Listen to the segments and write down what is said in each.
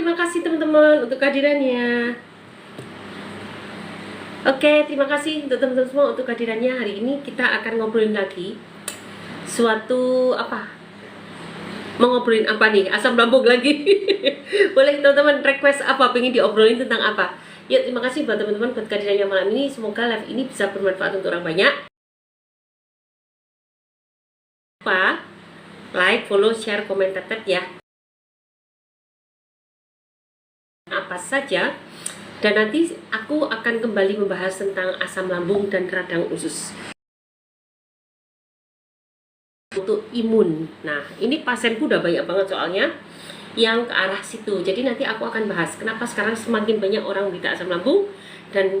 terima kasih teman-teman untuk kehadirannya. Oke, terima kasih untuk teman-teman semua untuk kehadirannya. Hari ini kita akan ngobrolin lagi suatu apa? Mau ngobrolin apa nih? Asam lambung lagi. Boleh teman-teman request apa? Pengen diobrolin tentang apa? Ya, terima kasih buat teman-teman buat kehadirannya malam ini. Semoga live ini bisa bermanfaat untuk orang banyak. Lupa like, follow, share, komen, tetep ya. Apa saja. Dan nanti aku akan kembali membahas tentang asam lambung dan radang usus. Untuk imun. Nah, ini pasienku udah banyak banget soalnya yang ke arah situ. Jadi nanti aku akan bahas kenapa sekarang semakin banyak orang menderita asam lambung, dan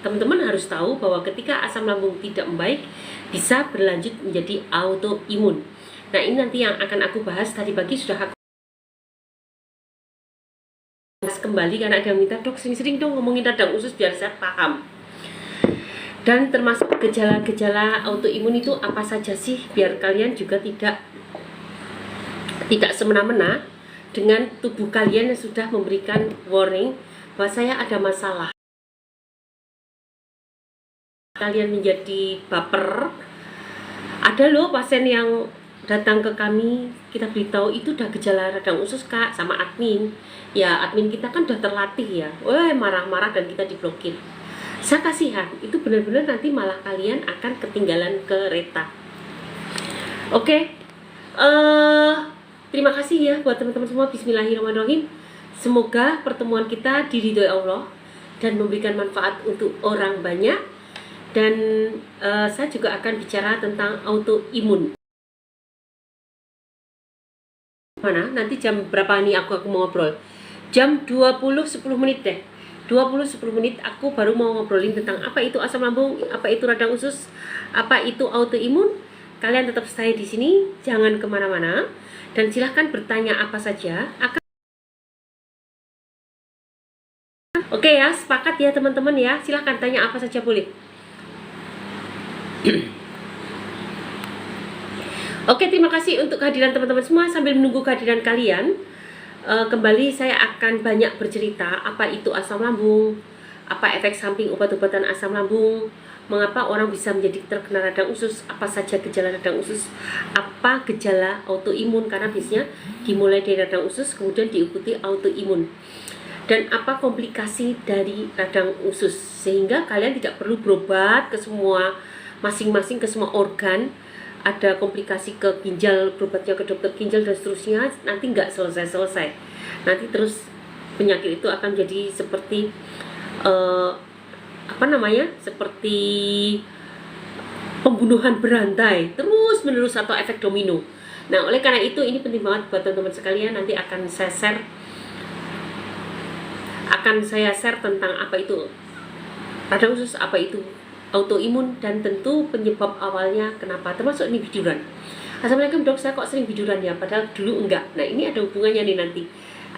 teman-teman harus tahu bahwa ketika asam lambung tidak membaik bisa berlanjut menjadi autoimun. Nah, ini nanti yang akan aku bahas. Tadi pagi sudah aku kembali karena ada yang minta, dok sering-sering dong ngomongin radang usus biar saya paham. Dan termasuk gejala-gejala autoimun itu apa saja sih, biar kalian juga tidak semena-mena dengan tubuh kalian yang sudah memberikan warning bahwa saya ada masalah. Kalian menjadi baper. Ada loh pasien yang datang ke kami, kita beritahu itu udah gejala radang usus kak, sama admin. Ya admin kita kan udah terlatih ya, marah-marah dan kita diblokir. Saya kasihan, itu benar-benar nanti malah kalian akan ketinggalan kereta. Oke, terima kasih ya buat teman-teman semua. Bismillahirrahmanirrahim. Semoga pertemuan kita diridhoi Allah dan memberikan manfaat untuk orang banyak. Dan saya juga akan bicara tentang autoimun. Mana? Nanti jam berapa nih aku mau ngobrol? Jam 20.10 menit deh. 20-10 menit aku baru mau ngobrolin tentang apa itu asam lambung, apa itu radang usus, apa itu autoimun. Kalian tetap stay di sini, jangan kemana-mana, dan silahkan bertanya apa saja. Oke ya, sepakat ya teman-teman ya. Silahkan tanya apa saja boleh. Oke, terima kasih untuk kehadiran teman-teman semua. Sambil menunggu kehadiran kalian, kembali saya akan banyak bercerita apa itu asam lambung, apa efek samping obat-obatan asam lambung, mengapa orang bisa menjadi terkena radang usus, apa saja gejala radang usus, apa gejala autoimun, karena biasanya dimulai dari radang usus kemudian diikuti autoimun, dan apa komplikasi dari radang usus, sehingga kalian tidak perlu berobat ke semua masing-masing, ke semua organ. Ada komplikasi ke ginjal, berobatnya ke dokter ginjal dan seterusnya, nanti nggak selesai-selesai. Nanti terus penyakit itu akan jadi seperti seperti pembunuhan berantai terus menerus atau efek domino. Nah, oleh karena itu ini penting banget buat teman-teman sekalian. Nanti akan saya share tentang apa itu radang usus, apa itu autoimun, dan tentu penyebab awalnya kenapa, termasuk ini biduran. Assalamualaikum dok, saya kok sering biduran ya, padahal dulu enggak. Nah, ini ada hubungannya nih, nanti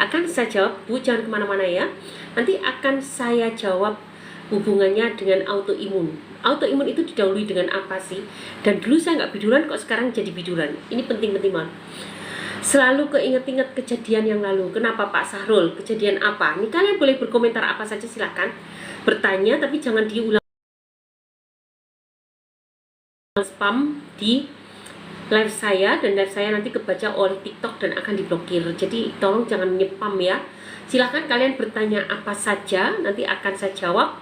akan saya jawab. Bu, jangan kemana-mana ya, nanti akan saya jawab hubungannya dengan autoimun. Autoimun itu didahului dengan apa sih? Dan dulu saya nggak biduran, kok sekarang jadi biduran. Ini penting-penting banget. Selalu keinget-inget kejadian yang lalu. Kenapa Pak Sahrul? Kejadian apa? Ini kalian boleh berkomentar apa saja, silakan bertanya, tapi jangan diulang spam di live saya, dan live saya nanti kebaca oleh TikTok dan akan diblokir. Jadi tolong jangan nyepam ya. Silahkan kalian bertanya apa saja, nanti akan saya jawab.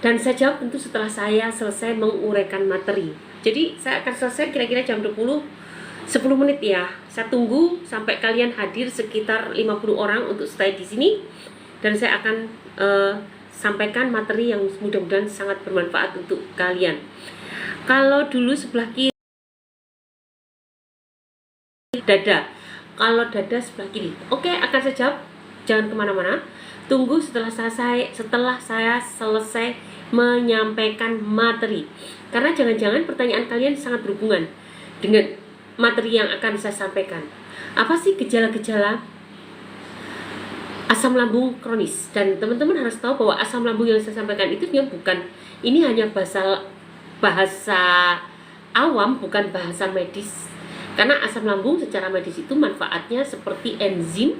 Dan saya jawab tentu setelah saya selesai menguraikan materi. Jadi saya akan selesai kira-kira jam 10 menit ya. Saya tunggu sampai kalian hadir sekitar 50 orang untuk stay di sini, dan saya akan sampaikan materi yang mudah-mudahan sangat bermanfaat untuk kalian. Kalau dulu sebelah kiri dada, kalau dada sebelah kiri. Oke, akan saya jawab. Jangan kemana-mana. Tunggu setelah saya selesai menyampaikan materi. Karena jangan-jangan pertanyaan kalian sangat berhubungan dengan materi yang akan saya sampaikan. Apa sih gejala-gejala asam lambung kronis? Dan teman-teman harus tahu bahwa asam lambung yang saya sampaikan itu ini hanya bahasa awam, bukan bahasa medis. Karena asam lambung secara medis itu manfaatnya seperti enzim,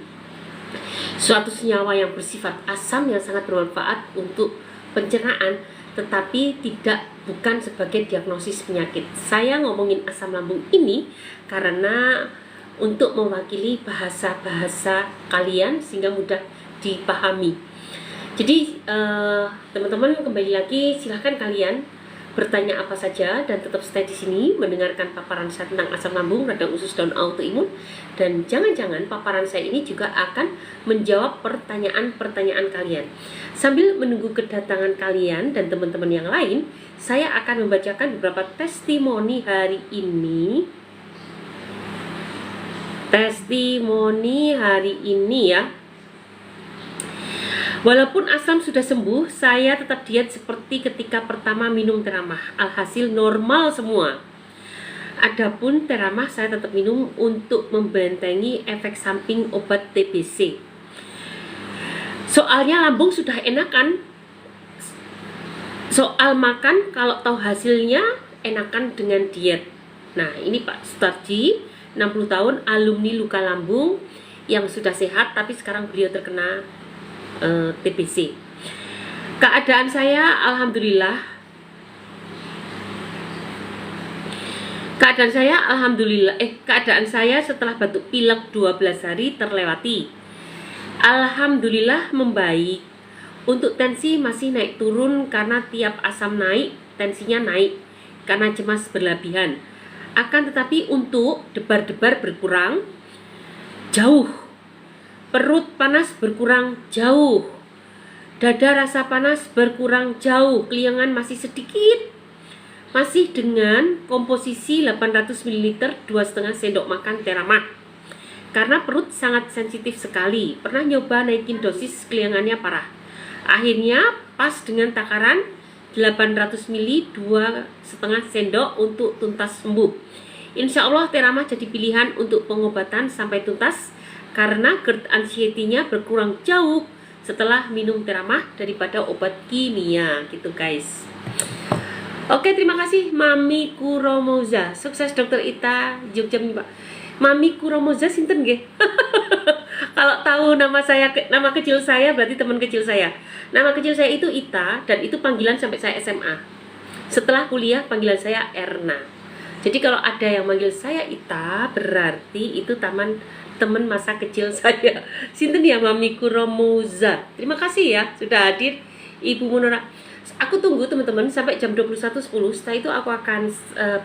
suatu senyawa yang bersifat asam yang sangat bermanfaat untuk pencernaan, tetapi bukan sebagai diagnosis penyakit. Saya ngomongin asam lambung ini karena untuk mewakili bahasa-bahasa kalian sehingga mudah dipahami. Jadi teman-teman, kembali lagi, silahkan kalian bertanya apa saja dan tetap stay di sini mendengarkan paparan saya tentang asam lambung, radang usus, dan autoimun. Dan jangan-jangan paparan saya ini juga akan menjawab pertanyaan-pertanyaan kalian. Sambil menunggu kedatangan kalian dan teman-teman yang lain, saya akan membacakan beberapa testimoni hari ini. Testimoni hari ini ya. Walaupun asam sudah sembuh, saya tetap diet seperti ketika pertama minum Teramah. Alhasil normal semua. Adapun Teramah saya tetap minum untuk membentengi efek samping obat TBC. Soalnya lambung sudah enakan. Soal makan, kalau tahu hasilnya enakan dengan diet. Nah, ini Pak Sutarji, 60 tahun, alumni luka lambung yang sudah sehat, tapi sekarang beliau terkena TBC. Keadaan saya alhamdulillah setelah batuk pilek 12 hari terlewati. Alhamdulillah membaik. Untuk tensi masih naik turun karena tiap asam naik, tensinya naik karena cemas berlebihan. Akan tetapi untuk debar-debar berkurang jauh. Perut panas berkurang jauh. Dada rasa panas berkurang jauh. Keliangan masih sedikit. Masih dengan komposisi 800 ml 2,5 sendok makan Teramah. Karena perut sangat sensitif sekali. Pernah nyoba naikin dosis, keliangannya parah. Akhirnya pas dengan takaran 800 ml 2,5 sendok untuk tuntas sembuh. Insya Allah Teramah jadi pilihan untuk pengobatan sampai tuntas, karena GERD anxiety-nya berkurang jauh setelah minum Teramah daripada obat kimia gitu guys. Oke, terima kasih Mami Kuromoza. Sukses Dokter Ita Jogja Pak. Mami Kuromoza sinten nggih? Kalau tahu nama kecil saya berarti teman kecil saya. Nama kecil saya itu Ita, dan itu panggilan sampai saya SMA. Setelah kuliah panggilan saya Erna. Jadi kalau ada yang manggil saya Ita, berarti itu teman masa kecil saya. Sinten ya Mami Kuromoza. Terima kasih ya sudah hadir Ibu Munora. Aku tunggu teman-teman sampai jam 21.10. Setelah itu aku akan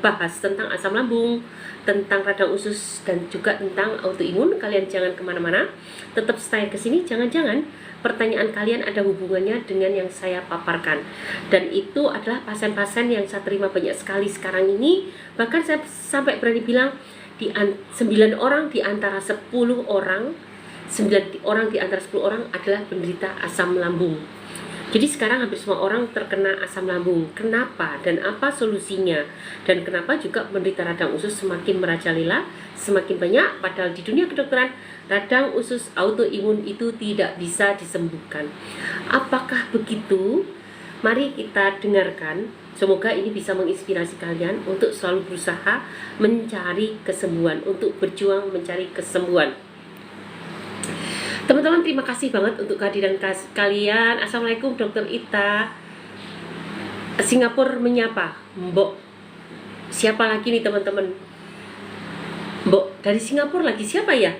bahas tentang asam lambung, tentang radang usus, dan juga tentang autoimun. Kalian jangan kemana-mana, tetap stay ke sini. Jangan-jangan pertanyaan kalian ada hubungannya dengan yang saya paparkan. Dan itu adalah pasien-pasien yang saya terima banyak sekali sekarang ini. Bahkan saya sampai berani bilang 9 orang di antara 10 orang, 9 orang di antara 10 orang adalah penderita asam lambung. Jadi sekarang hampir semua orang terkena asam lambung. Kenapa dan apa solusinya? Dan kenapa juga penderita radang usus semakin merajalela, semakin banyak, padahal di dunia kedokteran radang usus autoimun itu tidak bisa disembuhkan. Apakah begitu? Mari kita dengarkan. Semoga ini bisa menginspirasi kalian untuk selalu berusaha mencari kesembuhan, untuk berjuang mencari kesembuhan. Teman-teman, terima kasih banget untuk kehadiran kalian. Assalamualaikum Dokter Ita. Singapura menyapa. Mbok. Siapa lagi nih teman-teman? Mbok dari Singapura lagi siapa ya?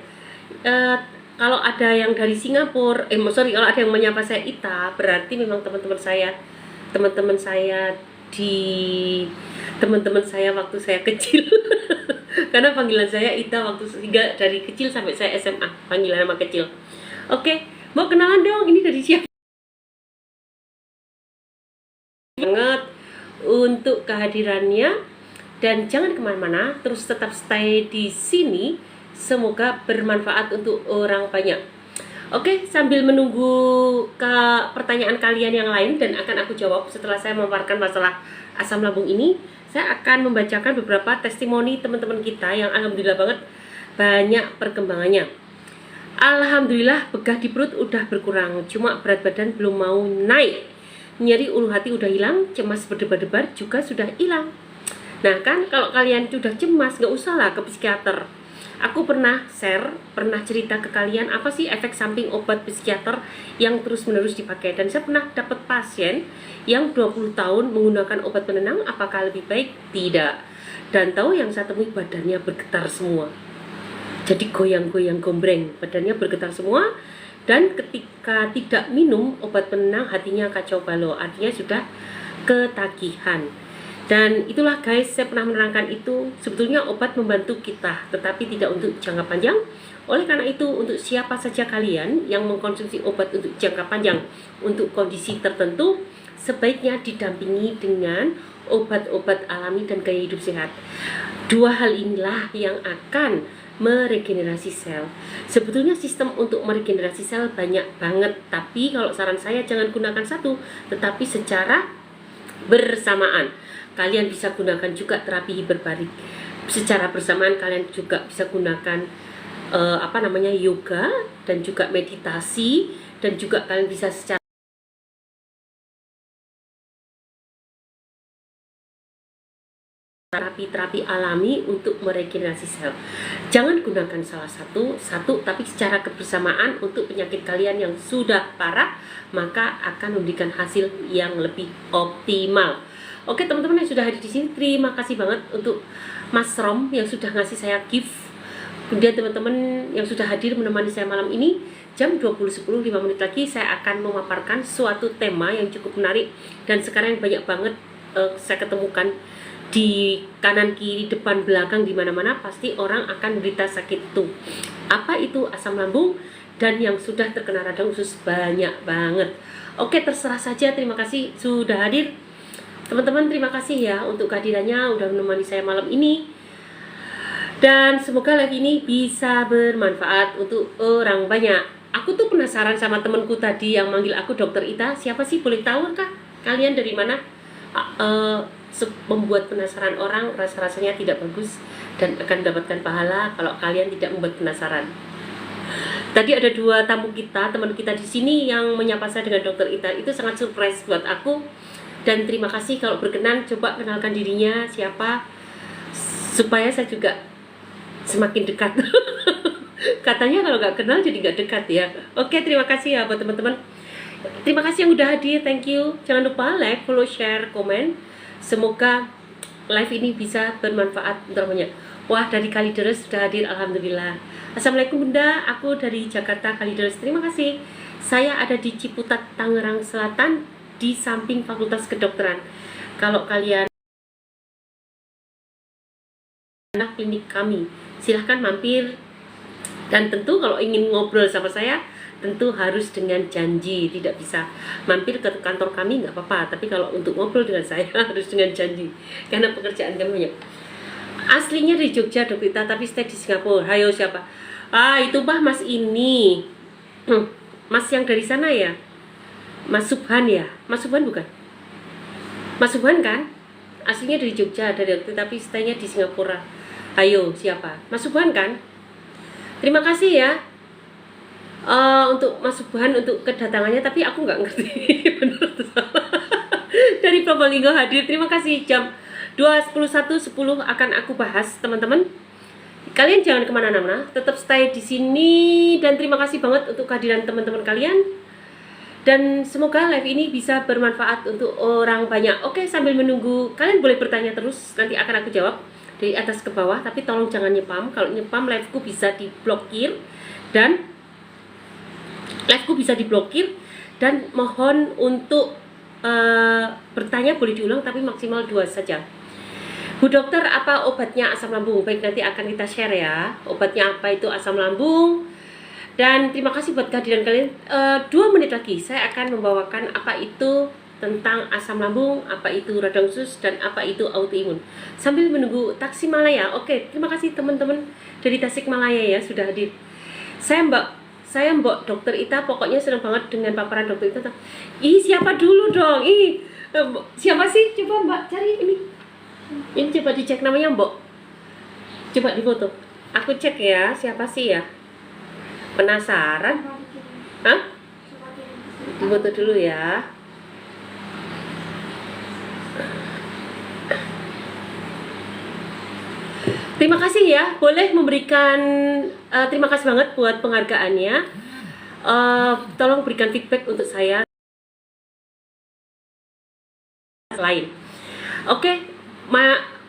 Kalau ada yang dari Singapura, kalau ada yang menyapa saya Ita, berarti memang teman-teman saya waktu saya kecil. Karena panggilan saya Ita dari kecil sampai saya SMA, panggilan nama kecil. Oke, mau kenalan dong, ini dari siapa? Banget untuk kehadirannya, dan jangan kemana-mana, terus tetap stay di sini. Semoga bermanfaat untuk orang banyak. Oke, sambil menunggu pertanyaan kalian yang lain dan akan aku jawab setelah saya memaparkan masalah asam lambung ini, saya akan membacakan beberapa testimoni teman-teman kita yang alhamdulillah banget banyak perkembangannya. Alhamdulillah begah di perut udah berkurang, cuma berat badan belum mau naik. Nyeri ulu hati udah hilang, cemas berdebar-debar juga sudah hilang. Nah kan kalau kalian sudah cemas, nggak usah lah ke psikiater. Aku pernah cerita ke kalian apa sih efek samping obat psikiater yang terus-menerus dipakai. Dan saya pernah dapat pasien yang 20 tahun menggunakan obat penenang, apakah lebih baik? Tidak. Dan tahu yang saya temui, badannya bergetar semua. Jadi goyang-goyang gombreng, badannya bergetar semua. Dan ketika tidak minum obat penenang, hatinya kacau balau, artinya sudah ketagihan. Dan itulah guys, saya pernah menerangkan itu, sebetulnya obat membantu kita, tetapi tidak untuk jangka panjang. Oleh karena itu, untuk siapa saja kalian yang mengkonsumsi obat untuk jangka panjang, untuk kondisi tertentu, sebaiknya didampingi dengan obat-obat alami dan gaya hidup sehat. Dua hal inilah yang akan meregenerasi sel. Sebetulnya sistem untuk meregenerasi sel banyak banget, tapi kalau saran saya jangan gunakan satu, tetapi secara bersamaan. Kalian bisa gunakan juga terapi hiperbarik. Secara bersamaan kalian juga bisa gunakan yoga dan juga meditasi, dan juga kalian bisa secara terapi alami untuk meregenerasi sel. Jangan gunakan salah satu, tapi secara kebersamaan untuk penyakit kalian yang sudah parah, maka akan memberikan hasil yang lebih optimal. Oke teman-teman yang sudah hadir di sini, terima kasih banget untuk Mas Rom yang sudah ngasih saya gift. Kemudian teman-teman yang sudah hadir menemani saya malam ini, jam 20.10, 5 menit lagi saya akan memaparkan suatu tema yang cukup menarik. Dan sekarang banyak banget saya ketemukan di kanan, kiri, depan, belakang, di mana-mana pasti orang akan menderita sakit itu. Apa itu asam lambung? Dan yang sudah terkena radang usus banyak banget. Oke, terserah saja. Terima kasih sudah hadir. Teman-teman terima kasih ya untuk kehadirannya, udah menemani saya malam ini. Dan semoga live ini bisa bermanfaat untuk orang banyak. Aku tuh penasaran sama temenku tadi yang manggil aku Dokter Ita. Siapa sih, boleh tahu kah? Kalian dari mana? Membuat penasaran orang rasa-rasanya tidak bagus dan akan mendapatkan pahala kalau kalian tidak membuat penasaran. Tadi ada dua tamu kita, teman kita di sini yang menyapa saya dengan Dokter Ita. Itu sangat surprise buat aku. Dan terima kasih, kalau berkenan coba kenalkan dirinya siapa, supaya saya juga semakin dekat. Katanya kalau nggak kenal jadi nggak dekat ya. Oke, terima kasih ya buat teman-teman. Terima kasih yang udah hadir, thank you. Jangan lupa like, follow, share, komen. Semoga live ini bisa bermanfaat untuk banyak. Wah, dari Kalideres sudah hadir, alhamdulillah. Assalamualaikum Bunda, aku dari Jakarta Kalideres. Terima kasih. Saya ada di Ciputat, Tangerang Selatan, di samping Fakultas Kedokteran. Kalau kalian anak klinik kami, silahkan mampir. Dan tentu kalau ingin ngobrol sama saya, tentu harus dengan janji, tidak bisa mampir ke kantor kami nggak apa-apa, tapi kalau untuk ngobrol dengan saya harus dengan janji, karena pekerjaan kami banyak. Aslinya dari Jogja Dokter Ita, tapi stay di Singapura. Hayo siapa? Itu Mas ini. Mas yang dari sana ya? Mas Subhan ya? Mas Subhan bukan? Mas Subhan kan? Aslinya dari Jogja, dari Dokter, tapi stay-nya di Singapura. Ayo siapa? Mas Subhan kan? Terima kasih ya untuk Mas Subhan untuk kedatangannya, tapi aku nggak ngerti benar atau salah. Dari Probolinggo hadir, terima kasih. Jam 21.10 akan aku bahas, teman-teman. Kalian jangan kemana-mana, tetap stay di sini. Dan terima kasih banget untuk kehadiran teman-teman kalian. Dan semoga live ini bisa bermanfaat untuk orang banyak. Oke, sambil menunggu, kalian boleh bertanya terus, nanti akan aku jawab dari atas ke bawah. Tapi tolong jangan nyepam. Kalau nyepam, liveku bisa diblokir. Dan mohon untuk bertanya boleh diulang, tapi maksimal 2 saja. Bu dokter, apa obatnya asam lambung? Baik, nanti akan kita share ya, obatnya apa itu asam lambung. Dan terima kasih buat kehadiran kalian. 2 menit lagi saya akan membawakan apa itu tentang asam lambung, apa itu radang usus, dan apa itu autoimun. Sambil menunggu Tasikmalaya. Oke, terima kasih teman-teman dari Tasikmalaya ya sudah hadir. Saya Mbak Dokter Ita, pokoknya senang banget dengan paparan Dokter Ita. Siapa dulu dong? Siapa sih? Coba Mbak cari ini. Ini coba dicek namanya Mbok. Coba difoto. Aku cek ya, siapa sih ya? Penasaran? Hah? Foto dulu ya. Terima kasih ya, boleh memberikan terima kasih banget buat penghargaannya. Tolong berikan feedback untuk saya lain. Oke,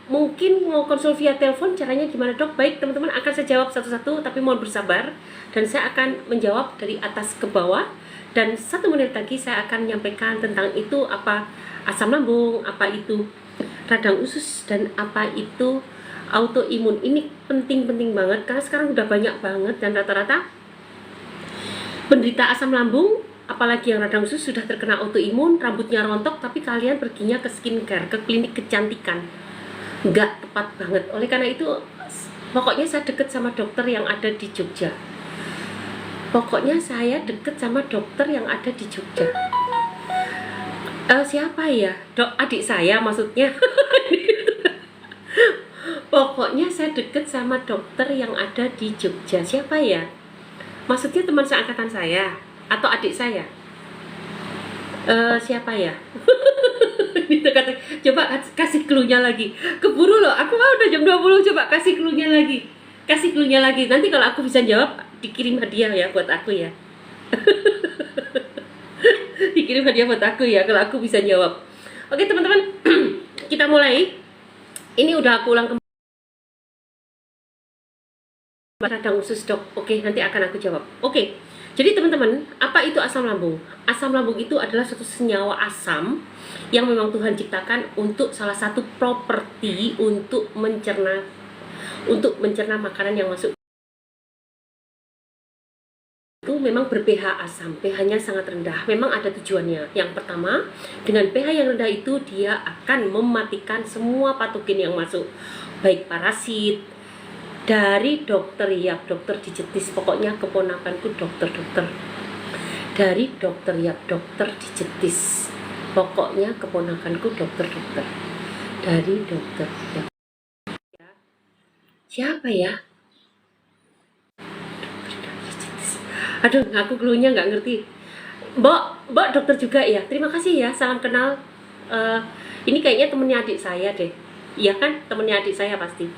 mungkin mau konsul via telepon, caranya gimana dok? Baik teman-teman, akan saya jawab satu-satu, tapi mohon bersabar dan saya akan menjawab dari atas ke bawah. Dan 1 menit lagi saya akan menyampaikan tentang itu, apa asam lambung, apa itu radang usus, dan apa itu autoimun. Ini penting-penting banget karena sekarang udah banyak banget dan rata-rata penderita asam lambung, apalagi yang radang usus, sudah terkena autoimun, rambutnya rontok, tapi kalian perginya ke skincare, ke klinik kecantikan. Nggak tepat banget. Oleh karena itu, pokoknya saya deket sama dokter yang ada di Jogja. Pokoknya saya deket sama dokter yang ada di Jogja. Siapa ya? Dok, adik saya maksudnya. Pokoknya saya deket sama dokter yang ada di Jogja. Siapa ya? Maksudnya teman seangkatan saya atau adik saya? Siapa ya? Coba kasih clue-nya lagi. Keburu loh, aku mau udah jam 20. Coba kasih clue-nya lagi. Kasih clue-nya lagi. Nanti kalau aku bisa jawab, dikirim hadiah ya buat aku ya. Dikirim hadiah buat aku ya kalau aku bisa jawab. Oke teman-teman, kita mulai. Ini udah aku ulang kembali. Radang usus dok. Oke, nanti akan aku jawab. Oke. Jadi teman-teman, apa itu asam lambung? Asam lambung itu adalah suatu senyawa asam yang memang Tuhan ciptakan untuk salah satu properti untuk mencerna makanan yang masuk. Itu memang ber-pH asam, pH-nya sangat rendah. Memang ada tujuannya. Yang pertama, dengan pH yang rendah itu dia akan mematikan semua patogen yang masuk, baik parasit. Dari dokter Yap, dokter dijetis, pokoknya keponakanku dokter. Dari dokter Yap, dokter dijetis, pokoknya keponakanku dokter. Dari dokter Yap. Siapa ya? Aduh, aku clue-nya nggak ngerti. Mbak dokter juga ya. Terima kasih ya, salam kenal. Ini kayaknya temennya adik saya deh. Iya kan, temennya adik saya pasti.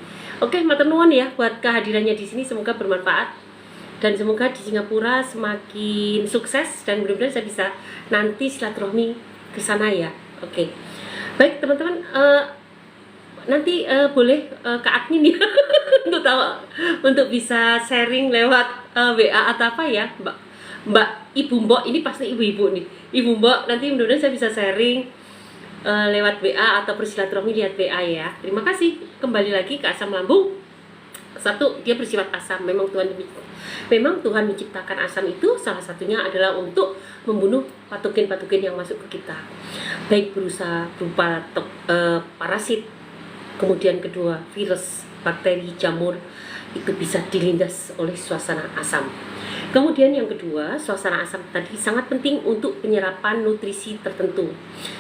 Oke, matur nuwun ya buat kehadirannya di sini, semoga bermanfaat dan semoga di Singapura semakin sukses dan mudah-mudahan saya bisa nanti silaturahmi ke sana ya. Oke. Baik teman-teman, nanti boleh ke admin ya untuk bisa sharing lewat WA atau apa ya, Ibu Mbok, ini pasti ibu-ibu nih. Ibu Mbok, nanti mudah-mudahan saya bisa sharing lewat WA atau bersilaturahmi lihat WA ya. Terima kasih. Kembali lagi ke asam lambung. Satu, dia bersifat asam. Memang Tuhan menciptakan asam itu salah satunya adalah untuk membunuh patogen-patogen yang masuk ke kita. Baik berupa parasit, kemudian kedua virus, bakteri, jamur, itu bisa dilindas oleh suasana asam. Kemudian yang kedua, suasana asam tadi sangat penting untuk penyerapan nutrisi tertentu.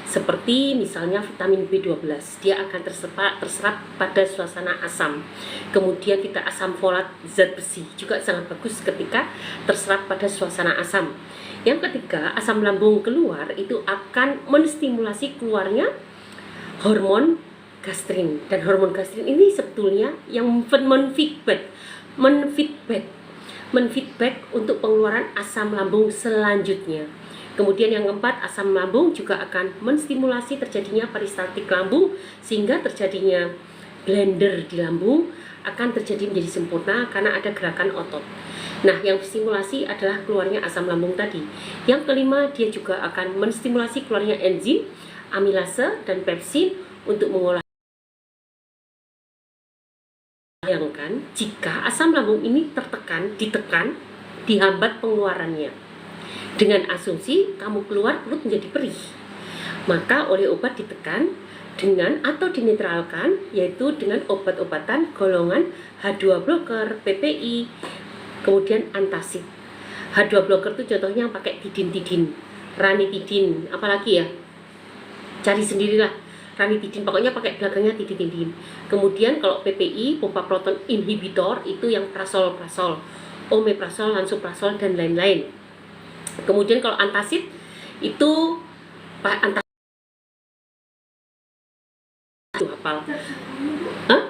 Seperti misalnya vitamin B12, dia akan terserap pada suasana asam. Kemudian kita asam folat, zat besi juga sangat bagus ketika terserap pada suasana asam. Yang ketiga, asam lambung keluar itu akan menstimulasi keluarnya hormon gastrin. Dan hormon gastrin ini sebetulnya yang menfeedback untuk pengeluaran asam lambung selanjutnya. Kemudian yang keempat, asam lambung juga akan menstimulasi terjadinya peristaltik lambung sehingga terjadinya blender di lambung akan terjadi menjadi sempurna karena ada gerakan otot. Nah, yang stimulasi adalah keluarnya asam lambung tadi. Yang kelima, dia juga akan menstimulasi keluarnya enzim, amilase dan pepsin untuk mengolah. Bayangkan jika asam lambung ini ditekan, dihambat pengeluarannya. Dengan asumsi kamu keluar perut menjadi perih, maka oleh obat ditekan dengan atau dinetralkan, yaitu dengan obat-obatan golongan H2 blocker, PPI, kemudian antacid. H2 blocker itu contohnya yang pakai tidin, ranitidin, apalagi ya, cari sendirilah. Ranitidin, pokoknya pakai belakangnya tidin. Kemudian kalau PPI, pompa proton inhibitor, itu yang prasol, omeprazol, lansoprazol dan lain-lain. Kemudian kalau antacid itu antacid itu hafal. Hah?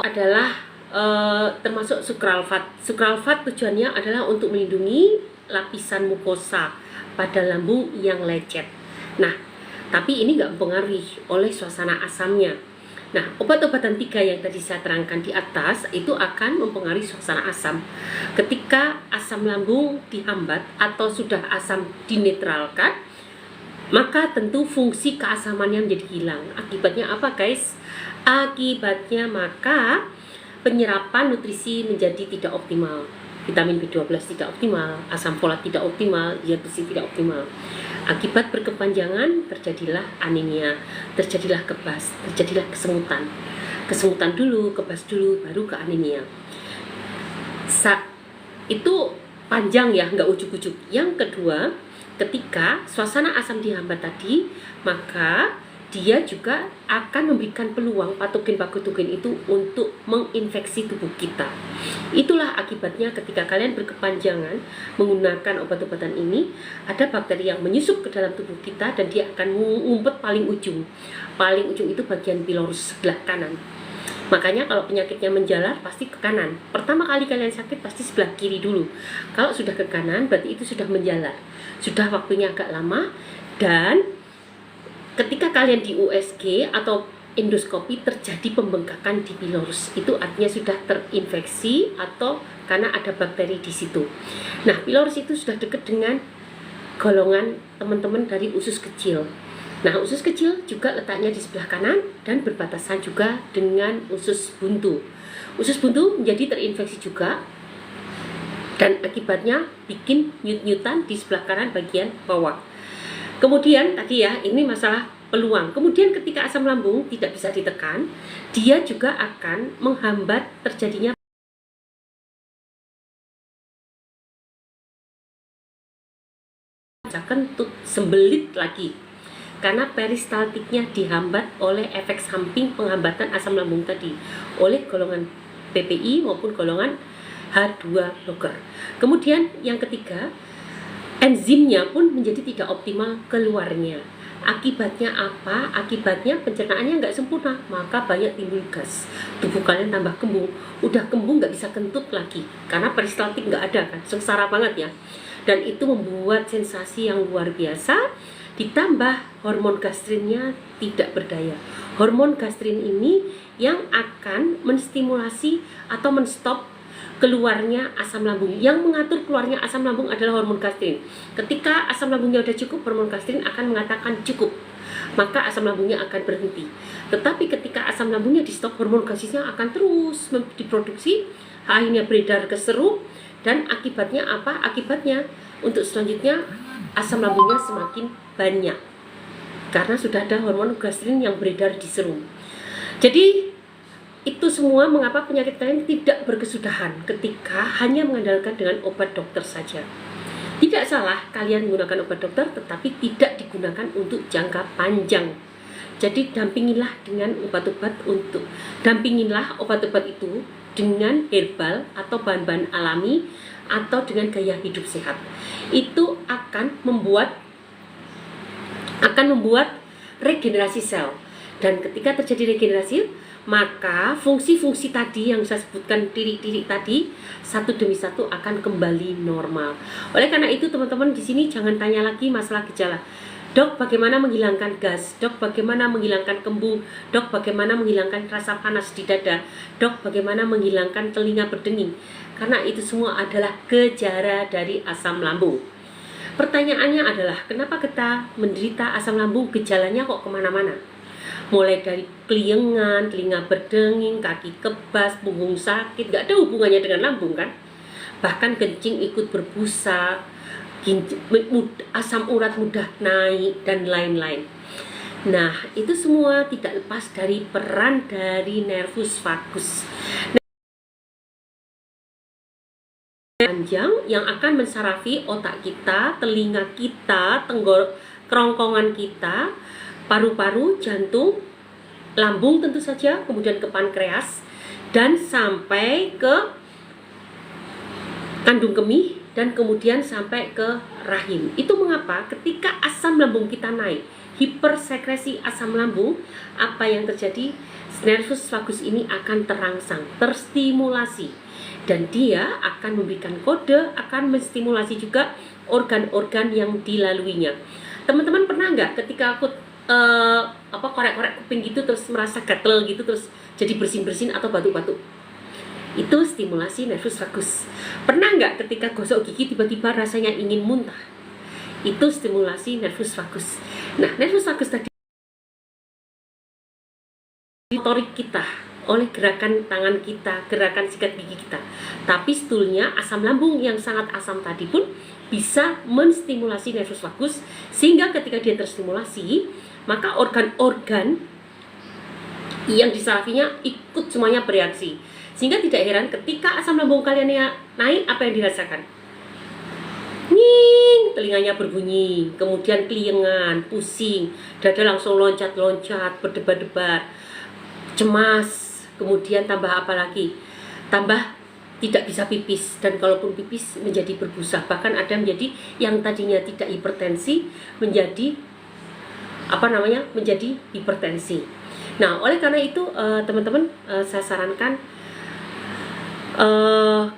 adalah termasuk sukralfat. Sukralfat tujuannya adalah untuk melindungi lapisan mukosa pada lambung yang lecet. Nah, tapi ini nggak mempengaruhi oleh suasana asamnya. Nah, obat-obatan 3 yang tadi saya terangkan di atas itu akan mempengaruhi suasana asam. Ketika asam lambung dihambat atau sudah asam dinetralkan, maka tentu fungsi keasamannya menjadi hilang. Akibatnya apa, guys? Akibatnya maka penyerapan nutrisi menjadi tidak optimal. Vitamin B12 tidak optimal, asam folat tidak optimal, zat besi tidak optimal. Akibat berkepanjangan terjadilah anemia, terjadilah kebas, terjadilah kesemutan. Kesemutan dulu, kebas dulu, baru ke anemia. Itu panjang ya, nggak ujuk-ujuk. Yang kedua, ketika suasana asam dihambat tadi, maka dia juga akan memberikan peluang patogen-patogen itu untuk menginfeksi tubuh kita. Itulah akibatnya ketika kalian berkepanjangan menggunakan obat-obatan ini, ada bakteri yang menyusup ke dalam tubuh kita dan dia akan ngumpet paling ujung. Paling ujung itu bagian pilorus sebelah kanan. Makanya kalau penyakitnya menjalar pasti ke kanan. Pertama kali kalian sakit pasti sebelah kiri dulu. Kalau sudah ke kanan berarti itu sudah menjalar. Sudah waktunya agak lama, dan ketika kalian di USG atau endoskopi terjadi pembengkakan di pilorus, itu artinya sudah terinfeksi atau karena ada bakteri di situ. Nah, pilorus itu sudah dekat dengan golongan teman-teman dari usus kecil. Nah, usus kecil juga letaknya di sebelah kanan dan berbatasan juga dengan usus buntu. Usus buntu menjadi terinfeksi juga, dan akibatnya bikin nyut-nyutan di sebelah kanan bagian bawah. Kemudian tadi ya, ini masalah peluang. Kemudian ketika asam lambung tidak bisa ditekan, dia juga akan menghambat terjadinya kentut, sembelit lagi. Karena peristaltiknya dihambat oleh efek samping penghambatan asam lambung tadi oleh golongan PPI maupun golongan H2 blocker. Kemudian yang ketiga, enzimnya pun menjadi tidak optimal keluarnya. Akibatnya apa? Akibatnya pencernaannya nggak sempurna, maka banyak timbul gas. Tubuh kalian tambah kembung. Udah kembung nggak bisa kentut lagi, karena peristaltik nggak ada kan, sengsara banget ya. Dan itu membuat sensasi yang luar biasa. Ditambah hormon gastrinnya tidak berdaya. Hormon gastrin ini yang akan menstimulasi atau menstop keluarnya asam lambung. Yang mengatur keluarnya asam lambung adalah hormon gastrin. Ketika asam lambungnya sudah cukup, hormon gastrin akan mengatakan cukup, maka asam lambungnya akan berhenti. Tetapi ketika asam lambungnya di stop, hormon gastrinnya akan terus diproduksi, akhirnya beredar ke serum, dan akibatnya apa? Akibatnya untuk selanjutnya asam lambungnya semakin banyak karena sudah ada hormon gastrin yang beredar di serum. Jadi itu semua mengapa penyakit kalian tidak berkesudahan ketika hanya mengandalkan dengan obat dokter saja. Tidak salah kalian menggunakan obat dokter, tetapi tidak digunakan untuk jangka panjang. Jadi dampingilah obat-obat itu dengan herbal atau bahan-bahan alami atau dengan gaya hidup sehat. Itu akan membuat regenerasi sel. Dan ketika terjadi regenerasi, maka fungsi-fungsi tadi yang saya sebutkan titik-titik tadi satu demi satu akan kembali normal. Oleh karena itu teman-teman di sini jangan tanya lagi masalah gejala. Dok, bagaimana menghilangkan gas? Dok, bagaimana menghilangkan kembung? Dok, bagaimana menghilangkan rasa panas di dada? Dok, bagaimana menghilangkan telinga berdenging? Karena itu semua adalah gejala dari asam lambung. Pertanyaannya adalah, kenapa kita menderita asam lambung gejalanya kok kemana-mana? Mulai dari keliengan, telinga berdenging, kaki kebas, punggung sakit, gak ada hubungannya dengan lambung kan? Bahkan kencing ikut berbusa, asam urat mudah naik, dan lain-lain. Nah, itu semua tidak lepas dari peran dari nervus vagus panjang yang akan mensarafi otak kita, telinga kita, kerongkongan kita, paru-paru, jantung, lambung tentu saja, kemudian ke pankreas, dan sampai ke kandung kemih, dan kemudian sampai ke rahim. Itu mengapa ketika asam lambung kita naik hipersekresi asam lambung, apa yang terjadi? Nervus vagus ini akan terangsang, terstimulasi, dan dia akan memberikan kode, akan menstimulasi juga organ-organ yang dilaluinya. Teman-teman pernah nggak ketika aku korek-korek kuping gitu terus merasa gatel gitu, terus jadi bersin-bersin atau batuk-batuk? Itu stimulasi nervus vagus. Pernah nggak ketika gosok gigi tiba-tiba rasanya ingin muntah? Itu stimulasi nervus vagus. Nah, nervus vagus tadi motorik kita oleh gerakan tangan kita, gerakan sikat gigi kita. Tapi sebetulnya asam lambung yang sangat asam tadi pun bisa menstimulasi nervus vagus, sehingga ketika dia terstimulasi, maka organ-organ yang disalafinya ikut semuanya bereaksi. Sehingga tidak heran ketika asam lambung kalian naik, apa yang dirasakan? Nying, telinganya berbunyi, kemudian keliengan, pusing, dada langsung loncat-loncat, berdebar-debar, cemas, kemudian tambah apa lagi? Tambah tidak bisa pipis, dan kalaupun pipis menjadi berbusa, bahkan ada menjadi yang tadinya tidak hipertensi menjadi menjadi hipertensi. Nah, oleh karena itu teman-teman, saya sarankan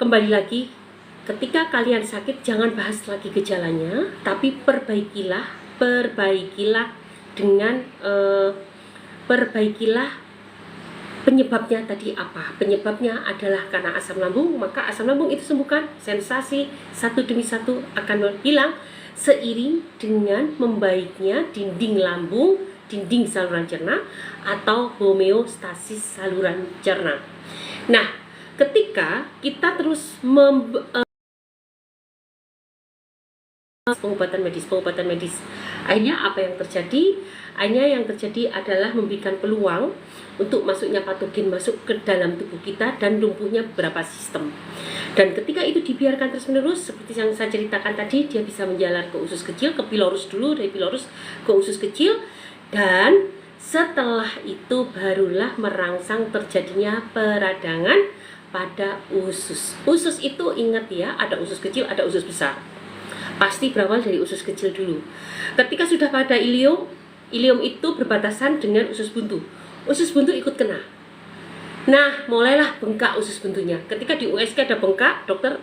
kembali lagi, ketika kalian sakit jangan bahas lagi gejalanya, tapi perbaikilah dengan perbaikilah penyebabnya tadi apa. Penyebabnya adalah karena asam lambung, maka asam lambung itu sembuhkan, sensasi satu demi satu akan hilang seiring dengan membaiknya dinding lambung, dinding saluran cerna, atau homeostasis saluran cerna. Nah, ketika kita terus pengobatan medis, akhirnya apa yang terjadi? Akhirnya yang terjadi adalah memberikan peluang untuk masuknya patogen masuk ke dalam tubuh kita dan lumpuhnya beberapa sistem. Dan ketika itu dibiarkan terus-menerus, seperti yang saya ceritakan tadi, dia bisa menjalar ke usus kecil, ke pilorus dulu, dari pilorus ke usus kecil, dan setelah itu barulah merangsang terjadinya peradangan pada usus. Usus itu ingat ya, ada usus kecil, ada usus besar. Pasti berawal dari usus kecil dulu. Ketika sudah pada ilium itu berbatasan dengan usus buntu. Usus buntu ikut kena. Nah, mulailah bengkak usus buntunya. Ketika di USG ada bengkak, dokter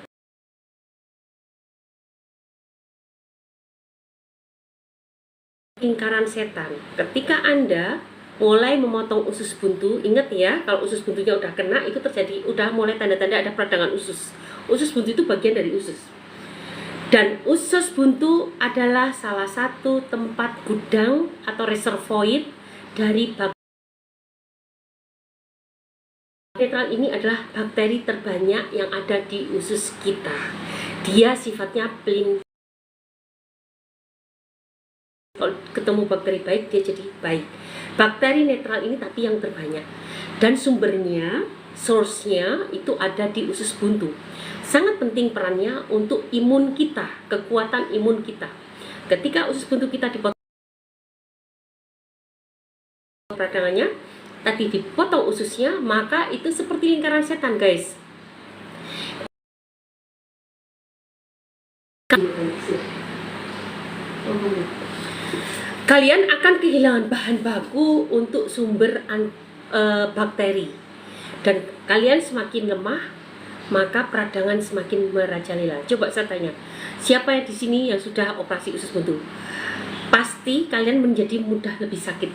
lingkaran setan. Ketika Anda mulai memotong usus buntu, ingat ya, kalau usus buntunya udah kena, itu terjadi, udah mulai tanda-tanda ada peradangan usus. Usus buntu itu bagian dari usus. Dan usus buntu adalah salah satu tempat gudang atau reservoir dari bakteri. Netral ini adalah bakteri terbanyak yang ada di usus kita. Dia sifatnya plain. Kalau ketemu bakteri baik, dia jadi baik. Bakteri netral ini tapi yang terbanyak. Dan sumbernya, source-nya itu ada di usus buntu. Sangat penting perannya untuk imun kita, kekuatan imun kita. Ketika usus buntu kita dipotong peradangannya, tadi dipotong ususnya, maka itu seperti lingkaran setan, guys. Kalian akan kehilangan bahan baku untuk sumber bakteri, dan kalian semakin lemah, maka peradangan semakin merajalela. Coba saya tanya, siapa yang di sini yang sudah operasi usus buntu? Pasti kalian menjadi mudah lebih sakit.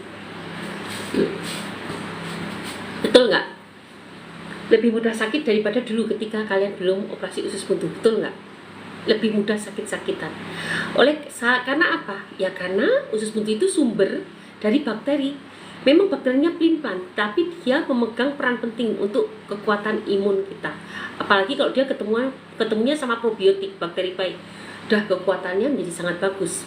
Betul nggak? Lebih mudah sakit daripada dulu ketika kalian belum operasi usus buntu. Betul nggak? Lebih mudah sakit-sakitan. Karena apa? Ya karena usus buntu itu sumber dari bakteri. Memang bakterinya pelin-pelan, tapi dia memegang peran penting untuk kekuatan imun kita. Apalagi kalau dia ketemunya sama probiotik, bakteri baik, udah kekuatannya menjadi sangat bagus.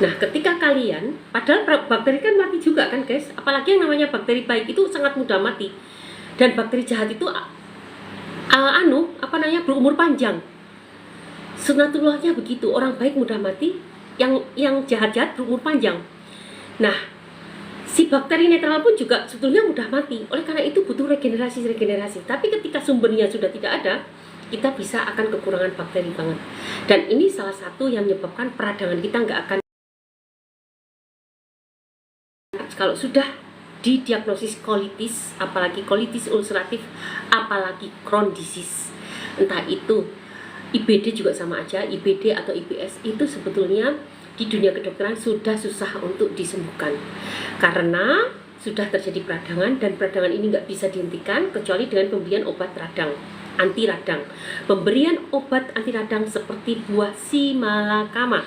Nah, ketika kalian, padahal bakteri kan mati juga kan guys, apalagi yang namanya bakteri baik itu sangat mudah mati. Dan bakteri jahat itu berumur panjang. Sunatullahnya begitu, orang baik mudah mati, yang jahat-jahat berumur panjang. Nah, si bakteri netral pun juga sebetulnya mudah mati. Oleh karena itu butuh regenerasi. Tapi ketika sumbernya sudah tidak ada, kita bisa akan kekurangan bakteri banget. Dan ini salah satu yang menyebabkan peradangan kita nggak akan Kalau sudah didiagnosis kolitis, apalagi kolitis ulceratif, apalagi Crohn disease, entah itu IBD juga sama aja, IBD atau IBS, itu sebetulnya di dunia kedokteran sudah susah untuk disembuhkan karena sudah terjadi peradangan, dan peradangan ini nggak bisa dihentikan kecuali dengan pemberian obat radang, anti radang. Pemberian obat anti radang seperti buah simalakama,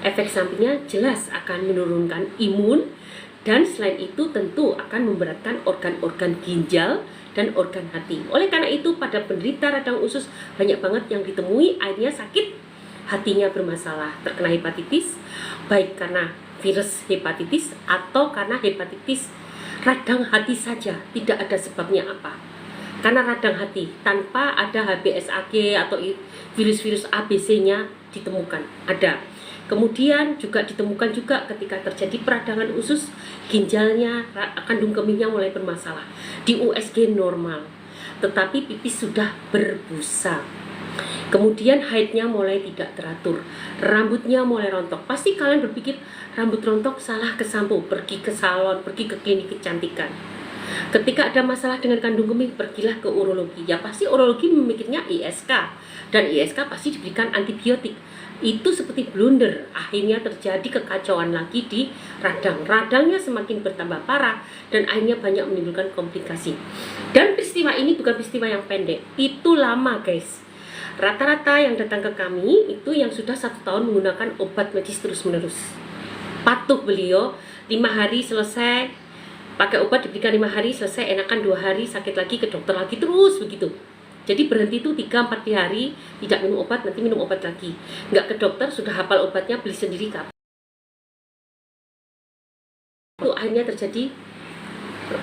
efek sampingnya jelas akan menurunkan imun, dan selain itu tentu akan memberatkan organ-organ ginjal dan organ hati. Oleh karena itu pada penderita radang usus banyak banget yang ditemui akhirnya sakit, hatinya bermasalah, terkena hepatitis, baik karena virus hepatitis atau karena hepatitis radang hati saja, tidak ada sebabnya apa. Karena radang hati tanpa ada HBsAg atau virus-virus ABC-nya ditemukan, ada. Kemudian juga ditemukan juga ketika terjadi peradangan usus, ginjalnya, kandung kemihnya mulai bermasalah. Di USG normal, tetapi pipis sudah berbusa. Kemudian haidnya mulai tidak teratur, rambutnya mulai rontok. Pasti kalian berpikir rambut rontok salah ke sampo, pergi ke salon, pergi ke klinik kecantikan. Ketika ada masalah dengan kandung kemih, pergilah ke urologi. Ya pasti urologi memikirnya ISK, dan ISK pasti diberikan antibiotik. Itu seperti blunder, akhirnya terjadi kekacauan lagi di radang. Radangnya semakin bertambah parah dan akhirnya banyak menimbulkan komplikasi. Dan peristiwa ini bukan peristiwa yang pendek, itu lama guys. Rata-rata yang datang ke kami itu yang sudah 1 tahun menggunakan obat medis terus-menerus. Patuh beliau, 5 hari selesai pakai obat, diberikan 5 hari selesai, enakan 2 hari, sakit lagi, ke dokter lagi, terus begitu. Jadi berhenti itu 3-4 hari, tidak minum obat, nanti minum obat lagi. Nggak ke dokter, sudah hafal obatnya, beli sendiri kap. Itu akhirnya terjadi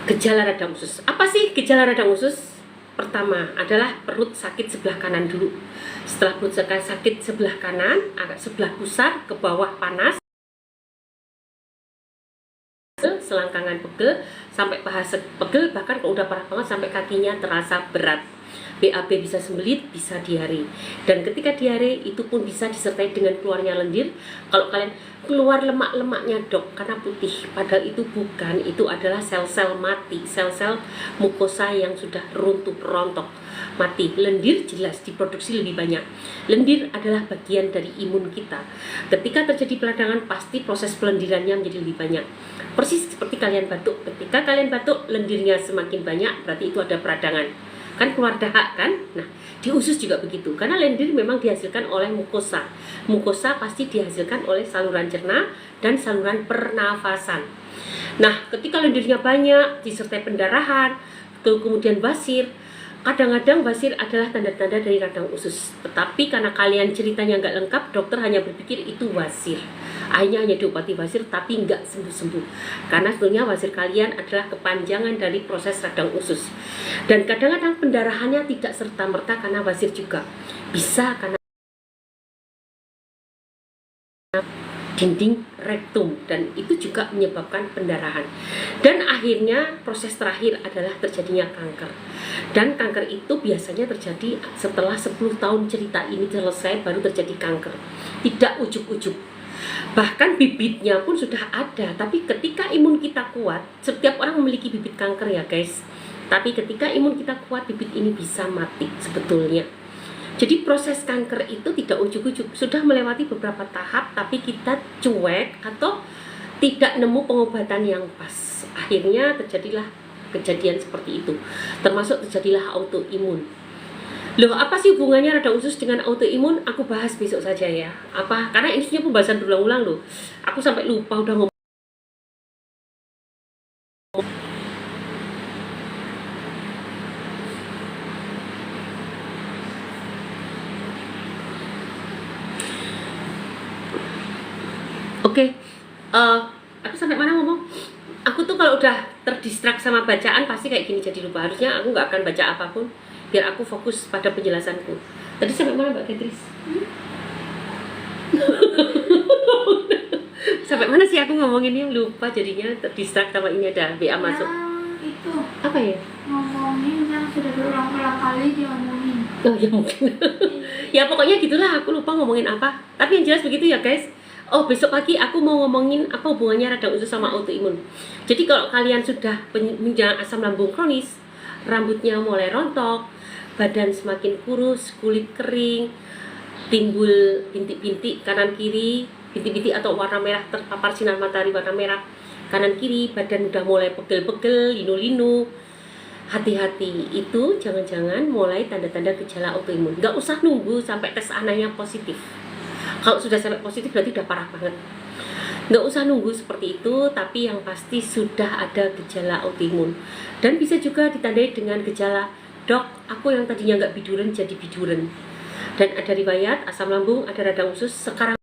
gejala radang usus. Apa sih gejala radang usus? Pertama adalah perut sakit sebelah kanan dulu. Setelah perut sakit sebelah kanan, agak sebelah pusar, ke bawah panas, selangkangan pegel, sampai paha pegel, bahkan kalau udah parah banget sampai kakinya terasa berat. BAB bisa sembelit, bisa diare. Dan ketika diare itu pun bisa disertai dengan keluarnya lendir. Kalau kalian keluar lemak-lemaknya dok, karena putih, padahal itu bukan, itu adalah sel-sel mati, sel-sel mukosa yang sudah runtuh, rontok, mati. Lendir jelas diproduksi lebih banyak. Lendir adalah bagian dari imun kita. Ketika terjadi peradangan, pasti proses pelendirannya menjadi lebih banyak. Persis seperti kalian batuk, ketika kalian batuk lendirnya semakin banyak, berarti itu ada peradangan, kan keluar dahak kan. Nah di usus juga begitu, karena lendir memang dihasilkan oleh mukosa. Mukosa pasti dihasilkan oleh saluran cerna dan saluran pernafasan. Nah ketika lendirnya banyak disertai pendarahan, kemudian basir, kadang-kadang basir adalah tanda-tanda dari radang usus. Tetapi karena kalian ceritanya nggak lengkap, dokter hanya berpikir itu wasir. Akhirnya hanya diobati wasir tapi nggak sembuh-sembuh. Karena sebetulnya wasir kalian adalah kepanjangan dari proses radang usus. Dan kadang-kadang pendarahannya tidak serta-merta karena wasir juga. Bisa karena dinding rektum, dan itu juga menyebabkan pendarahan. Dan akhirnya proses terakhir adalah terjadinya kanker. Dan kanker itu biasanya terjadi setelah 10 tahun cerita ini selesai, baru terjadi kanker. Tidak ujuk-ujuk. Bahkan bibitnya pun sudah ada, tapi ketika imun kita kuat, setiap orang memiliki bibit kanker ya guys. Tapi ketika imun kita kuat, bibit ini bisa mati sebetulnya. Jadi proses kanker itu tidak ujuk-ujuk, sudah melewati beberapa tahap, tapi kita cuek atau tidak nemu pengobatan yang pas. Akhirnya terjadilah kejadian seperti itu, termasuk terjadilah autoimun. Loh, apa sih hubungannya radang usus dengan autoimun? Aku bahas besok saja ya. Apa? Karena ini sebenarnya pembahasan berulang-ulang loh. Aku sampai lupa udah ngomong. Oke, aku sampai mana ngomong? Aku tuh kalau udah terdistrak sama bacaan pasti kayak gini, jadi lupa. Harusnya aku nggak akan baca apapun, biar aku fokus pada penjelasanku. Tadi sampai mana Mbak Ketris? Sampai mana sih aku ngomonginnya, lupa jadinya, terdistrak sama ini ada WA masuk. Itu Apa ya? ngomongin yang sudah berulang-ulang kali diomongin. Oh ya mungkin. Ya pokoknya gitulah, aku lupa ngomongin apa. Tapi yang jelas begitu ya guys. Oh, besok pagi aku mau ngomongin apa hubungannya radang usus sama autoimun. Jadi kalau kalian sudah menjelang asam lambung kronis, rambutnya mulai rontok, badan semakin kurus, kulit kering, timbul bintik-bintik kanan kiri, bintik-bintik atau warna merah terpapar sinar matahari warna merah kanan kiri, badan udah mulai pegel-pegel, linu-linu. Hati-hati, itu jangan-jangan mulai tanda-tanda gejala autoimun. Nggak usah nunggu sampai tes anaknya positif. Kalau sudah sampai positif berarti udah parah banget. Nggak usah nunggu seperti itu, tapi yang pasti sudah ada gejala autoimun. Dan bisa juga ditandai dengan gejala, dok, aku yang tadinya nggak biduran jadi biduran. Dan ada riwayat asam lambung, ada radang usus, sekarang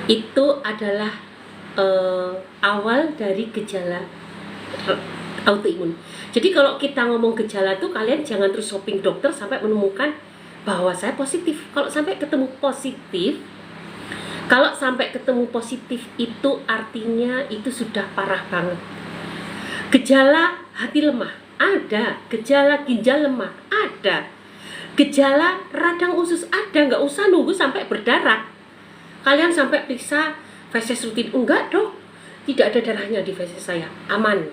itu adalah awal dari gejala autoimun. Jadi kalau kita ngomong gejala tuh kalian jangan terus shopping dokter sampai menemukan bahwa saya positif. Kalau sampai ketemu positif itu artinya itu sudah parah banget. Gejala hati lemah ada, gejala ginjal lemah ada, gejala radang usus ada. Nggak usah nunggu sampai berdarah. Kalian sampai periksa feses rutin, enggak dok, tidak ada darahnya di feses saya, aman,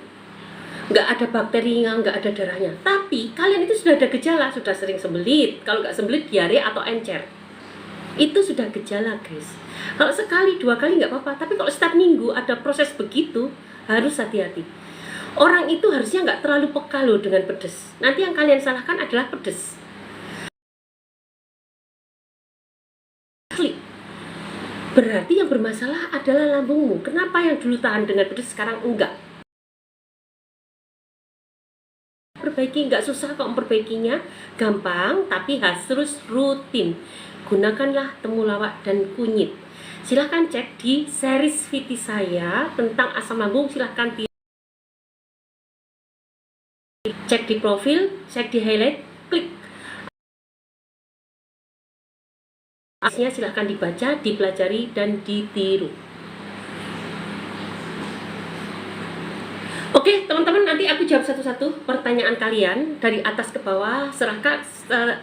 nggak ada bakterinya, nggak ada darahnya. Tapi kalian itu sudah ada gejala, sudah sering sembelit, kalau nggak sembelit diare atau encer, itu sudah gejala guys. Kalau sekali dua kali nggak apa-apa, tapi kalau setiap minggu ada proses begitu, harus hati-hati. Orang itu harusnya nggak terlalu peka loh dengan pedes. Nanti yang kalian salahkan adalah pedes. Berarti yang bermasalah adalah lambungmu. Kenapa yang dulu tahan dengan pedes sekarang enggak? Perbaiki, nggak susah kok memperbaikinya, gampang, tapi harus rutin. Gunakanlah temulawak dan kunyit. Silahkan cek di series VT saya tentang asam lambung, silahkan cek di profil, cek di highlight, klik. Asnya silahkan dibaca, dipelajari, dan ditiru. Oke teman-teman, nanti aku jawab satu-satu pertanyaan kalian dari atas ke bawah.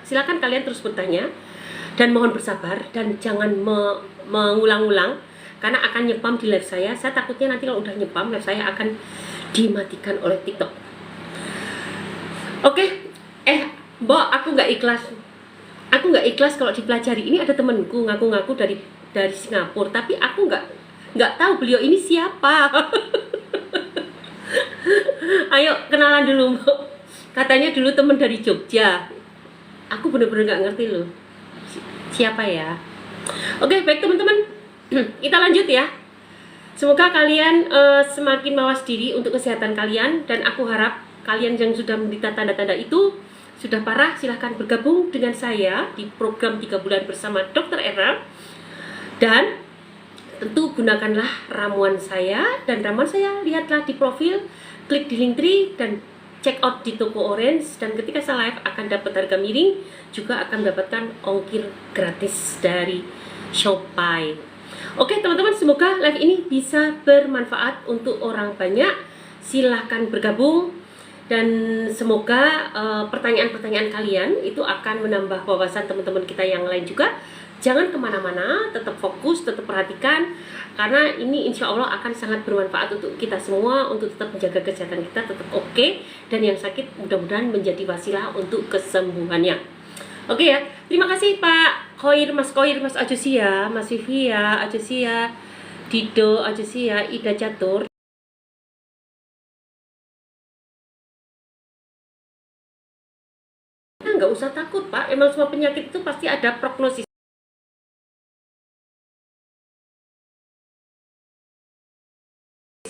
Silakan kalian terus bertanya dan mohon bersabar dan jangan mengulang-ulang karena akan nyepam di live saya. Saya takutnya nanti kalau udah nyepam live saya akan dimatikan oleh TikTok. Oke, Mbak, aku nggak ikhlas kalau dipelajari. Ini ada temenku ngaku-ngaku dari Singapura, tapi aku nggak tahu beliau ini siapa. Ayo kenalan dulu, Mbak. Katanya dulu temen dari Jogja. Aku bener-bener nggak ngerti loh siapa ya. Oke, baik teman-teman, kita lanjut ya. Semoga kalian semakin mawas diri untuk kesehatan kalian, dan aku harap kalian yang sudah menderita tanda-tanda itu sudah parah, silahkan bergabung dengan saya di program 3 bulan bersama Dr. Era. Dan tentu gunakanlah ramuan saya, dan ramuan saya lihatlah di profil, klik di link tree dan check out di toko Orange. Dan ketika saya live akan dapat harga miring, juga akan mendapatkan ongkir gratis dari Shopee. Oke teman-teman, semoga live ini bisa bermanfaat untuk orang banyak. Silahkan bergabung. Dan semoga pertanyaan-pertanyaan kalian itu akan menambah wawasan teman-teman kita yang lain juga. Jangan kemana-mana, tetap fokus, tetap perhatikan, karena ini insya Allah akan sangat bermanfaat untuk kita semua, untuk tetap menjaga kesehatan kita tetap oke, dan yang sakit mudah-mudahan menjadi wasilah untuk kesembuhannya. Oke ya, terima kasih Pak Khoir, Mas Ajosia, Mas Vivia, Ajosia, Dido, Ajosia, Ida Catur. Nggak usah takut Pak, emang semua penyakit itu pasti ada prognosis.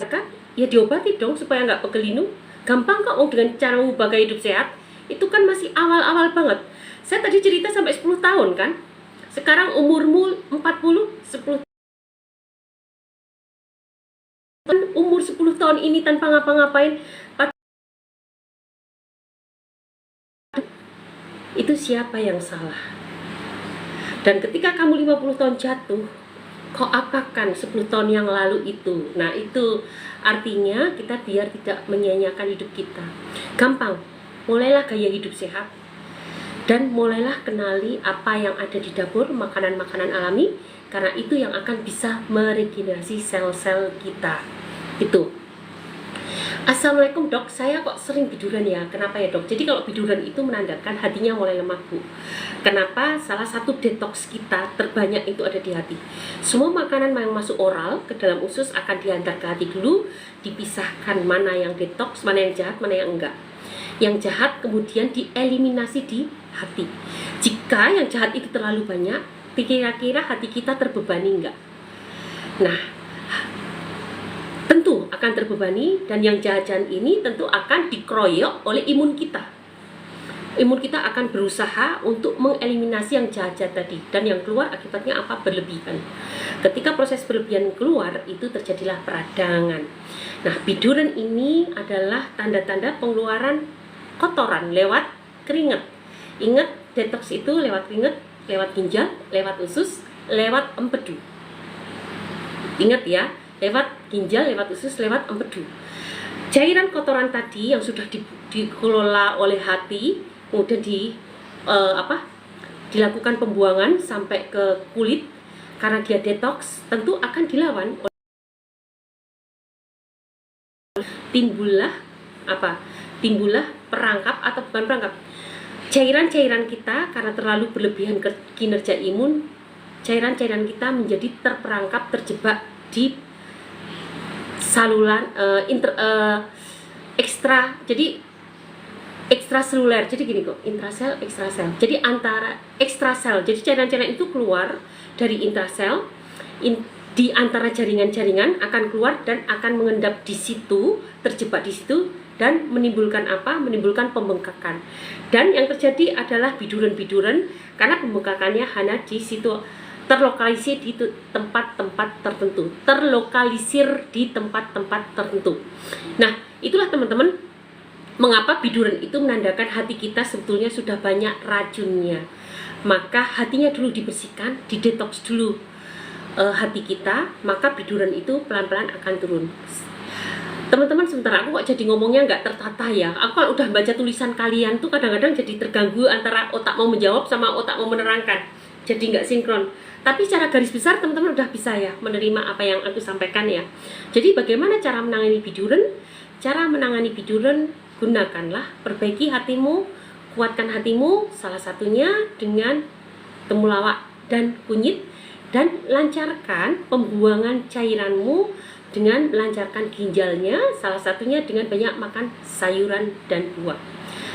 Kan ya diobati dong supaya nggak pegelinu. Gampang kok dengan cara mengubah gaya hidup sehat. Itu kan masih awal-awal banget. Saya tadi cerita sampai 10 tahun kan. Sekarang umurmu 40, 10 umur 10 tahun ini tanpa ngapa-ngapain, itu siapa yang salah? Dan ketika kamu 50 tahun jatuh, kok apakan 10 tahun yang lalu itu? Nah itu artinya kita biar tidak menyia-nyiakan hidup kita. Gampang, mulailah gaya hidup sehat. Dan mulailah kenali apa yang ada di dapur, makanan-makanan alami, karena itu yang akan bisa meregenerasi sel-sel kita. Itu. Assalamualaikum dok, saya kok sering biduran ya? Kenapa ya dok? Jadi kalau biduran itu menandakan hatinya mulai lemah bu. Kenapa? Salah satu detoks kita terbanyak itu ada di hati. Semua makanan yang masuk oral ke dalam usus akan diantar ke hati dulu, dipisahkan mana yang detoks, mana yang jahat, mana yang enggak. Yang jahat kemudian dieliminasi di hati. Jika yang jahat itu terlalu banyak, kira-kira hati kita terbebani enggak? Nah, tentu akan terbebani, dan yang jahat-jahat ini tentu akan dikeroyok oleh imun kita. Imun kita akan berusaha untuk mengeliminasi yang jahat-jahat tadi, dan yang keluar akibatnya apa? Berlebihan. Ketika proses berlebihan keluar, itu terjadilah peradangan. Nah, biduran ini adalah tanda-tanda pengeluaran kotoran lewat keringat. Ingat, detox itu lewat keringat, lewat ginjal, lewat usus, lewat empedu. Ingat ya, lewat ginjal, lewat usus, lewat empedu. Cairan kotoran tadi yang sudah dikelola oleh hati, kemudian dilakukan pembuangan sampai ke kulit, karena dia detox, tentu akan dilawan oleh timbullah perangkap atau bukan perangkap, cairan-cairan kita karena terlalu berlebihan kinerja imun, cairan-cairan kita menjadi terperangkap, terjebak di saluran ekstraseluler. Jadi gini kok, intrasel, ekstrasel. Jadi antara ekstrasel, jadi cairan-cairan itu keluar dari intrasel, di antara jaringan-jaringan akan keluar dan akan mengendap di situ, terjebak di situ, dan menimbulkan apa? Menimbulkan pembengkakan. Dan yang terjadi adalah biduran-biduran karena pembengkakannya hanya di situ, terlokalisir di tempat-tempat tertentu. Nah, itulah teman-teman, mengapa biduran itu menandakan hati kita sebetulnya sudah banyak racunnya. Maka hatinya dulu dibersihkan, didetoks dulu hati kita, maka biduran itu pelan-pelan akan turun. Teman-teman, sebentar, aku kok jadi ngomongnya nggak tertata ya. Aku kalau udah baca tulisan kalian tuh kadang-kadang jadi terganggu antara otak mau menjawab sama otak mau menerangkan. Jadi nggak sinkron. Tapi secara garis besar teman-teman udah bisa ya menerima apa yang aku sampaikan ya. Jadi bagaimana cara menangani biduran? Cara menangani biduran, gunakanlah, perbaiki hatimu, kuatkan hatimu, salah satunya dengan temulawak dan kunyit, dan lancarkan pembuangan cairanmu dengan melancarkan ginjalnya, salah satunya dengan banyak makan sayuran dan buah.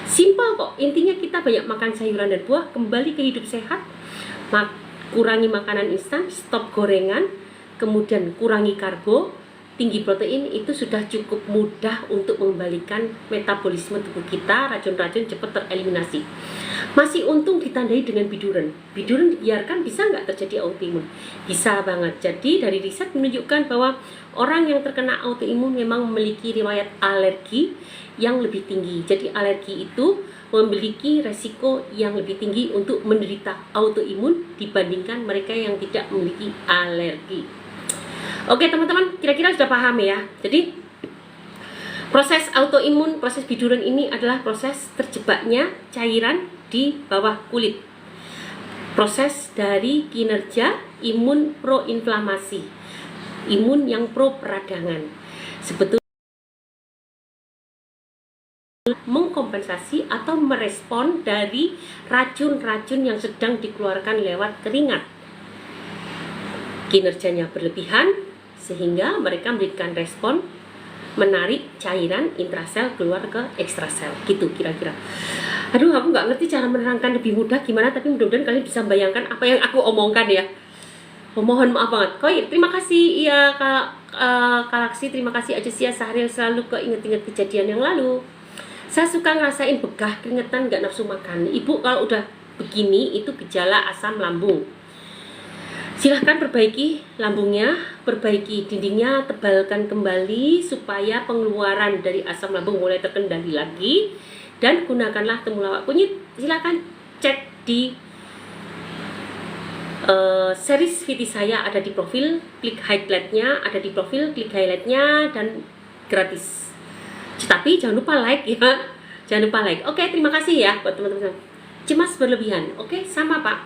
Simpel kok, intinya kita banyak makan sayuran dan buah, kembali ke hidup sehat, kurangi makanan instan, stop gorengan, kemudian kurangi karbo, tinggi protein, itu sudah cukup mudah untuk mengembalikan metabolisme tubuh kita, racun-racun cepat tereliminasi. Masih untung ditandai dengan biduran. Biduran dibiarkan bisa nggak terjadi autoimun? Bisa banget. Jadi dari riset menunjukkan bahwa orang yang terkena autoimun memang memiliki riwayat alergi yang lebih tinggi. Jadi alergi itu memiliki resiko yang lebih tinggi untuk menderita autoimun dibandingkan mereka yang tidak memiliki alergi. Oke teman-teman, kira-kira sudah paham ya. Jadi proses autoimun, proses biduran ini adalah proses terjebaknya cairan di bawah kulit. Proses dari kinerja imun proinflamasi, imun yang pro peradangan. Sebetulnya mengkompensasi atau merespon dari racun-racun yang sedang dikeluarkan lewat keringat. Kinerjanya berlebihan sehingga mereka memberikan respon menarik cairan intrasel keluar ke ekstrasel, gitu kira-kira. Aduh, aku nggak ngerti cara menerangkan lebih mudah gimana, tapi mudah-mudahan kalian bisa membayangkan apa yang aku omongkan ya. Mohon maaf banget. Koi, terima kasih ya Kak Laksi, terima kasih aja sih ya, sehari selalu keinget-inget kejadian yang lalu. Saya suka ngerasain begah, keringetan, nggak nafsu makan. Ibu kalau udah begini itu gejala asam lambung. Silahkan perbaiki lambungnya, perbaiki dindingnya, tebalkan kembali supaya pengeluaran dari asam lambung mulai terkendali lagi, dan gunakanlah temulawak kunyit. Silahkan cek di series video saya, ada di profil, klik highlightnya, ada di profil, klik highlightnya, dan gratis. Tapi jangan lupa like ya, jangan lupa like. Oke, terima kasih ya buat teman-teman. cemas berlebihan. Oke, sama Pak.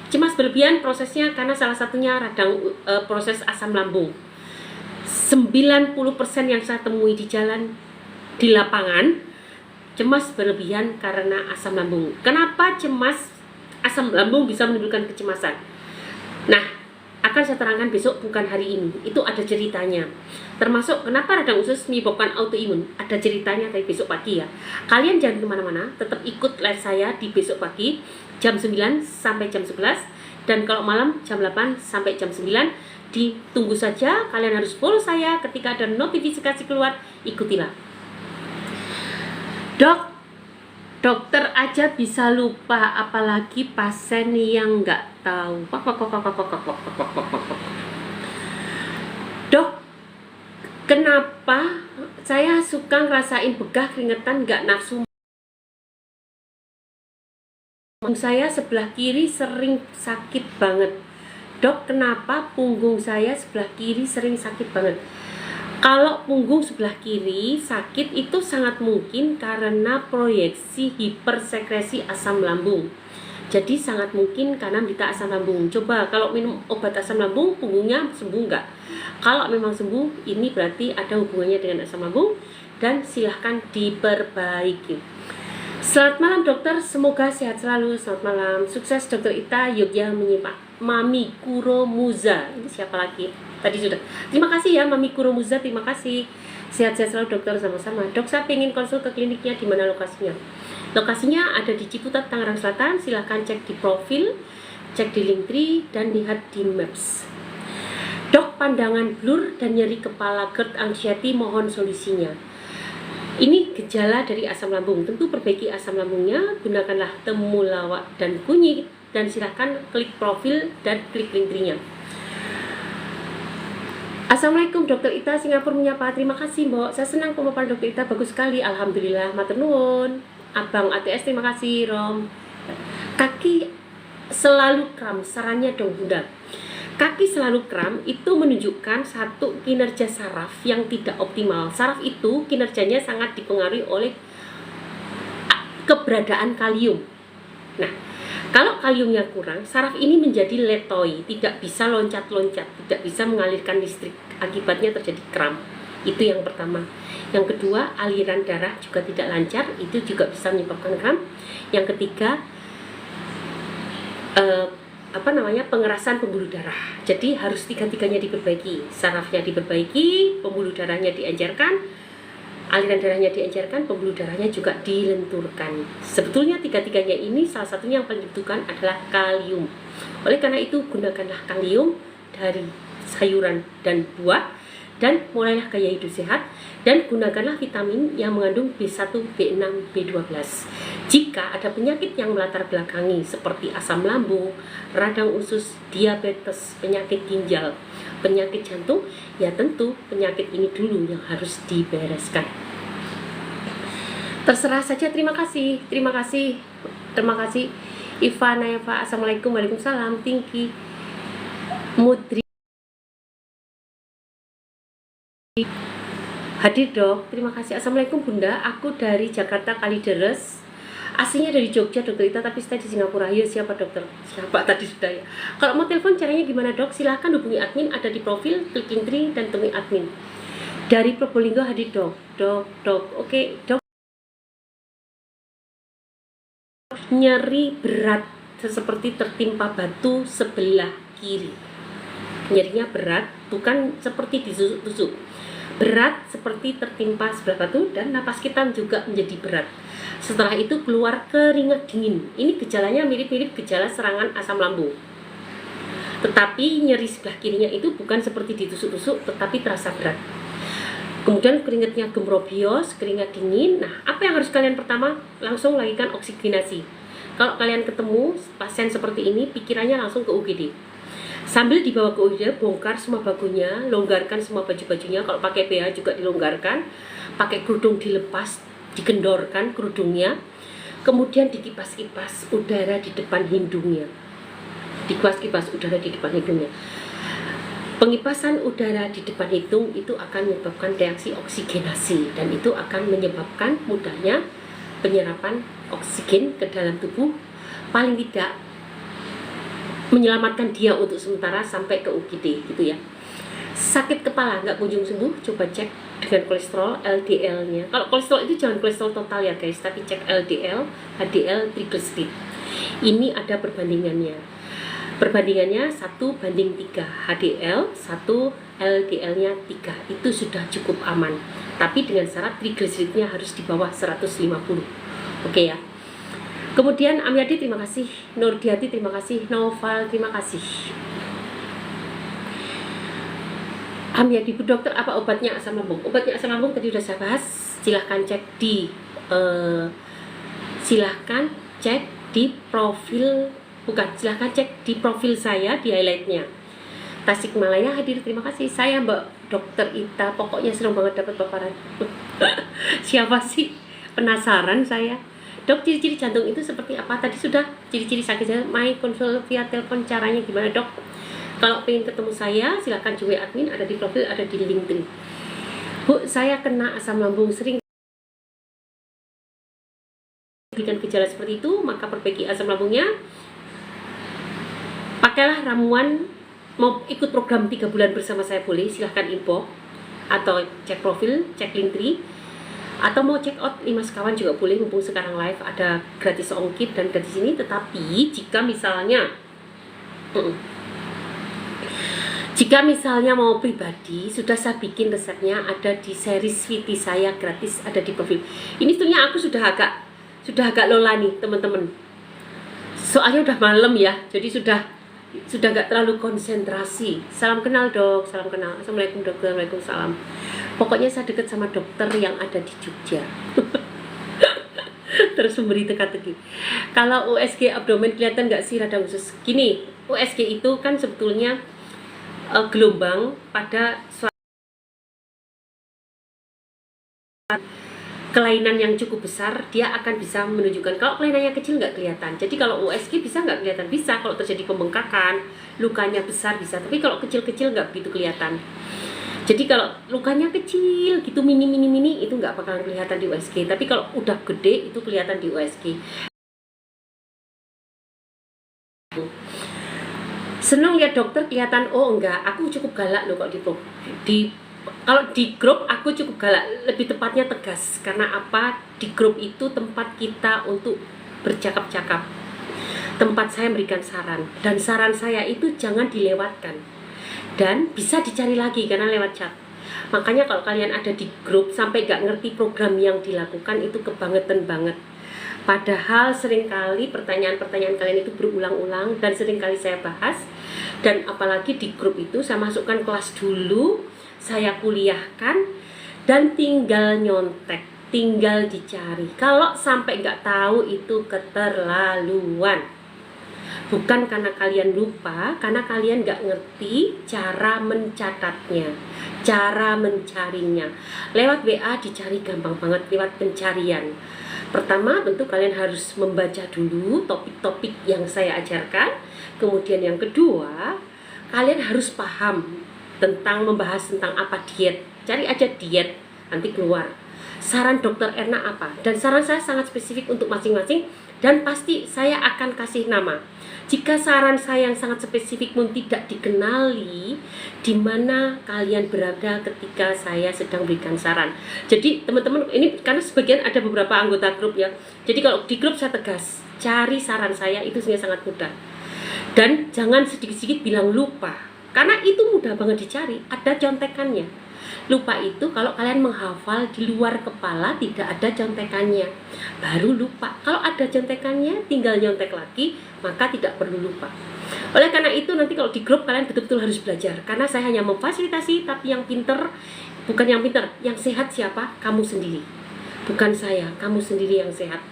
Cemas berlebihan prosesnya karena salah satunya radang proses asam lambung. 90% yang saya temui di jalan, di lapangan, cemas berlebihan karena asam lambung. Kenapa cemas asam lambung bisa menimbulkan kecemasan? Nah, akan saya terangkan besok, bukan hari ini. Itu ada ceritanya. Termasuk kenapa radang usus menyebabkan autoimun. Ada ceritanya tapi besok pagi ya. Kalian jangan kemana-mana, tetap ikut live saya di besok pagi jam 9 sampai jam 11. Dan kalau malam jam 8 sampai jam 9. Ditunggu saja, kalian harus follow saya. Ketika ada notifikasi keluar, ikutilah. Dok, dokter aja bisa lupa, apalagi pasien yang nggak tahu. Dok, kenapa saya suka ngerasain begah, keringetan, nggak nafsu? Saya sebelah kiri sering sakit banget. Dok, kenapa punggung saya sebelah kiri sering sakit banget? Kalau punggung sebelah kiri sakit itu sangat mungkin karena proyeksi hipersekresi asam lambung. Jadi sangat mungkin karena menderita asam lambung. Coba kalau minum obat asam lambung, punggungnya sembuh nggak? Kalau memang sembuh, ini berarti ada hubungannya dengan asam lambung dan silahkan diperbaiki. Selamat malam dokter, semoga sehat selalu. Selamat malam, sukses dokter Ita Yogya menyimak. Mami Kuromuza, ini siapa lagi? Tadi sudah. Terima kasih ya Mami Kuromuza, terima kasih. Sehat-sehat selalu dokter, sama-sama. Dok, saya pengen konsul ke kliniknya, di mana lokasinya? Lokasinya ada di Ciputat, Tangerang Selatan. Silahkan cek di profil, cek di Linktree, dan lihat di Maps. Dok, pandangan blur dan nyeri kepala, GERD, anxiety, mohon solusinya. Ini gejala dari asam lambung. Tentu perbaiki asam lambungnya, gunakanlah temulawak dan kunyit, dan silahkan klik profil dan klik Linktree-nya. Assalamualaikum Dokter Ita, Singapura menyapa. Terima kasih Mbok, saya senang pemaparan Dokter Ita, bagus sekali. Alhamdulillah, matur nuwun. Abang ATS, terima kasih Rom. Kaki selalu kram, sarannya dong Bunda. Kaki selalu kram itu menunjukkan satu kinerja saraf yang tidak optimal. Saraf itu kinerjanya sangat dipengaruhi oleh keberadaan kalium. Nah, kalau kaliumnya kurang, saraf ini menjadi letoi, tidak bisa loncat-loncat, tidak bisa mengalirkan listrik. Akibatnya terjadi kram. Itu yang pertama. Yang kedua, aliran darah juga tidak lancar, itu juga bisa menyebabkan kram. Yang ketiga, pengerasan pembuluh darah. Jadi harus tiga-tiganya diperbaiki. Sarafnya diperbaiki, pembuluh darahnya diencerkan, aliran darahnya diencerkan, pembuluh darahnya juga dilenturkan. Sebetulnya tiga-tiganya ini salah satunya yang paling dibutuhkan adalah kalium. Oleh karena itu, gunakanlah kalium dari sayuran dan buah, dan mulailah gaya hidup sehat, dan gunakanlah vitamin yang mengandung B1, B6, B12. Jika ada penyakit yang melatar belakangi seperti asam lambung, radang usus, diabetes, penyakit ginjal, penyakit jantung, ya tentu penyakit ini dulu yang harus dibereskan. Terserah saja. Terima kasih Iva Naifa. Assalamualaikum, waalaikumsalam. Tingki Mudri hadir dok, terima kasih. Assalamualaikum Bunda, aku dari Jakarta Kalideres, aslinya dari Jogja Dokter Ita, tapi stay di Singapura. Ya siapa dokter? Siapa tadi sudah ya. Kalau mau telepon caranya gimana dok? Silahkan hubungi admin, ada di profil, klik Linktree dan temui admin. Dari Probolinggo hadir dok. Oke dok. Nyeri berat seperti tertimpa batu sebelah kiri. Nyerinya berat, bukan seperti ditusuk-tusuk. Berat seperti tertimpa sebelah batu, dan napas kita juga menjadi berat. Setelah itu keluar keringat dingin. Ini gejalanya mirip-mirip gejala serangan asam lambung. Tetapi nyeri sebelah kirinya itu bukan seperti ditusuk-tusuk, tetapi terasa berat. Kemudian keringatnya gembrobios, keringat dingin. Nah, apa yang harus kalian pertama? Langsung lakukan oksigenasi. Kalau kalian ketemu pasien seperti ini, pikirannya langsung ke UGD. Sambil dibawa ke UGD, bongkar semua bagunya, longgarkan semua baju-bajunya. Kalau pakai BH juga dilonggarkan, pakai kerudung dilepas, digendorkan kerudungnya, kemudian dikipas-kipas udara di depan hidungnya. Dikipas-kipas udara di depan hidungnya. Pengipasan udara di depan hidung itu akan menyebabkan reaksi oksigenasi, dan itu akan menyebabkan mudahnya penyerapan oksigen ke dalam tubuh, paling tidak menyelamatkan dia untuk sementara sampai ke UGD gitu ya. Sakit kepala nggak kunjung sembuh, coba cek dengan kolesterol LDL-nya. Kalau kolesterol itu jangan kolesterol total ya guys, tapi cek LDL, HDL, triglycerid. Ini ada perbandingannya. Perbandingannya 1:3, HDL 1, LDL-nya 3. Itu sudah cukup aman. Tapi dengan syarat triglyceridnya harus di bawah 150. Oke ya. Kemudian Amyadi terima kasih, Nurdiati terima kasih, Noval terima kasih. Amyadi, Bu Dokter, apa obatnya asam lambung? Obatnya asam lambung tadi sudah saya bahas. Silahkan cek di silahkan cek di profil saya di highlightnya. Tasikmalaya hadir, terima kasih. Saya Mbak Dokter Ita, pokoknya senang banget dapat paparan. Siapa sih? Penasaran saya. Dok, ciri-ciri jantung itu seperti apa? Tadi sudah ciri-ciri sakit jantung. My konsul via telepon, caranya gimana dok? Kalau pengen ketemu saya, silahkan juga admin, ada di profil, ada di LinkedIn. Bu, saya kena asam lambung sering dengan gejala seperti itu, maka perbaiki asam lambungnya. Pakailah ramuan, mau ikut program 3 bulan bersama saya boleh, silahkan info atau cek profil, cek Linktree. Atau mau check out 5 sekawan juga boleh, mumpung sekarang live ada gratis ongkir dan gratis ini. Tetapi jika misalnya mau pribadi, sudah saya bikin resepnya, ada di series VT saya gratis, ada di profil. Ini sebenarnya aku sudah agak lelah nih teman-teman, soalnya udah malam ya, jadi sudah gak terlalu konsentrasi. Salam kenal dok, salam kenal. Assalamualaikum dokter, waalaikumsalam. Pokoknya saya dekat sama dokter yang ada di Jogja. Terus memberi teka-teki. Kalau USG abdomen kelihatan nggak sih radang usus? Gini, USG itu kan sebetulnya gelombang pada kelainan yang cukup besar, dia akan bisa menunjukkan. Kalau kelainannya kecil nggak kelihatan. Jadi kalau USG bisa nggak kelihatan? Bisa. Kalau terjadi pembengkakan, lukanya besar bisa. Tapi kalau kecil-kecil nggak begitu kelihatan. Jadi kalau lukanya kecil gitu, mini itu nggak bakalan kelihatan di USG. Tapi kalau udah gede itu kelihatan di USG. Seneng lihat dokter kelihatan. Oh enggak, aku cukup galak loh kalau kalau di grup aku cukup galak, lebih tepatnya tegas. Karena apa? Di grup itu tempat kita untuk bercakap-cakap. Tempat saya memberikan saran, dan saran saya itu jangan dilewatkan. Dan bisa dicari lagi karena lewat chat. Makanya kalau kalian ada di grup sampai gak ngerti program yang dilakukan, itu kebangetan banget. Padahal seringkali pertanyaan-pertanyaan kalian itu berulang-ulang dan seringkali saya bahas. Dan apalagi di grup itu saya masukkan kelas dulu, saya kuliahkan, dan tinggal nyontek, tinggal dicari. Kalau sampai gak tahu itu keterlaluan. Bukan karena kalian lupa, karena kalian gak ngerti cara mencatatnya, cara mencarinya. Lewat WA dicari gampang banget, lewat pencarian. Pertama tentu kalian harus membaca dulu topik-topik yang saya ajarkan. Kemudian yang kedua, kalian harus paham membahas tentang apa diet. Cari aja diet, nanti keluar saran dokter Erna apa. Dan saran saya sangat spesifik untuk masing-masing, dan pasti saya akan kasih nama. Jika saran saya yang sangat spesifik pun tidak dikenali, di mana kalian berada ketika saya sedang berikan saran. Jadi teman-teman, ini karena sebagian ada beberapa anggota grup ya. Jadi kalau di grup saya tegas, cari saran saya itu sebenarnya sangat mudah. Dan jangan sedikit-sedikit bilang lupa, karena itu mudah banget dicari, ada contekannya. Lupa itu kalau kalian menghafal di luar kepala, tidak ada contekannya, baru lupa. Kalau ada contekannya, tinggal nyontek lagi, maka tidak perlu lupa. Oleh karena itu nanti kalau di grup kalian betul-betul harus belajar, karena saya hanya memfasilitasi. Tapi yang pinter, bukan yang pinter, yang sehat siapa? Kamu sendiri. Bukan saya, kamu sendiri yang sehat,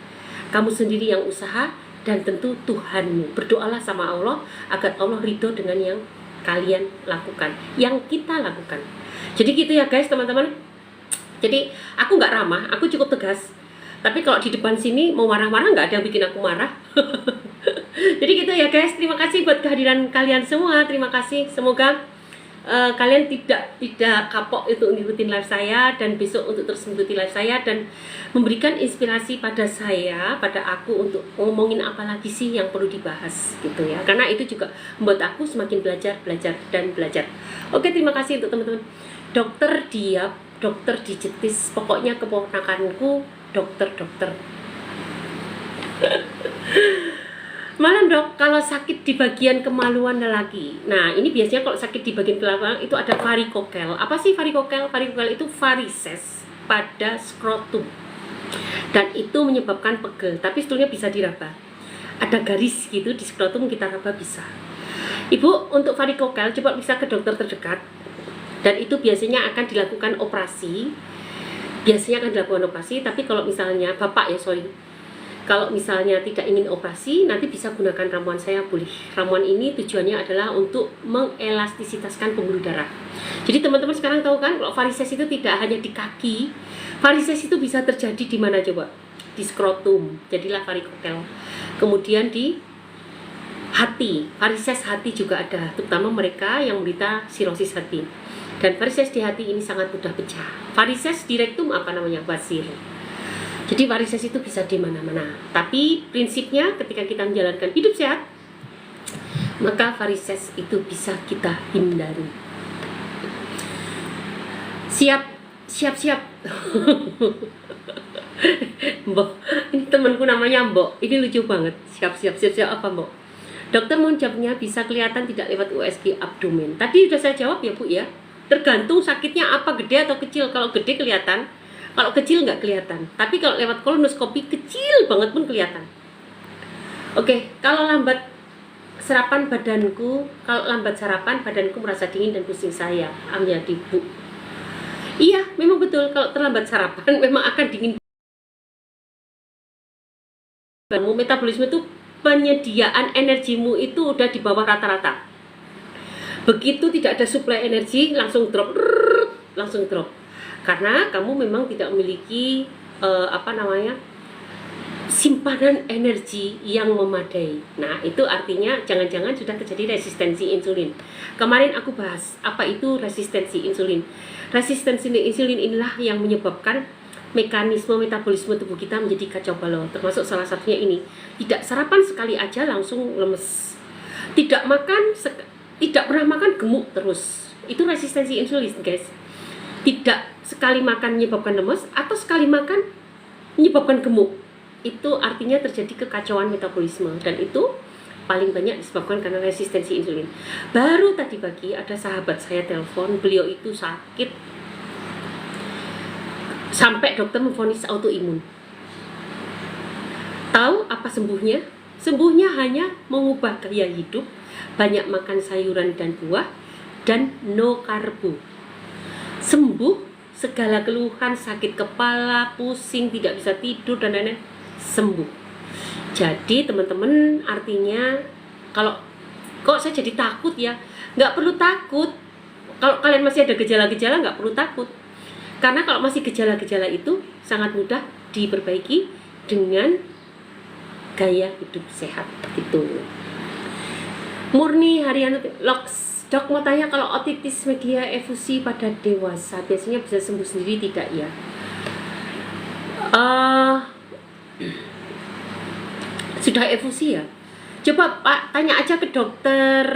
kamu sendiri yang usaha, dan tentu Tuhanmu. Berdoalah sama Allah agar Allah ridho dengan yang kalian lakukan, yang kita lakukan. Jadi gitu ya guys, teman-teman. Jadi aku nggak ramah, aku cukup tegas. Tapi kalau di depan sini mau marah-marah, nggak ada yang bikin aku marah. Jadi gitu ya guys, terima kasih buat kehadiran kalian semua. Terima kasih, semoga kalian tidak kapok itu ngikutin live saya, dan besok untuk terus mengikuti live saya dan memberikan inspirasi pada saya, pada aku untuk ngomongin apa lagi sih yang perlu dibahas gitu ya, karena itu juga membuat aku semakin belajar dan belajar. Oke, terima kasih untuk teman-teman. Dokter Diap, dokter dijetis, pokoknya keponakanku dokter. Malam dok, kalau sakit di bagian kemaluan lelaki. Nah, ini biasanya kalau sakit di bagian kemaluan itu ada varikokel. Apa sih varikokel? Varikokel itu varises pada skrotum. Dan itu menyebabkan pegel, tapi sebetulnya bisa diraba. Ada garis gitu di skrotum, kita raba bisa. Ibu, untuk varikokel coba bisa ke dokter terdekat. Dan itu biasanya akan dilakukan operasi. Tapi kalau misalnya Bapak ya, kalau misalnya tidak ingin operasi, nanti bisa gunakan ramuan saya, boleh. Ramuan ini tujuannya adalah untuk mengelastisitaskan pembuluh darah. Jadi teman-teman sekarang tahu kan, kalau varises itu tidak hanya di kaki, varises itu bisa terjadi di mana coba? Di skrotum, jadilah varikokel. Kemudian di hati, varises hati juga ada, terutama mereka yang menderita sirosis hati. Dan varises di hati ini sangat mudah pecah. Varises di rektum apa namanya? Basir. Jadi varises itu bisa di mana-mana. Tapi prinsipnya ketika kita menjalankan hidup sehat, maka varises itu bisa kita hindari. Siap. Mbok, ini temanku namanya Mbok. Ini lucu banget. Siap apa Mbok? Dokter mau jawabnya bisa kelihatan tidak lewat USG abdomen. Tadi sudah saya jawab ya Bu ya. Tergantung sakitnya apa, gede atau kecil. Kalau gede kelihatan, kalau kecil nggak kelihatan. Tapi kalau lewat kolonoskopi kecil banget pun kelihatan. Oke, kalau lambat sarapan badanku merasa dingin dan pusing saya. Amyadi Bu. Iya, memang betul. Kalau terlambat sarapan memang akan dingin. Metabolisme itu, penyediaan energimu itu udah di bawah rata-rata. Begitu tidak ada suplai energi, langsung drop. Karena kamu memang tidak memiliki simpanan energi yang memadai. Nah, itu artinya jangan-jangan sudah terjadi resistensi insulin. Kemarin aku bahas apa itu resistensi insulin. Resistensi insulin inilah yang menyebabkan mekanisme metabolisme tubuh kita menjadi kacau balau. Termasuk salah satunya ini, tidak sarapan sekali aja langsung lemes. Tidak pernah makan gemuk terus. Itu resistensi insulin, guys. Tidak sekali makan menyebabkan lemes atau sekali makan menyebabkan gemuk. Itu artinya terjadi kekacauan metabolisme, dan itu paling banyak disebabkan karena resistensi insulin. Baru tadi pagi ada sahabat saya telepon, beliau itu sakit sampai dokter memvonis autoimun. Tahu apa sembuhnya? Sembuhnya hanya mengubah gaya hidup, banyak makan sayuran dan buah, dan no karbo. Sembuh segala keluhan, sakit kepala, pusing, tidak bisa tidur dan lain-lain, sembuh. Jadi teman-teman, artinya kalau kok saya jadi takut ya, nggak perlu takut. Kalau kalian masih ada gejala-gejala, nggak perlu takut. Karena kalau masih gejala-gejala itu sangat mudah diperbaiki dengan gaya hidup sehat gitu. Murni Harian Loks. Dok, mau tanya, kalau otitis media efusi pada dewasa biasanya bisa sembuh sendiri tidak ya? Sudah efusi ya? Coba Pak tanya aja ke dokter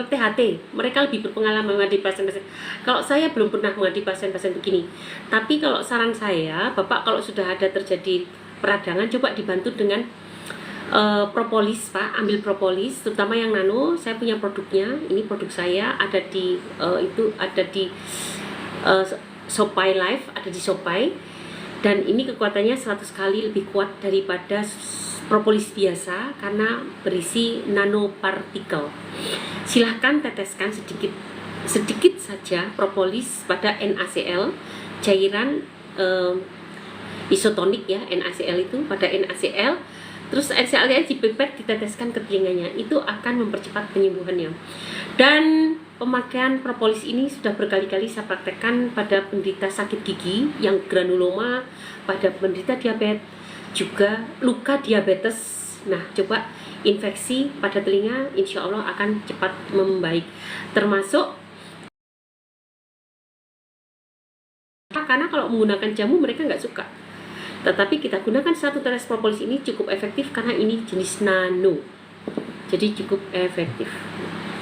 THT. Mereka lebih berpengalaman menghadapi pasien-pasien. Kalau saya belum pernah menghadapi pasien-pasien begini. Tapi kalau saran saya, Bapak kalau sudah ada terjadi peradangan, coba dibantu dengan propolis, Pak. Ambil propolis, terutama yang nano. Saya punya produknya. Ini produk saya, ada di Sopai Life, ada di Sopai. Dan ini kekuatannya 100 kali lebih kuat daripada propolis biasa karena berisi nanopartikel. Silahkan teteskan sedikit saja propolis pada NaCl, cairan isotonik ya, NaCl itu pada NaCl. Terus NaCl-nya dipipet, diteteskan ke telinganya, itu akan mempercepat penyembuhannya. Dan pemakaian propolis ini sudah berkali-kali saya praktekkan pada penderita sakit gigi yang granuloma, pada penderita diabetes, juga luka diabetes. Nah, coba infeksi pada telinga, insya Allah akan cepat membaik. Termasuk karena kalau menggunakan jamu mereka nggak suka. Tetapi kita gunakan satu tetes propolis ini cukup efektif karena ini jenis nano. Jadi cukup efektif.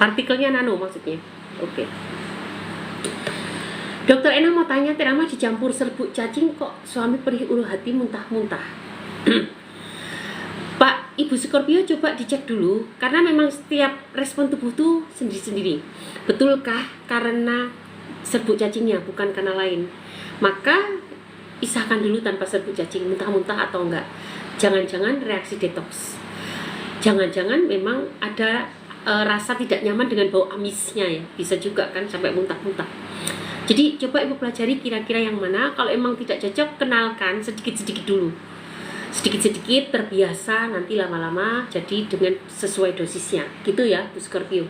Partikelnya nano maksudnya. Oke. Dokter Ena mau tanya, terama dicampur serbuk cacing kok suami perih ulu hati muntah-muntah. Pak, Ibu Scorpio coba dicek dulu karena memang setiap respon tubuh tuh sendiri-sendiri. Betulkah karena serbuk cacingnya bukan karena lain? Maka pisahkan dulu tanpa serbuk cacing, muntah-muntah atau enggak. Jangan-jangan reaksi detox. Jangan-jangan memang ada rasa tidak nyaman dengan bau amisnya ya. Bisa juga kan sampai muntah-muntah. Jadi coba Ibu pelajari kira-kira yang mana. Kalau emang tidak cocok, kenalkan sedikit-sedikit dulu. Sedikit-sedikit terbiasa, nanti lama-lama jadi dengan sesuai dosisnya. Gitu ya Bu Scorpio.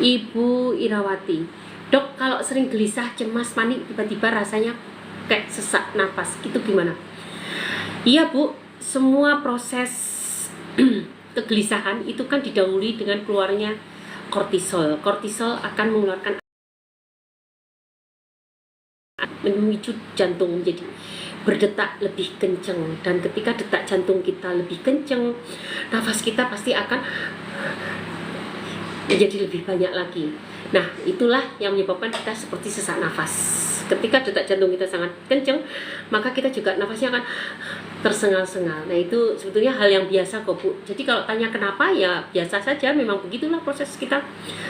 Ibu Irawati, Dok, kalau sering gelisah, cemas, panik, tiba-tiba rasanya kayak sesak napas, gitu gimana? Iya Bu, semua proses kegelisahan itu kan didahului dengan keluarnya kortisol. Kortisol akan mengeluarkan, memicu jantung menjadi berdetak lebih kencang, dan ketika detak jantung kita lebih kencang, nafas kita pasti akan menjadi lebih banyak lagi. Nah, itulah yang menyebabkan kita seperti sesak nafas. Ketika detak jantung kita sangat kencang, maka kita juga nafasnya akan tersengal-sengal. Nah, itu sebetulnya hal yang biasa kok Bu. Jadi kalau tanya kenapa, ya biasa saja, memang begitulah proses kita.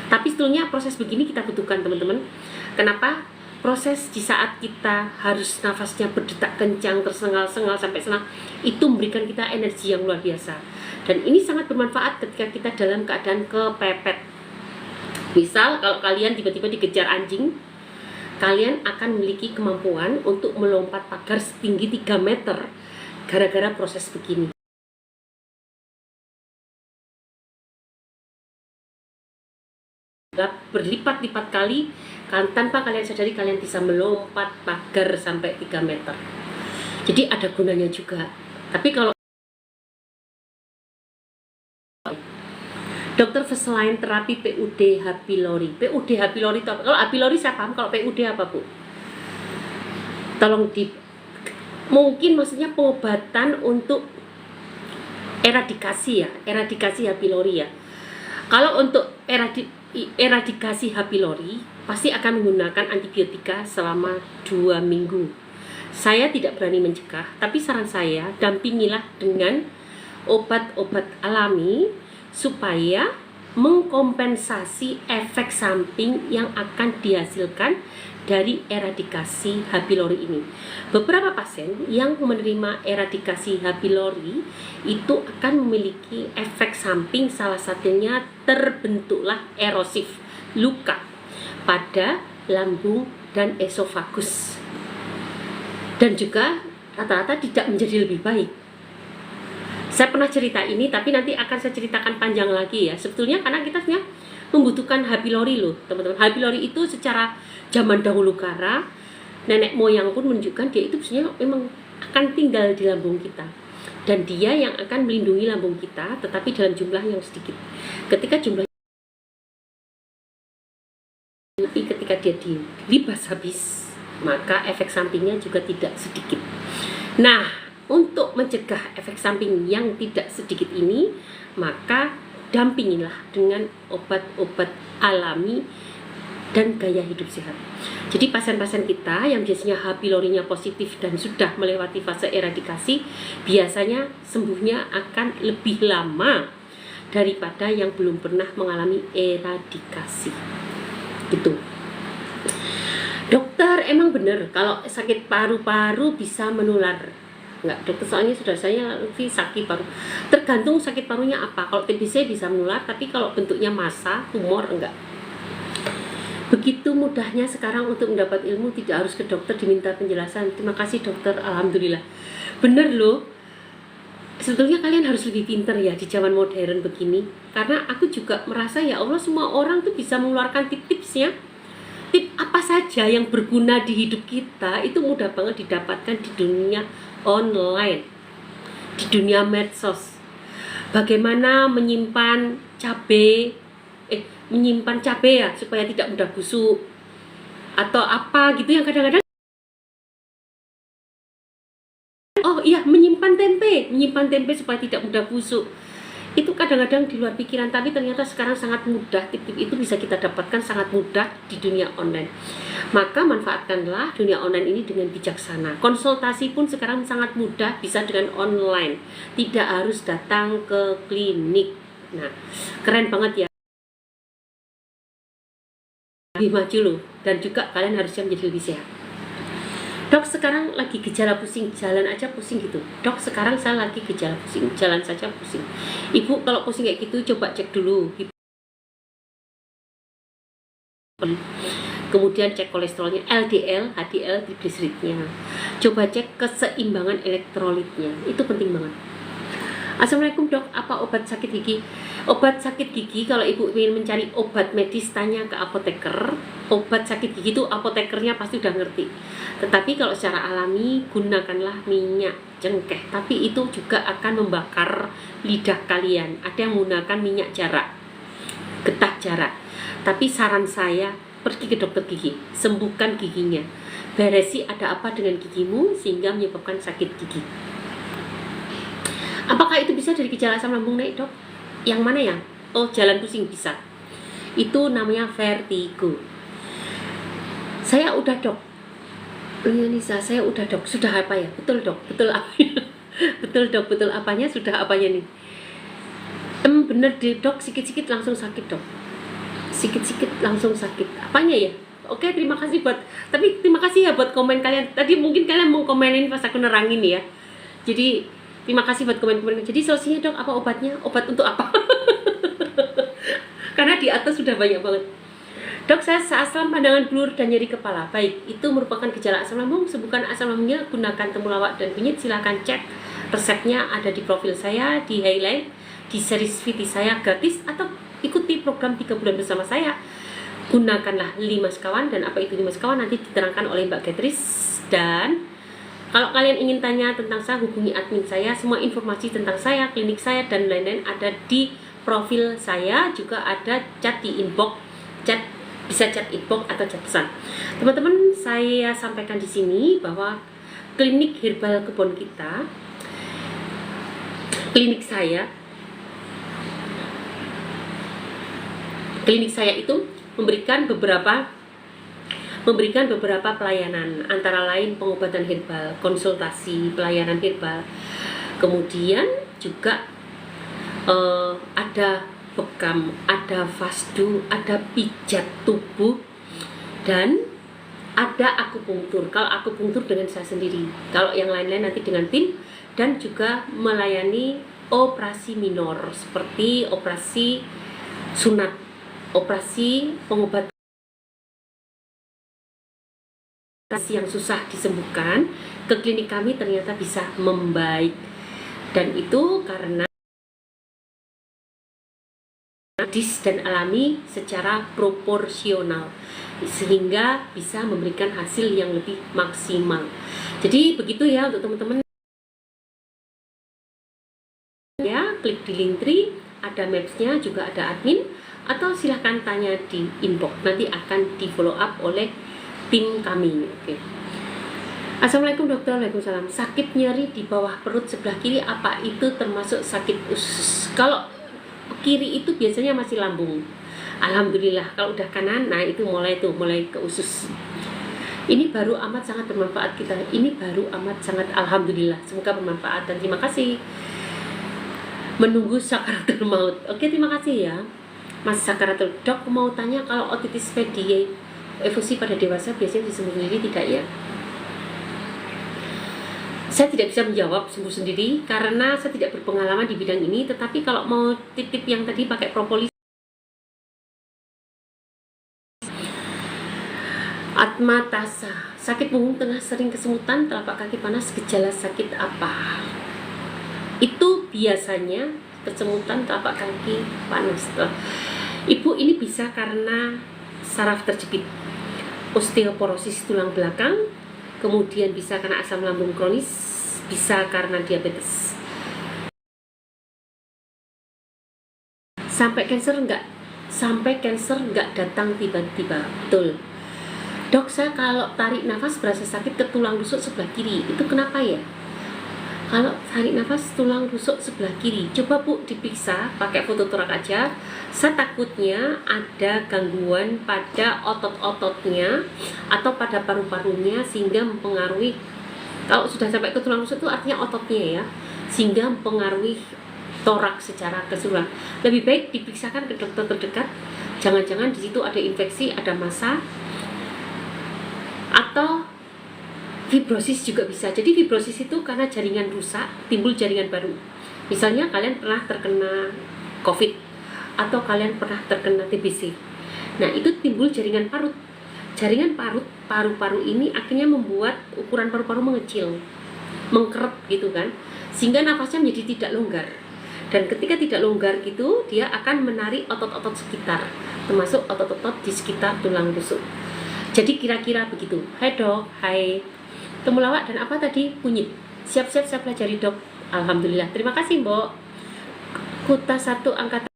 Tapi sebetulnya proses begini kita butuhkan teman-teman. Kenapa? Proses di saat kita harus nafasnya berdetak kencang, tersengal-sengal sampai senang, itu memberikan kita energi yang luar biasa. Dan ini sangat bermanfaat ketika kita dalam keadaan kepepet. Misal kalau kalian tiba-tiba dikejar anjing, kalian akan memiliki kemampuan untuk melompat pagar setinggi 3 meter gara-gara proses begini. Berlipat-lipat kali, kan tanpa kalian sadari kalian bisa melompat pagar sampai 3 meter. Jadi ada gunanya juga. Tapi kalau dokter selain terapi PUD H. pylori. PUD H. pylori itu apa? Kalau H. pylori saya paham, kalau PUD apa Bu? Tolong mungkin maksudnya pengobatan untuk eradikasi ya, eradikasi H. pylori ya. Kalau untuk eradikasi H. pylori pasti akan menggunakan antibiotika selama 2 minggu. Saya tidak berani mencegah, tapi saran saya dampingilah dengan obat-obat alami supaya mengkompensasi efek samping yang akan dihasilkan dari eradikasi H. pylori ini. Beberapa pasien yang menerima eradikasi H. pylori itu akan memiliki efek samping, salah satunya terbentuklah erosif, luka pada lambung dan esofagus. Dan juga rata-rata tidak menjadi lebih baik. Saya pernah cerita ini, tapi nanti akan saya ceritakan panjang lagi ya. Sebetulnya karena kita sebenarnya membutuhkan H. pylori loh teman-teman. H. pylori itu secara zaman dahulu kala nenek moyang pun menunjukkan dia itu sebenarnya memang akan tinggal di lambung kita, dan dia yang akan melindungi lambung kita, tetapi dalam jumlah yang sedikit. Ketika jumlah ketika dia dilibas habis, maka efek sampingnya juga tidak sedikit. Nah, untuk mencegah efek samping yang tidak sedikit ini, maka dampingilah dengan obat-obat alami dan gaya hidup sehat. Jadi pasien-pasien kita yang biasanya H. pylorinya positif dan sudah melewati fase eradikasi, biasanya sembuhnya akan lebih lama daripada yang belum pernah mengalami eradikasi. Gitu. Dokter, emang benar kalau sakit paru-paru bisa menular? Enggak, dokter, soalnya sudah saya sakit paru. Tergantung sakit parunya apa. Kalau TBC bisa menular, tapi kalau bentuknya massa, tumor, enggak. Begitu mudahnya sekarang untuk mendapat ilmu, tidak harus ke dokter diminta penjelasan. Terima kasih dokter, alhamdulillah. Bener loh. Sebetulnya kalian harus lebih pintar ya di zaman modern begini. Karena aku juga merasa ya Allah, semua orang tuh bisa mengeluarkan tip-tipsnya. Tip apa saja yang berguna di hidup kita itu mudah banget didapatkan di dunia online, di dunia medsos. Bagaimana menyimpan cabai ya supaya tidak mudah busuk, atau apa gitu yang kadang-kadang oh iya, menyimpan tempe supaya tidak mudah busuk. Itu kadang-kadang di luar pikiran, tapi ternyata sekarang sangat mudah. Tip-tip itu bisa kita dapatkan sangat mudah di dunia online. Maka manfaatkanlah dunia online ini dengan bijaksana. Konsultasi pun sekarang sangat mudah, bisa dengan online, tidak harus datang ke klinik. Nah, keren banget ya, lebih maju loh. Dan juga kalian harusnya menjadi lebih sehat. Dok, sekarang lagi gejala pusing, jalan aja pusing gitu. Dok, sekarang saya lagi gejala pusing, jalan saja pusing. Ibu kalau pusing kayak gitu coba cek dulu. Kemudian cek kolesterolnya, LDL, HDL, triglyceridnya. Coba cek keseimbangan elektrolitnya, itu penting banget. Assalamualaikum dok, apa obat sakit gigi? Obat sakit gigi, kalau ibu ingin mencari obat medis, tanya ke apoteker. Obat sakit gigi itu apotekernya pasti udah ngerti. Tetapi kalau secara alami, gunakanlah minyak cengkeh. Tapi itu juga akan membakar lidah kalian. Ada yang menggunakan minyak jarak, getah jarak. Tapi saran saya, pergi ke dokter gigi, sembuhkan giginya. Beresi ada apa dengan gigimu sehingga menyebabkan sakit gigi. Apakah itu bisa dari gejala asam lambung naik dok? Yang mana ya? Oh, jalan pusing bisa. Itu namanya vertigo. Saya udah dok. Iya Nisa, saya udah dok. Sudah apa ya? Betul dok, betul apanya? Betul dok, betul apanya? Sudah apanya nih? Bener deh dok, sikit-sikit langsung sakit dok. Sikit-sikit langsung sakit. Apanya ya? Oke, terima kasih terima kasih ya buat komen kalian. Tadi mungkin kalian mau komenin pas aku nerangin ya. Jadi terima kasih buat komen-komen. Jadi solusinya dok, apa obatnya? Obat untuk apa? Karena di atas sudah banyak banget. Dok, saya asam, pandangan blur dan nyeri kepala. Baik, itu merupakan gejala asam lambung. Sembuhkan asam lambungnya, gunakan temulawak dan kunyit. Silahkan cek resepnya ada di profil saya, di highlight, di series VT saya gratis. Atau ikuti program 3 bulan bersama saya. Gunakanlah 5 sekawan. Dan apa itu 5 sekawan nanti diterangkan oleh Mbak Getris. Dan kalau kalian ingin tanya tentang saya, hubungi admin saya. Semua informasi tentang saya, klinik saya, dan lain-lain ada di profil saya. Juga ada chat di inbox, bisa chat inbox atau chat pesan. Teman-teman, saya sampaikan di sini bahwa klinik herbal kebun kita, klinik saya itu memberikan beberapa pelayanan, antara lain pengobatan herbal, konsultasi, pelayanan herbal. Kemudian juga ada bekam, ada fasdu, ada pijat tubuh, dan ada akupunktur. Kalau akupunktur dengan saya sendiri, kalau yang lain-lain nanti dengan tim. Dan juga melayani operasi minor seperti operasi sunat, operasi pengobatan yang susah disembuhkan ke klinik kami ternyata bisa membaik, dan itu karena medis dan alami secara proporsional sehingga bisa memberikan hasil yang lebih maksimal. Jadi begitu ya untuk teman-teman ya, klik di Linktree, ada mapsnya, juga ada admin, atau silahkan tanya di inbox, nanti akan di follow up oleh tim kami. Oke. Assalamualaikum dokter. Waalaikumsalam. Sakit nyeri di bawah perut sebelah kiri, apa itu termasuk sakit usus? Kalau kiri itu biasanya masih lambung. Alhamdulillah. Kalau udah kanan, nah itu mulai ke usus. Ini baru amat sangat bermanfaat kita. Ini baru amat sangat alhamdulillah. Semoga bermanfaat dan terima kasih. Menunggu sakaratul maut. Oke, terima kasih ya Mas sakaratul. Dok, mau tanya kalau otitis media efusi pada dewasa biasanya disembuh sendiri tidak ya? Saya tidak bisa menjawab sembuh sendiri karena saya tidak berpengalaman di bidang ini. Tetapi kalau mau tip-tip yang tadi pakai propolis, atmatasa, sakit punggung tengah sering kesemutan, telapak kaki panas, gejala sakit apa? Itu biasanya kesemutan telapak kaki panas. Ibu, ini bisa karena saraf terjepit, osteoporosis tulang belakang, kemudian bisa karena asam lambung kronis, bisa karena diabetes. Sampai cancer enggak datang tiba-tiba. Betul. Dok, saya kalau tarik nafas berasa sakit ke tulang rusuk sebelah kiri. Itu kenapa ya? Kalau tarik nafas tulang rusuk sebelah kiri, coba Bu diperiksa pakai foto torak aja. Setakutnya ada gangguan pada otot-ototnya atau pada paru-parunya sehingga mempengaruhi. Kalau sudah sampai ke tulang rusuk itu artinya ototnya ya, sehingga mempengaruhi torak secara keseluruhan. Lebih baik diperiksakan ke dokter terdekat. Jangan-jangan di situ ada infeksi, ada massa, atau fibrosis juga bisa. Jadi fibrosis itu karena jaringan rusak, timbul jaringan baru. Misalnya kalian pernah terkena COVID atau kalian pernah terkena TBC. Nah, itu timbul jaringan parut. Jaringan parut, paru-paru ini akhirnya membuat ukuran paru-paru mengecil, mengkerep gitu kan, sehingga nafasnya menjadi tidak longgar. Dan ketika tidak longgar gitu, dia akan menarik otot-otot sekitar, termasuk otot-otot di sekitar tulang rusuk. Jadi kira-kira begitu. Hai dok, hai. Temulawak dan apa tadi? Kunyit. Siap-siap saya pelajari dok. Alhamdulillah. Terima kasih Mbok. Kuta 1 angkatan.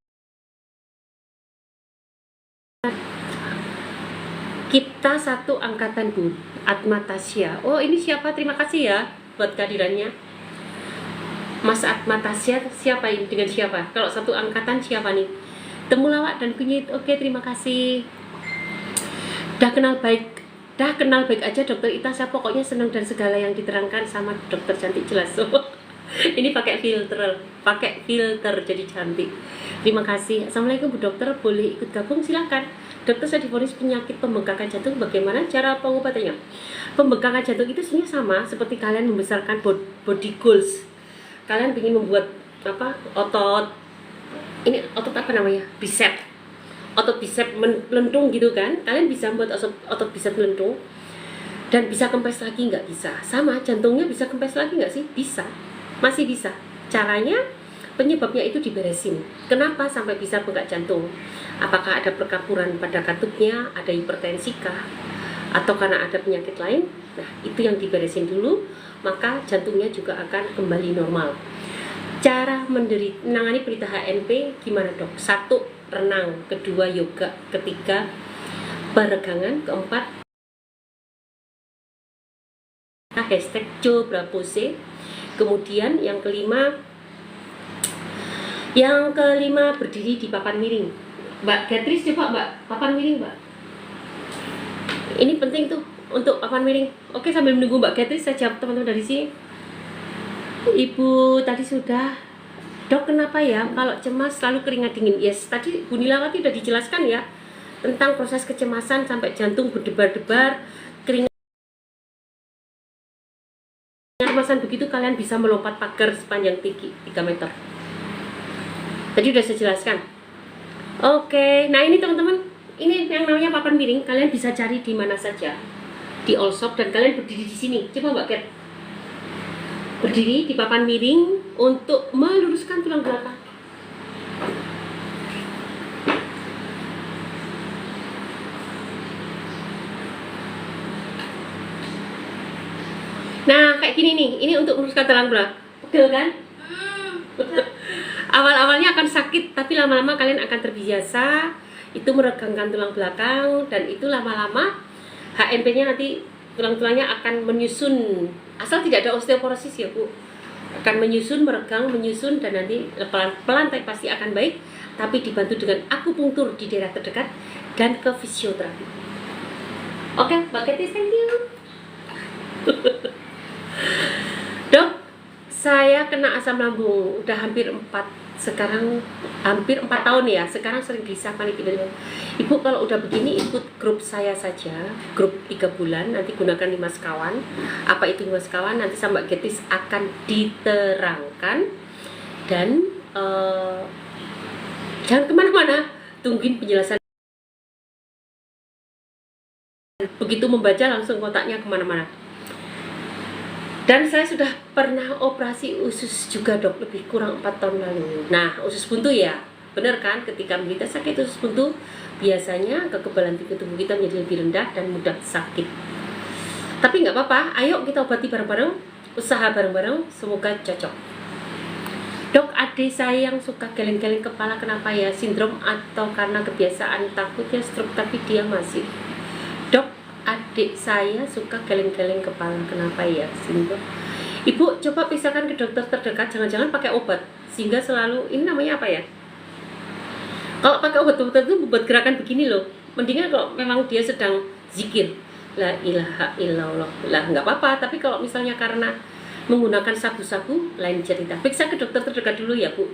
Kita 1 angkatan Bu. Atma Tasya. Oh ini siapa? Terima kasih ya buat kehadirannya. Mas Atma Tasya siapa ini? Dengan siapa? Kalau 1 angkatan siapa nih? Temulawak dan kunyit. Oke, terima kasih. Dah kenal baik aja dokter Ita. Saya pokoknya senang dan segala yang diterangkan sama dokter cantik jelas. Ini pakai filter jadi cantik. Terima kasih. Assalamualaikum Bu Dokter, boleh ikut gabung? Silakan. Dokter, saya divonis penyakit pembengkakan jantung. Bagaimana cara pengobatannya? Pembengkakan jantung itu sebenarnya sama seperti kalian membesarkan body goals. Kalian ingin membuat otot, ini otot apa namanya? Bicep. Otot bicep melentung gitu kan, kalian bisa buat otot bicep melentung dan bisa kempes lagi, nggak bisa. Sama jantungnya bisa kempes lagi nggak sih? Bisa, masih bisa. Caranya, penyebabnya itu diberesin. Kenapa sampai bisa bengkak jantung? Apakah ada perkapuran pada katupnya, ada hipertensi kah, atau karena ada penyakit lain? Nah, itu yang diberesin dulu, maka jantungnya juga akan kembali normal. Cara menangani penderita HNP gimana dok? 1, renang, 2, yoga, 3, peregangan, 4, hashtag #jobrapose. Kemudian yang kelima berdiri di papan miring. Mbak Gatris, coba Mbak, papan miring Mbak. Ini penting tuh untuk papan miring. Oke, sambil menunggu Mbak Gatris, saya jawab teman-teman dari sini. Ibu tadi sudah, dok kenapa ya kalau cemas selalu keringat dingin? Yes, tadi Bu Nilawati udah dijelaskan ya tentang proses kecemasan sampai jantung berdebar-debar, keringat. Kecemasan begitu kalian bisa melompat pagar sepanjang 3 meter. Tadi udah saya jelaskan. Oke, nah ini teman-teman, ini yang namanya papan miring. Kalian bisa cari di mana saja di all shop dan kalian berdiri di sini. Coba Mbak Kat, berdiri di papan miring untuk meluruskan tulang belakang. Nah, kayak gini nih. Ini untuk meluruskan tulang belakang. Pegel kan? Awal-awalnya akan sakit, tapi lama-lama kalian akan terbiasa. Itu meregangkan tulang belakang dan itu lama-lama HNP-nya nanti tulang-tulangnya akan menyusun. Asal tidak ada osteoporosis ya Bu. Akan menyusun, meregang, menyusun dan nanti pelan-pelan pasti akan baik, tapi dibantu dengan akupunktur di daerah terdekat dan ke fisioterapi. Oke, Mbak Ketty, thank you. Dok, saya kena asam lambung udah hampir 4 tahun ya. Sekarang sering gelisah, panik tiba-tiba. Ibu kalau udah begini ikut grup saya saja, grup 3 bulan, nanti gunakan 5 sekawan. Apa itu 5 sekawan? Nanti sama Mbak Getis akan diterangkan. Dan jangan kemana-mana, tungguin penjelasan. Begitu membaca langsung kotaknya kemana-mana. Dan saya sudah pernah operasi usus juga dok, lebih kurang 4 tahun lalu. Nah, usus buntu ya, bener kan? Ketika kita sakit usus buntu, biasanya kekebalan tubuh kita menjadi lebih rendah dan mudah sakit. Tapi nggak apa-apa, ayo kita obati bareng-bareng, usaha bareng-bareng, semoga cocok. Dok, adik saya yang suka geleng-geleng kepala, kenapa ya? Sindrom atau karena kebiasaan takutnya stroke tapi dia masih? Dok, adik saya suka geleng-geleng kepala, kenapa ya? Sindrom. Ibu coba pisahkan ke dokter terdekat, jangan-jangan pakai obat sehingga selalu ini namanya apa ya? Kalau pakai obat itu buat gerakan begini loh. Mendingan kalau memang dia sedang zikir, la ilaha illallah, lah nggak apa-apa. Tapi kalau misalnya karena menggunakan sabu-sabu, lain cerita. Periksa ke dokter terdekat dulu ya Bu.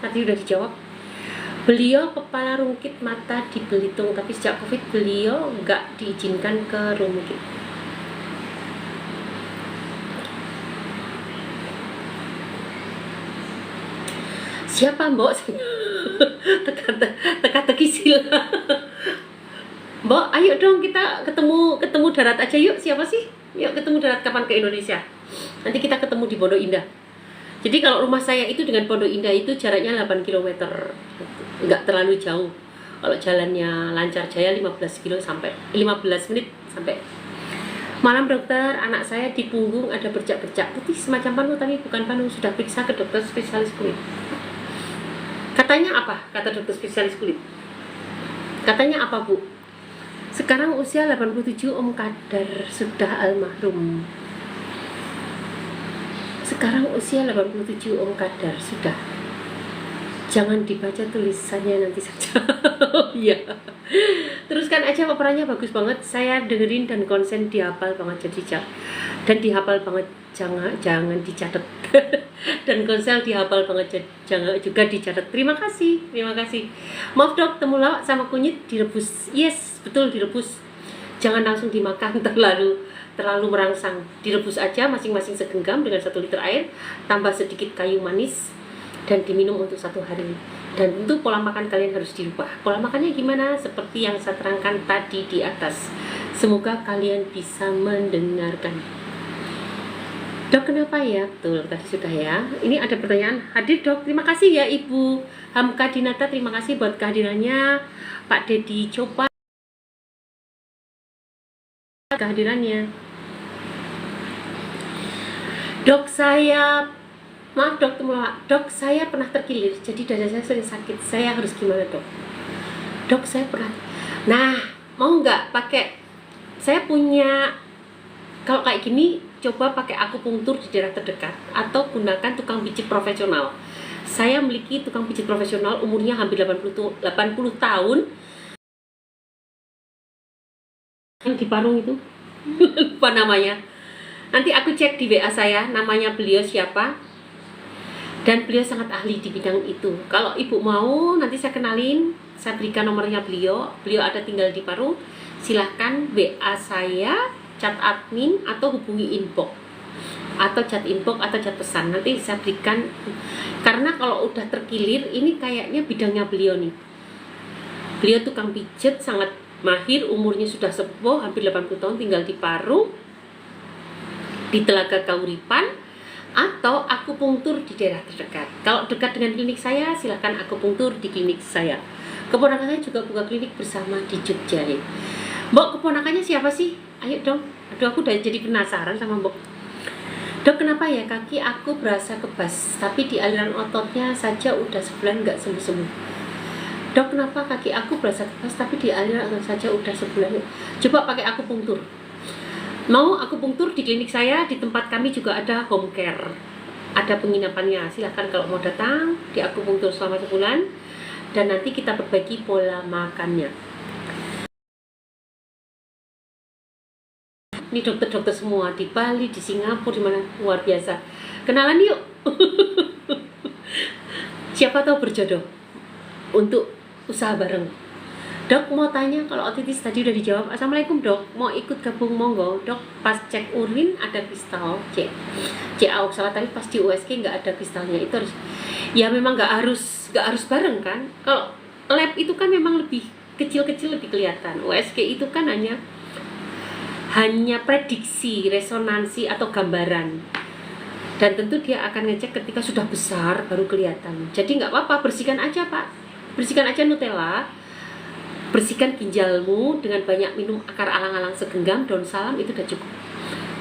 Tadi udah dijawab. Beliau kepala rungkit mata di Belitung, tapi sejak COVID beliau nggak diizinkan ke rungkit. Siapa Mbok? Teka-teki sila. Mbok, ayo dong kita ketemu darat aja yuk. Siapa sih? Yuk ketemu darat kapan ke Indonesia? Nanti kita ketemu di Pondok Indah. Jadi kalau rumah saya itu dengan Pondok Indah itu jaraknya 8 km. Nggak terlalu jauh. Kalau jalannya lancar jaya 15 kilo sampai 15 menit sampai. Malam dokter, anak saya di punggung ada bercak-bercak putih semacam panu tapi bukan panu. Sudah periksa ke dokter spesialis kulit. Katanya apa? Kata dokter spesialis kulit. Katanya apa Bu? Sekarang usia 87, Om Kadar sudah almarhum. Sekarang usia 87, Om Kadar sudah. Jangan dibaca tulisannya nanti saja. Iya. Teruskan aja perannya bagus banget. Saya dengerin dan konsen dihafal banget jadi dan dihafal banget jangan dicatat. Dan konsel dihafal banget jangan juga dicatat. Terima kasih. Maaf dok, temulawak sama kunyit direbus. Yes, betul direbus. Jangan langsung dimakan terlalu merangsang. Direbus aja masing-masing segenggam dengan 1 liter air, tambah sedikit kayu manis dan diminum untuk 1 hari. Dan tentu pola makan kalian harus dirubah. Pola makannya gimana? Seperti yang saya terangkan tadi di atas. Semoga kalian bisa mendengarkan. Dok, kenapa ya? Betul, tadi sudah ya. Ini ada pertanyaan. Hadir dok, terima kasih ya Ibu Hamka Dinata. Terima kasih buat kehadirannya. Pak Dedi Coba kehadirannya. Dok, maaf dok, saya pernah terkilir. Jadi dada saya sering sakit. Saya harus gimana dok? Dok, saya pernah. Nah, mau nggak pakai? Saya punya, kalau kayak gini, coba pakai akupunktur di daerah terdekat atau gunakan tukang pijit profesional. Saya memiliki tukang pijit profesional, umurnya hampir 80 tahun. Yang di Parung itu lupa namanya. Nanti aku cek di WA saya namanya beliau siapa. Dan beliau sangat ahli di bidang itu. Kalau ibu mau nanti saya kenalin, saya berikan nomornya beliau. Beliau ada tinggal di Parung. Silahkan WA saya, chat admin atau hubungi inbox atau chat inbox atau chat pesan, nanti saya berikan. Karena kalau udah terkilir ini kayaknya bidangnya beliau nih. Beliau tukang pijat sangat mahir, umurnya sudah sepuh hampir 80 tahun, tinggal di Parung di Telaga Kauripan, atau akupunktur di daerah terdekat. Kalau dekat dengan klinik saya silahkan akupunktur di klinik saya. Keponakan saya juga buka klinik bersama di Jogja nih. Mbok, keponakannya siapa sih? Ayo dong. Aduh, aku udah jadi penasaran sama Mbok. Dok, kenapa ya kaki aku berasa kebas, tapi di aliran ototnya saja udah sebulan nggak sembuh-sembuh. Dok, kenapa kaki aku berasa kebas, tapi di aliran otot saja udah sebulan? Coba pakai akupunktur. Mau akupunktur di klinik saya, di tempat kami juga ada home care. Ada penginapannya. Silahkan kalau mau datang di akupunktur selama sebulan. Dan nanti kita perbaiki pola makannya. Ini dokter-dokter semua di Bali, di Singapura, di mana luar biasa. Kenalan yuk. Siapa tahu berjodoh untuk usaha bareng. Dok, mau tanya, kalau otitis tadi udah dijawab. Assalamualaikum dok, mau ikut gabung monggo. Dok, pas cek urin ada kristal CA oksalat, tapi pas di USG nggak ada kristalnya. Itu harus, ya memang nggak harus bareng kan. Kalau lab itu kan memang lebih kecil-kecil, lebih kelihatan. USG itu kan hanya prediksi, resonansi atau gambaran. Dan tentu dia akan ngecek ketika sudah besar baru kelihatan. Jadi nggak apa-apa, bersihkan aja Pak. Bersihkan aja Nutella. Bersihkan ginjalmu dengan banyak minum akar alang-alang segenggam, daun salam, itu udah cukup.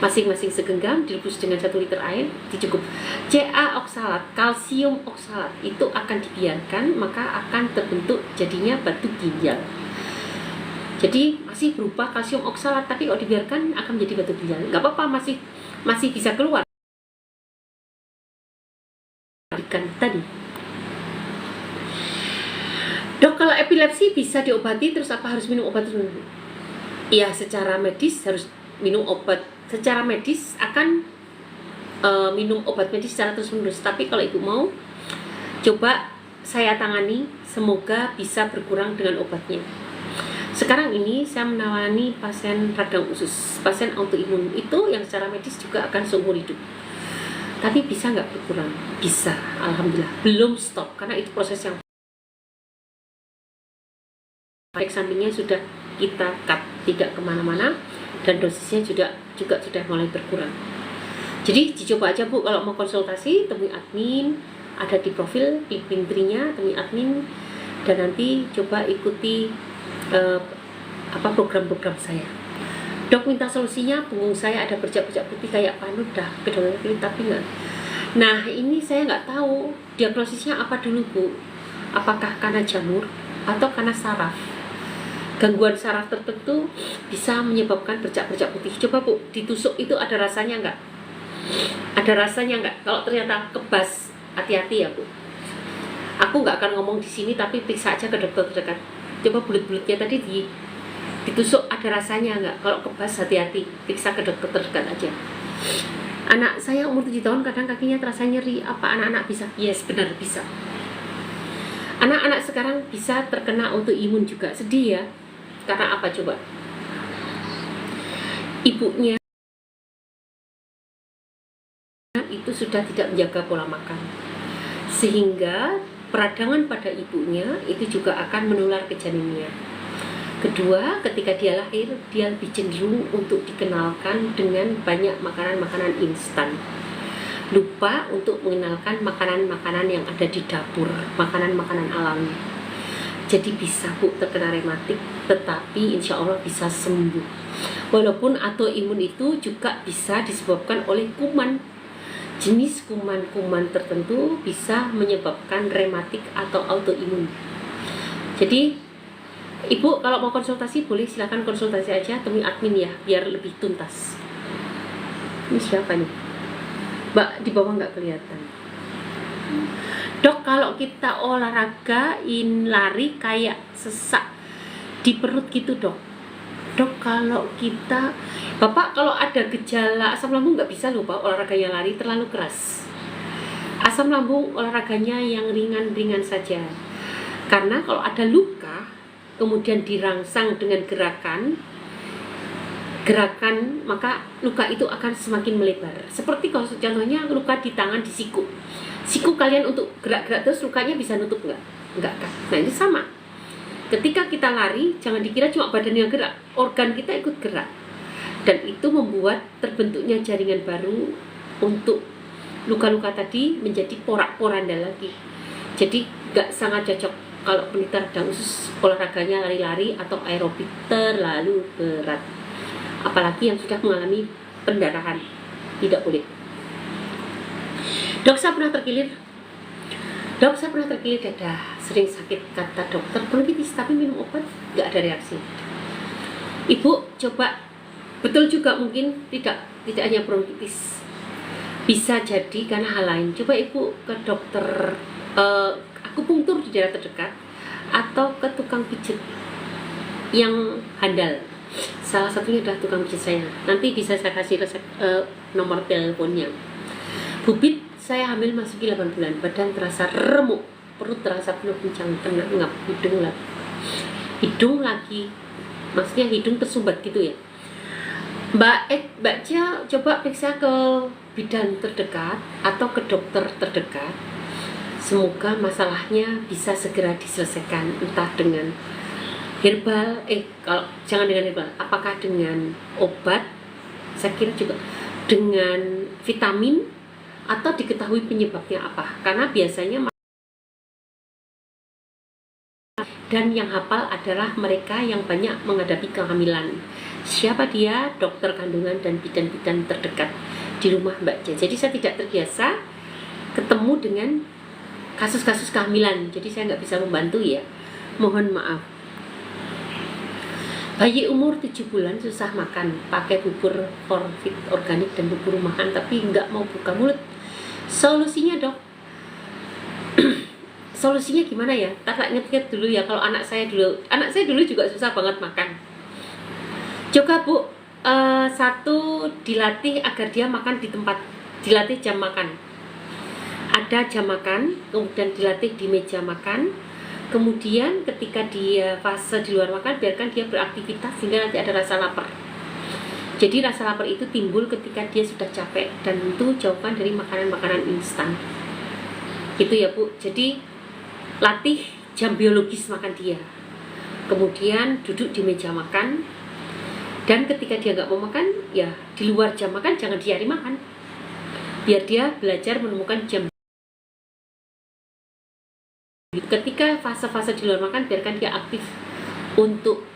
Masing-masing segenggam direbus dengan 1 liter air, itu cukup. CA oksalat, kalsium oksalat, itu akan dibiarkan, maka akan terbentuk jadinya batu ginjal. Jadi masih berupa kalsium oksalat, tapi kalau dibiarkan akan menjadi batu ginjal. Nggak apa-apa, masih bisa keluar ikan tadi. Dok, kalau epilepsi bisa diobati, terus apa harus minum obat terus? Iya, secara medis harus minum obat. Secara medis akan minum obat medis secara terus-menerus. Tapi kalau ibu mau, coba saya tangani, semoga bisa berkurang dengan obatnya. Sekarang ini saya menangani pasien radang usus, pasien autoimun itu yang secara medis juga akan seumur hidup. Tapi bisa nggak berkurang? Bisa, alhamdulillah. Belum stop, karena itu proses yang efek sampingnya sudah kita cut, tidak kemana-mana, dan dosisnya juga sudah mulai berkurang. Jadi dicoba aja Bu, kalau mau konsultasi temui admin, ada di profil di Linktree-nya, temui admin, dan nanti coba ikuti program-program saya. Dok, minta solusinya, punggung saya ada bercak-bercak putih kayak panut, dah kedokteran kulit tapi enggak. Nah, ini saya nggak tahu diagnosisnya apa dulu Bu. Apakah karena jamur atau karena saraf? Gangguan saraf tertentu bisa menyebabkan bercak-bercak putih. Coba Bu, ditusuk itu ada rasanya nggak? Ada rasanya nggak? Kalau ternyata kebas, hati-hati ya Bu. Aku nggak akan ngomong di sini, tapi periksa aja ke dokter terdekat. Coba bulut-bulutnya tadi ditusuk ada rasanya nggak? Kalau kebas, hati-hati, periksa ke dokter terdekat aja. Anak saya umur 7 tahun kadang kakinya terasa nyeri. Apa anak-anak bisa? Yes, benar bisa. Anak-anak sekarang bisa terkena autoimun juga. Sedih ya. Karena apa coba? Ibunya itu sudah tidak menjaga pola makan, sehingga peradangan pada ibunya itu juga akan menular ke janinnya. Kedua, ketika dia lahir, dia lebih cenderung untuk dikenalkan dengan banyak makanan-makanan instan. Lupa untuk mengenalkan makanan-makanan yang ada di dapur, makanan-makanan alami. Jadi bisa Bu terkena rematik, tetapi insya Allah bisa sembuh. Walaupun autoimun itu juga bisa disebabkan oleh kuman. Jenis kuman-kuman tertentu bisa menyebabkan rematik atau autoimun. Jadi Ibu kalau mau konsultasi boleh silakan konsultasi aja, temui admin ya, biar lebih tuntas. Ini siapa nih? Mbak di bawah nggak kelihatan. Dok, kalau kita olahraga lari kayak sesak di perut gitu dok. Dok, kalau kita Bapak kalau ada gejala asam lambung nggak bisa loh Pak olahraganya lari terlalu keras. Asam lambung olahraganya yang ringan-ringan saja. Karena kalau ada luka kemudian dirangsang dengan gerakan, maka luka itu akan semakin melebar. Seperti kalau contohnya luka di tangan, di siku kalian untuk gerak-gerak terus lukanya bisa nutup enggak kan? Nah ini sama, ketika kita lari jangan dikira cuma badan yang gerak, organ kita ikut gerak, dan itu membuat terbentuknya jaringan baru untuk luka-luka tadi menjadi porak-poranda lagi. Jadi enggak sangat cocok kalau penderita radang usus olahraganya lari-lari atau aerobik terlalu berat, apalagi yang sudah mengalami pendarahan, tidak boleh. Dok, saya pernah terkilir dada, sering sakit kata dokter, bronkitis, tapi minum obat nggak ada reaksi. Ibu coba, betul juga mungkin tidak hanya bronkitis, bisa jadi karena hal lain. Coba ibu ke dokter akupunktur di daerah terdekat atau ke tukang pijat yang handal. Salah satunya adalah tukang pijat saya. Nanti bisa saya kasih resep nomor teleponnya. Bubit, saya hamil masuki 8 bulan, badan terasa remuk, perut terasa penuh kencang, ngap, hidung lagi, maksudnya hidung tersumbat gitu ya. Mbak Cia, coba periksa ke bidan terdekat atau ke dokter terdekat. Semoga masalahnya bisa segera diselesaikan, entah dengan herbal, kalau jangan dengan herbal, apakah dengan obat, saya kira juga dengan vitamin, atau diketahui penyebabnya apa, karena biasanya dan yang hafal adalah mereka yang banyak menghadapi kehamilan. Siapa dia? Dokter kandungan dan bidan-bidan terdekat di rumah Mbak Jen. Jadi saya tidak terbiasa ketemu dengan kasus-kasus kehamilan, jadi saya nggak bisa membantu ya, mohon maaf. Bayi umur 7 bulan susah makan, pakai bubur forfeit organik dan bubur rumahan tapi nggak mau buka mulut. Solusinya dok, solusinya gimana ya? Tak inget-inget dulu ya, kalau anak saya dulu juga susah banget makan. Coba bu, satu dilatih agar dia makan di tempat, dilatih jam makan. Ada jam makan, kemudian dilatih di meja makan. Kemudian ketika dia fase di luar makan, biarkan dia beraktivitas sehingga nanti ada rasa lapar. Jadi rasa lapar itu timbul ketika dia sudah capek, dan itu jauhkan dari makanan-makanan instan. Gitu ya bu. Jadi latih jam biologis makan dia. Kemudian duduk di meja makan. Dan ketika dia nggak mau makan, ya di luar jam makan jangan diari makan. Biar dia belajar menemukan jam. Ketika fase-fase di luar makan, biarkan dia aktif untuk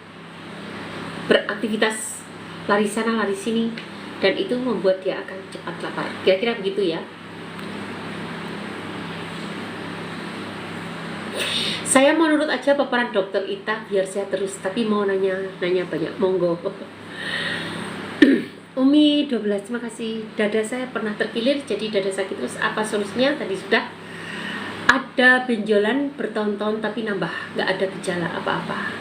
beraktivitas lari sana lari sini, dan itu membuat dia akan cepat lapar. Kira-kira begitu ya. Saya mau nurut aja paparan dokter Ita biar sehat terus, tapi mau nanya banyak, monggo. Umi 12, terima kasih. Dada saya pernah terkilir jadi dada sakit terus, apa solusinya? Tadi sudah. Ada benjolan bertahun-tahun tapi nambah, nggak ada gejala apa-apa.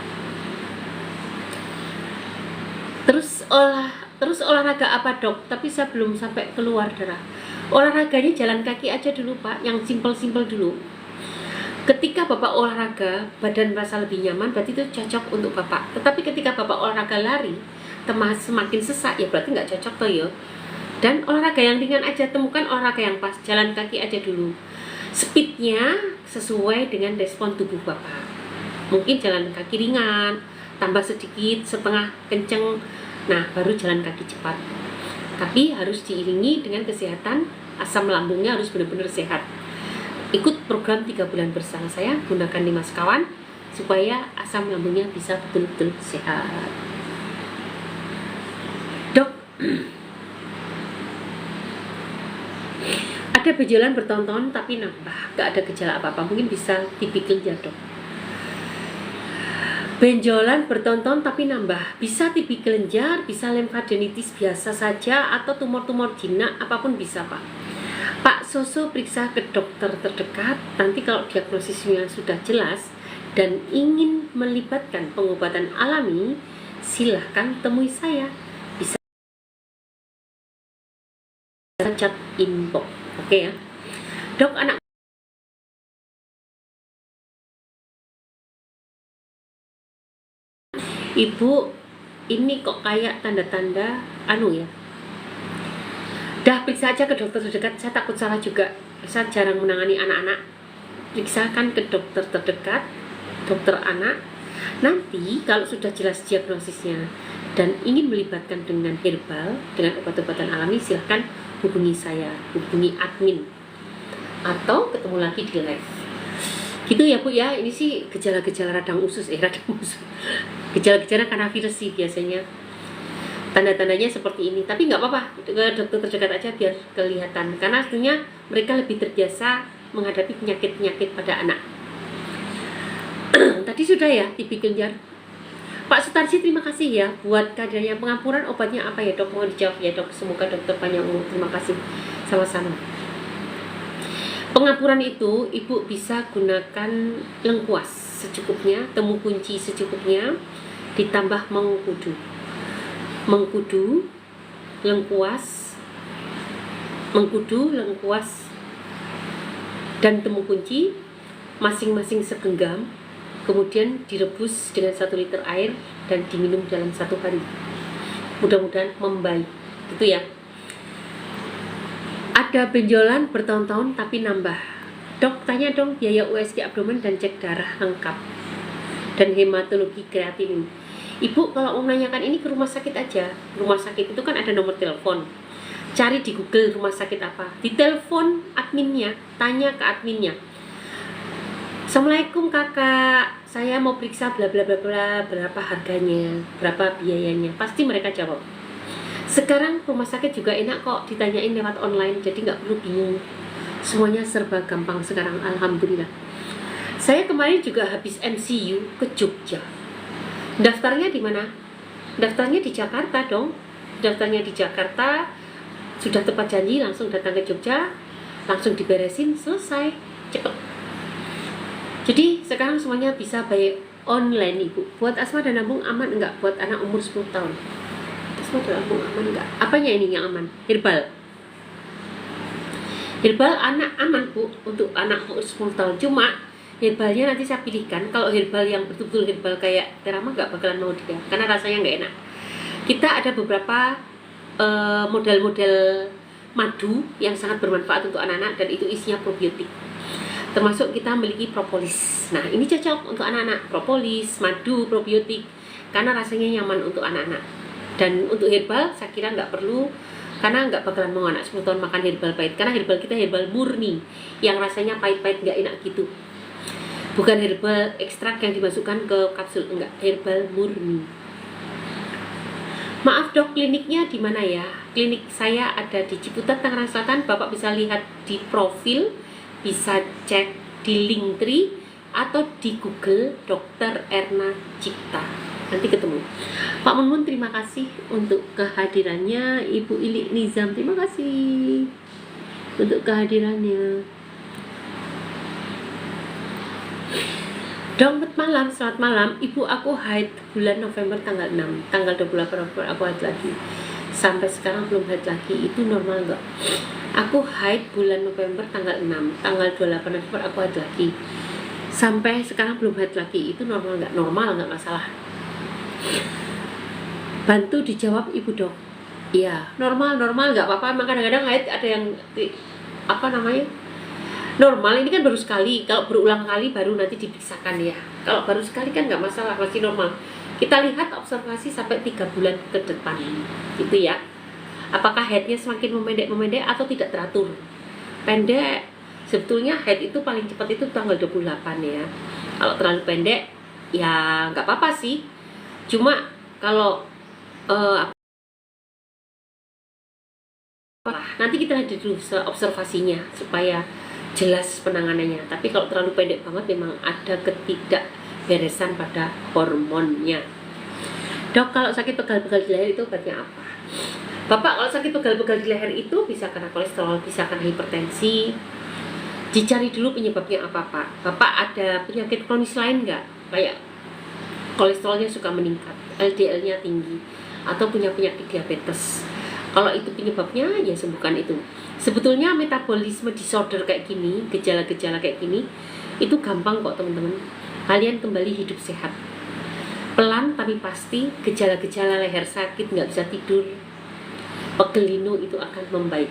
Terus olahraga apa dok? Tapi saya belum sampai keluar darah. Olahraganya jalan kaki aja dulu pak, yang simpel-simpel dulu. Ketika bapak olahraga, badan merasa lebih nyaman, berarti itu cocok untuk bapak. Tetapi ketika bapak olahraga lari, semakin sesak, ya berarti nggak cocok toh ya. Dan olahraga yang ringan aja, temukan olahraga yang pas, jalan kaki aja dulu. Speednya sesuai dengan respon tubuh bapak. Mungkin jalan kaki ringan, tambah sedikit, setengah kenceng, nah baru jalan kaki cepat. Tapi harus diiringi dengan kesehatan, asam lambungnya harus benar-benar sehat. Ikut program 3 bulan bersama saya, gunakan 5 sekawan supaya asam lambungnya bisa betul-betul sehat. Dok, ada benjolan bertahun-tahun tapi nambah, gak ada gejala apa-apa, mungkin bisa tipikal ya dok. Benjolan bertahun-tahun tapi nambah, bisa TB kelenjar, bisa limfadenitis biasa saja, atau tumor-tumor jinak, apapun bisa pak. Pak Soso periksa ke dokter terdekat, nanti kalau diagnosisnya sudah jelas dan ingin melibatkan pengobatan alami, silahkan temui saya, bisa chat inbox. Oke ya dok, anak ibu ini kok kayak tanda-tanda ya. Dah periksa aja ke dokter terdekat, saya takut salah juga, saya jarang menangani anak-anak. Periksakan ke dokter terdekat, dokter anak. Nanti kalau sudah jelas diagnosisnya dan ingin melibatkan dengan herbal, dengan obat-obatan alami, silahkan hubungi saya, hubungi admin, atau ketemu lagi di live. Gitu ya bu ya. Ini sih gejala-gejala radang usus. Gejala-gejala karena virus sih biasanya. Tanda-tandanya seperti ini. Tapi nggak apa-apa, ke dokter terdekat aja biar kelihatan. Karena artinya mereka lebih terbiasa menghadapi penyakit-penyakit pada anak. Tadi sudah ya, TB kelenjar. Pak Sutarji, terima kasih ya buat kadernya. Pengampuran obatnya apa ya dok? Mohon dijawab ya dok. Semoga dokter panjang umur. Terima kasih. Sama-sama. Pengampuran itu ibu bisa gunakan lengkuas secukupnya, temu kunci secukupnya, ditambah mengkudu, lengkuas, dan temu kunci masing-masing segenggam. Kemudian direbus dengan 1 liter air dan diminum dalam 1 hari. Mudah-mudahan membaik, gitu ya. Ada benjolan bertahun-tahun tapi nambah. Dok, tanya dong biaya USG abdomen dan cek darah lengkap. Dan hematologi kreatinin. Ibu kalau mau menanyakan ini ke rumah sakit aja. Rumah sakit itu kan ada nomor telepon. Cari di Google rumah sakit apa. Ditelepon adminnya, tanya ke adminnya. Assalamualaikum kakak, saya mau periksa bla bla bla bla, berapa harganya, berapa biayanya, pasti mereka jawab. Sekarang rumah sakit juga enak kok, ditanyain lewat online, jadi nggak perlu bingung. Semuanya serba gampang sekarang, alhamdulillah. Saya kemarin juga habis MCU ke Jogja. Daftarnya di mana? Daftarnya di Jakarta dong. Daftarnya di Jakarta, sudah tepat janji langsung datang ke Jogja, langsung diberesin, selesai, cepet. Jadi sekarang semuanya bisa by online Ibu. Buat asma dan lambung aman enggak? Buat anak umur 10 tahun. Asma dan lambung aman enggak? Apanya ini yang aman? Herbal. Herbal anak aman Bu, untuk anak umur 10 tahun. Cuma herbalnya nanti saya pilihkan. Kalau herbal yang betul-betul herbal kayak Terama enggak bakalan mau dia, karena rasanya enggak enak. Kita ada beberapa model-model madu yang sangat bermanfaat untuk anak-anak, dan itu isinya probiotik. Termasuk kita memiliki propolis. Nah, ini cocok untuk anak-anak. Propolis, madu, probiotik, karena rasanya nyaman untuk anak-anak. Dan untuk herbal, saya kira nggak perlu, karena nggak bakalan mau anak 10 tahun makan herbal pahit. Karena herbal kita herbal murni, yang rasanya pahit-pahit nggak enak gitu. Bukan herbal ekstrak yang dimasukkan ke kapsul, enggak. Herbal murni. Maaf dok, kliniknya di mana ya? Klinik saya ada di Ciputat, Tangerang Selatan. Bapak bisa lihat di profil, bisa cek di Linktree atau di Google Dr. Erna Cipta. Nanti ketemu. Pak Munmun, terima kasih untuk kehadirannya. Ibu Ili Nizam, terima kasih untuk kehadirannya. Dok, selamat malam. Ibu, aku haid bulan November tanggal 6, tanggal 28 November aku haid lagi. Sampai sekarang belum haid lagi, itu normal enggak? Aku haid bulan November tanggal 6, tanggal 28 November aku haid lagi. Sampai sekarang belum haid lagi, itu normal enggak? Normal, enggak masalah. Bantu dijawab Ibu dok. Iya, normal enggak apa-apa. Emang kadang-kadang haid ada yang normal. Ini kan baru sekali. Kalau berulang kali baru nanti diperiksakan ya. Kalau baru sekali kan nggak masalah, masih normal. Kita lihat observasi sampai 3 bulan ke depan, gitu ya. Apakah headnya semakin memendek atau tidak teratur? Pendek, sebetulnya head itu paling cepat itu tanggal 28 ya. Kalau terlalu pendek, ya nggak apa-apa sih. Cuma kalau nanti kita lihat dulu observasinya supaya jelas penanganannya. Tapi kalau terlalu pendek banget memang ada ketidakberesan pada hormonnya. Dok, kalau sakit pegal-pegal di leher itu obatnya apa? Bapak, kalau sakit pegal-pegal di leher itu bisa karena kolesterol, bisa karena hipertensi. Dicari dulu penyebabnya apa Pak. Bapak ada penyakit kronis lain nggak? Kayak kolesterolnya suka meningkat, LDL-nya tinggi, atau punya penyakit diabetes. Kalau itu penyebabnya, ya sembuhkan itu. Sebetulnya metabolisme disorder kayak gini, gejala-gejala kayak gini, itu gampang kok teman-teman. Kalian kembali hidup sehat. Pelan tapi pasti, gejala-gejala leher sakit, nggak bisa tidur, pegel linu itu akan membaik.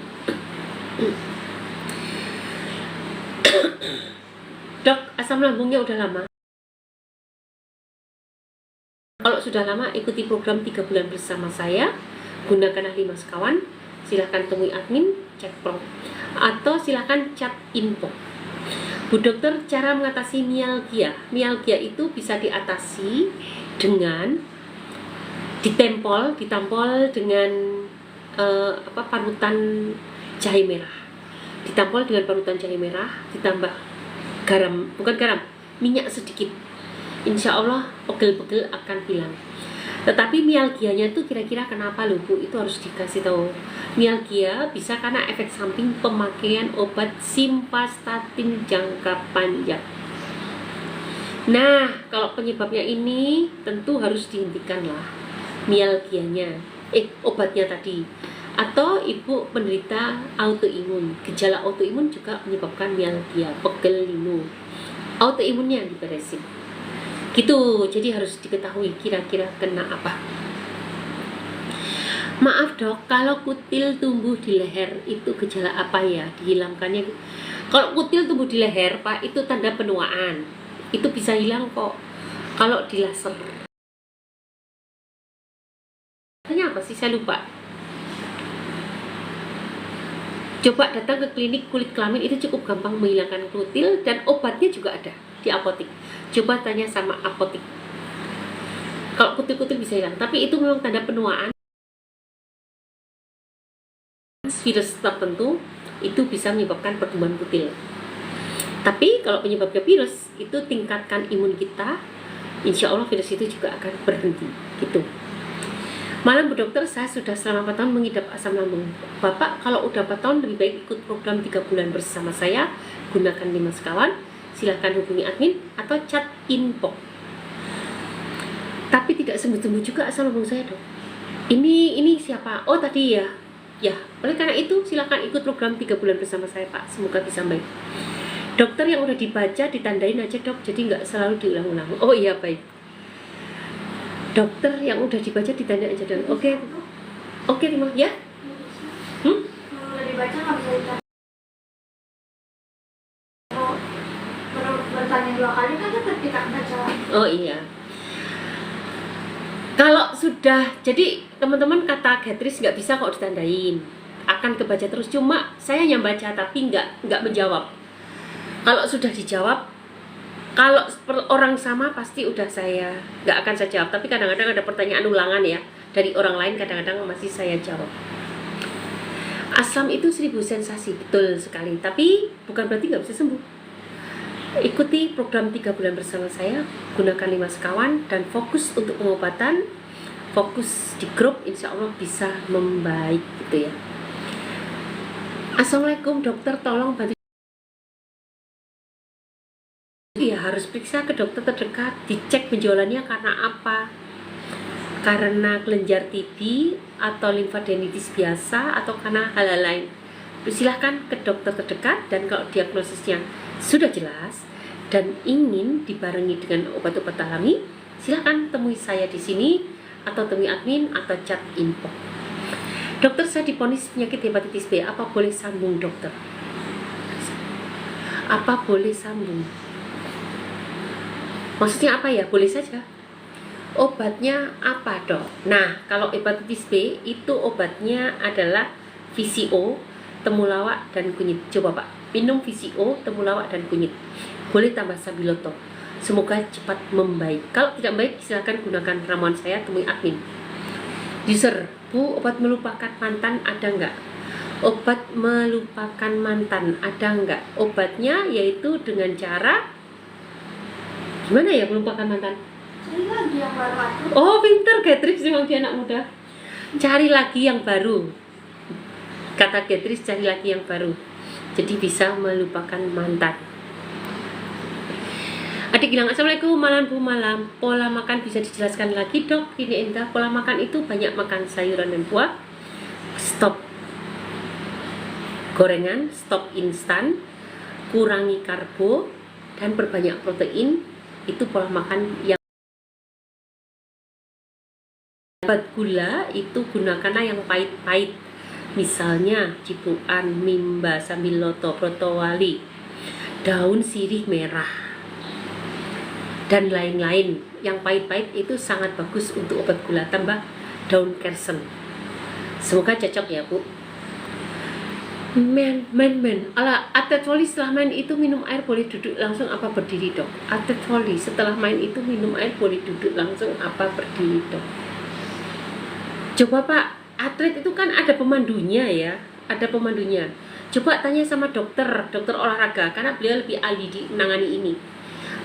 Dok, asam lambungnya udah lama? Kalau sudah lama, ikuti program 3 bulan bersama saya. Gunakan ahli mas kawan. Silahkan temui admin, cek pro, atau silahkan chat info. Bu dokter, cara mengatasi mialgia. Mialgia itu bisa diatasi dengan ditampol dengan parutan jahe merah. Ditampol dengan parutan jahe merah, ditambah garam, bukan garam, minyak sedikit. Insya Allah pegel-pegel akan hilang. Tetapi mialgianya itu kira-kira kenapa loh Bu? Itu harus dikasih tahu. Mialgia bisa karena efek samping pemakaian obat simvastatin jangka panjang. Nah, kalau penyebabnya ini tentu harus dihentikan lah mialgianya. Obatnya tadi. Atau ibu penderita autoimun. Gejala autoimun juga menyebabkan mialgia, pegel linu. Autoimunnya diberesin. Gitu, jadi harus diketahui kira-kira kena apa. Maaf dok, kalau kutil tumbuh di leher itu gejala apa ya? Dihilangkannya. Kalau kutil tumbuh di leher Pak, itu tanda penuaan. Itu bisa hilang kok kalau di laser. Tanya apa sih, saya lupa. Coba datang ke klinik kulit kelamin, itu cukup gampang menghilangkan kutil, dan obatnya juga ada di apotek. Coba tanya sama apotek. Kalau kutil-kutil bisa hilang, tapi itu memang tanda penuaan. Virus tertentu itu bisa menyebabkan pertumbuhan kutil. Tapi kalau penyebabnya virus, itu tingkatkan imun kita, insya Allah virus itu juga akan berhenti. Gitu. Malam Bu Dokter, saya sudah selama 4 tahun mengidap asam lambung. Bapak kalau udah 4 tahun lebih baik ikut program 3 bulan bersama saya. Gunakan 5 sekawan. Silahkan hubungi admin atau chat info. Tapi tidak sembuh-sembuh juga asam lambung saya, Dok. Ini siapa? Oh tadi ya. Ya, oleh karena itu silahkan ikut program 3 bulan bersama saya, Pak. Semoga bisa baik. Dokter yang udah dibaca ditandain aja, Dok. Jadi nggak selalu diulang-ulang. Oh iya, baik. Dokter yang udah dibaca ditandain aja, Dok. Oke, terima ya. Kalau udah dibaca nggak bisa ditanya. Kalau bertanya 2 kali kan tetap kita baca. Oh iya. Kalau sudah, jadi teman-teman kata Getris nggak bisa kok ditandain, akan kebaca terus. Cuma saya yang baca tapi nggak menjawab. Kalau sudah dijawab, kalau orang sama pasti udah saya nggak akan saya jawab. Tapi kadang-kadang ada pertanyaan ulangan ya dari orang lain, kadang-kadang masih saya jawab. Asam itu 1000 sensasi, betul sekali. Tapi bukan berarti nggak bisa sembuh. Ikuti program 3 bulan bersama saya, gunakan 5 sekawan dan fokus untuk pengobatan, fokus di grup, insya Allah bisa membaik gitu ya. Assalamualaikum dokter, tolong bantu. Ya harus periksa ke dokter terdekat, dicek penjualannya karena apa, karena kelenjar TB atau limfadenitis biasa atau karena hal lain. Silahkan ke dokter terdekat, dan kalau diagnosisnya sudah jelas dan ingin dibarengi dengan obat-obat alami, silahkan temui saya di sini atau temui admin atau chat info. Dokter, saya divonis penyakit hepatitis B, apa boleh sambung dokter? Apa boleh sambung? Maksudnya apa ya? Boleh saja. Obatnya apa, Dok? Nah, kalau hepatitis B itu obatnya adalah VCO, temulawak dan kunyit. Coba Pak, minum VCO, temulawak dan kunyit. Boleh tambah Sabiloto. Semoga cepat membaik. Kalau tidak baik, silakan gunakan ramuan saya, temui admin. User, Bu, obat melupakan mantan ada nggak? Obat melupakan mantan ada nggak? Obatnya yaitu dengan cara gimana ya melupakan mantan? Cari lagi yang baru aku. Oh, pinter Getris, memang dia anak muda. Cari lagi yang baru. Kata Getris, cari lagi yang baru. Jadi bisa melupakan mantan. Adik bilang, Assalamualaikum, malam Bu, malam. Pola makan bisa dijelaskan lagi, Dok? Ini Indah, pola makan itu banyak makan sayuran dan buah. Stop gorengan, stop instan, kurangi karbo, dan perbanyak protein. Itu pola makan yang obat gula itu gunakanlah yang pahit-pahit. Misalnya cipuan, mimba, sambiloto, protowali, daun sirih merah, dan lain-lain. Yang pahit-pahit itu sangat bagus untuk obat gula. Tambah daun kersen. Semoga cocok ya, Bu. Men. Ala atlet voli setelah main itu minum air boleh duduk langsung apa berdiri, Dok? Atlet voli setelah main itu minum air boleh duduk langsung apa berdiri, Dok? Coba Pak, atlet itu kan ada pemandunya ya, ada pemandunya. Coba tanya sama dokter olahraga, karena beliau lebih ahli di menangani ini.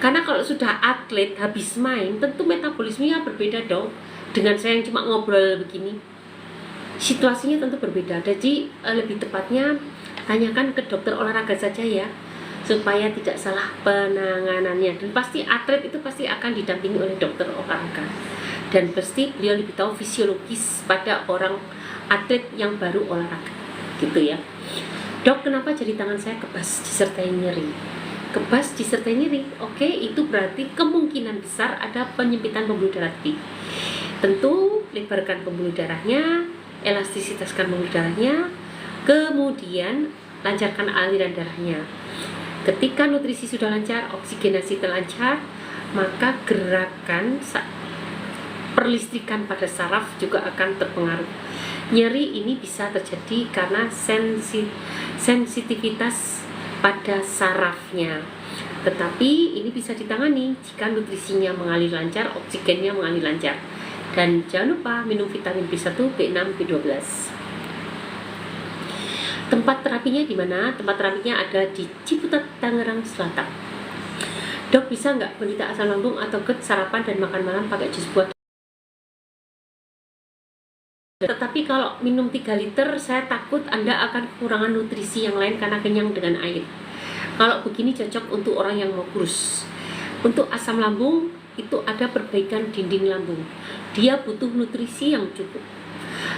Karena kalau sudah atlet habis main, tentu metabolismenya berbeda dong dengan saya yang cuma ngobrol begini. Situasinya tentu berbeda. Jadi lebih tepatnya tanyakan ke dokter olahraga saja ya, supaya tidak salah penanganannya. Dan pasti atlet itu pasti akan didampingi oleh dokter olahraga. Dan pasti beliau lebih tahu fisiologis pada orang atlet yang baru olahraga, gitu ya. Dok, kenapa jari tangan saya kebas disertai nyeri? Kebas disertai nyeri, oke, itu berarti kemungkinan besar ada penyempitan pembuluh darah tadi. Tentu lebarkan pembuluh darahnya, elastisitaskan pembuluh darahnya, kemudian lancarkan aliran darahnya. Ketika nutrisi sudah lancar, oksigenasi terlancar, maka gerakan perlistrikan pada saraf juga akan terpengaruh. Nyeri ini bisa terjadi karena sensitivitas pada sarafnya. Tetapi ini bisa ditangani jika nutrisinya mengalir lancar, oksigennya mengalir lancar. Dan jangan lupa minum vitamin B1, B6, B12. Tempat terapinya di mana? Tempat terapinya ada di Ciputat, Tangerang Selatan. Dok, bisa nggak penderita asam lambung atau GERD sarapan dan makan malam pakai jus buah? Tetapi kalau minum 3 liter, saya takut Anda akan kekurangan nutrisi yang lain karena kenyang dengan air. Kalau begini cocok untuk orang yang mau kurus. Untuk asam lambung, itu ada perbaikan dinding lambung. Dia butuh nutrisi yang cukup.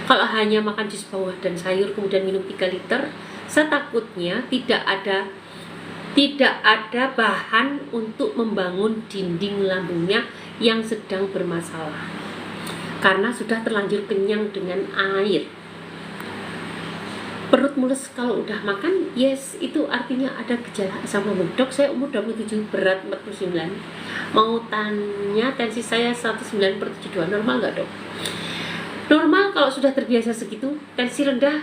Kalau hanya makan jus buah dan sayur kemudian minum 3 liter, saya takutnya tidak ada bahan untuk membangun dinding lambungnya yang sedang bermasalah karena sudah terlanjur kenyang dengan air. Perut mulus kalau udah makan, yes, itu artinya ada gejala asam lambung. Dok, saya umur 27, berat 49, mau tanya tensi saya 109/72, normal nggak dok? Normal kalau sudah terbiasa segitu. Tensi rendah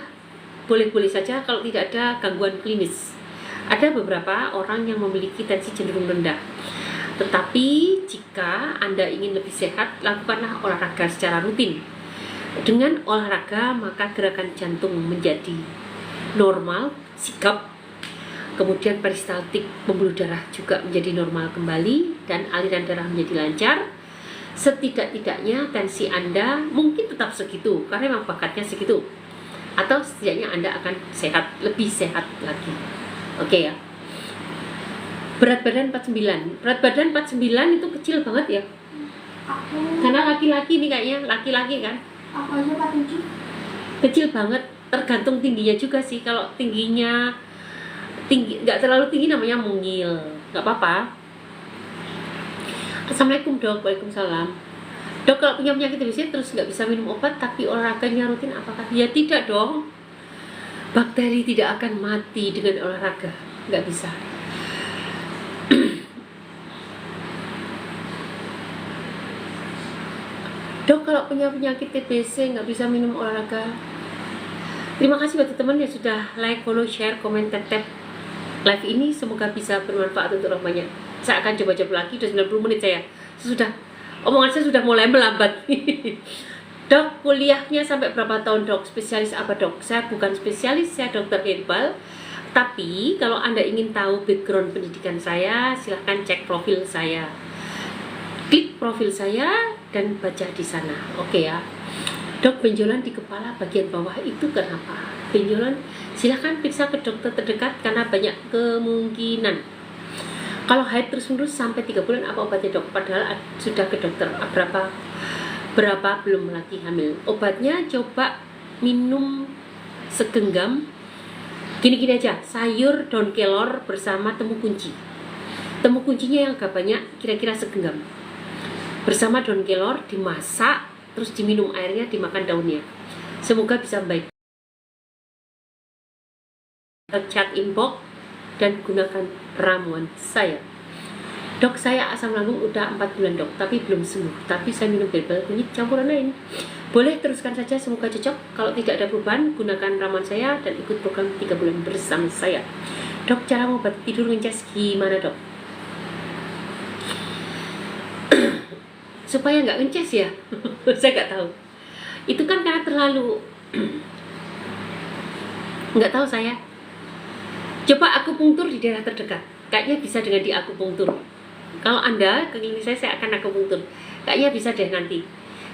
boleh-boleh saja kalau tidak ada gangguan klinis. Ada beberapa orang yang memiliki tensi cenderung rendah. Tetapi jika Anda ingin lebih sehat, lakukanlah olahraga secara rutin. Dengan olahraga, maka gerakan jantung menjadi normal, sigap. Kemudian peristaltik pembuluh darah juga menjadi normal kembali dan aliran darah menjadi lancar. Setidak-tidaknya tensi Anda mungkin tetap segitu karena memang bakatnya segitu. Atau setidaknya Anda akan sehat, lebih sehat lagi. Oke ya. Berat badan 49. Berat badan 49 itu kecil banget ya. Aku Karena laki-laki nih kayaknya, laki-laki kan. aku aja 47. Kecil banget, tergantung tingginya juga sih. Kalau tingginya tinggi, nggak terlalu tinggi namanya mungil, nggak apa-apa. Assalamualaikum dok. Waalaikumsalam. Dok, kalau punya penyakit TBC terus nggak bisa minum obat tapi olahraganya rutin, apakah? Ya tidak dong. Bakteri tidak akan mati dengan olahraga, nggak bisa. Dok, kalau punya penyakit TBC nggak bisa minum olahraga. Terima kasih buat teman-teman yang sudah like, follow, share, komen, tap live ini. Semoga bisa bermanfaat untuk orang banyak. Saya akan coba-coba lagi, udah 90 menit saya. Omongan saya sudah mulai melambat. Dok, kuliahnya sampai berapa tahun dok? Spesialis apa dok? Saya bukan spesialis, saya dokter herbal. Tapi kalau Anda ingin tahu background pendidikan saya, silahkan cek profil saya. Klik profil saya dan baca di sana. Oke ya. Dok, benjolan di kepala bagian bawah itu kenapa? Benjolan, silahkan periksa ke dokter terdekat karena banyak kemungkinan. Kalau haid terus-menerus sampai 3 bulan, apa obatnya dok? Padahal sudah ke dokter. Berapa belum lagi hamil. Obatnya coba minum segenggam. Gini-gini aja, sayur daun kelor bersama temu kunci. Temu kuncinya yang agak banyak, kira-kira segenggam. Bersama daun kelor dimasak, terus diminum airnya, dimakan daunnya. Semoga bisa baik. Chat inbox dan gunakan ramuan saya. Dok, saya asam lambung udah 4 bulan dok, tapi belum sembuh. Tapi saya minum herbal kunyit campuran lain. Boleh teruskan saja, semoga cocok. Kalau tidak ada perubahan, gunakan ramuan saya dan ikut program 3 bulan bersama saya. Dok, cara mengobati tidur ngeces gimana dok? Supaya nggak ngeces ya? Saya nggak tahu. Itu kan karena terlalu nggak tahu saya. Coba akupunktur di daerah terdekat. Kayaknya bisa dengan di akupunktur. Kalau Anda ke klinik saya akan akupunktur. Kayaknya bisa deh nanti.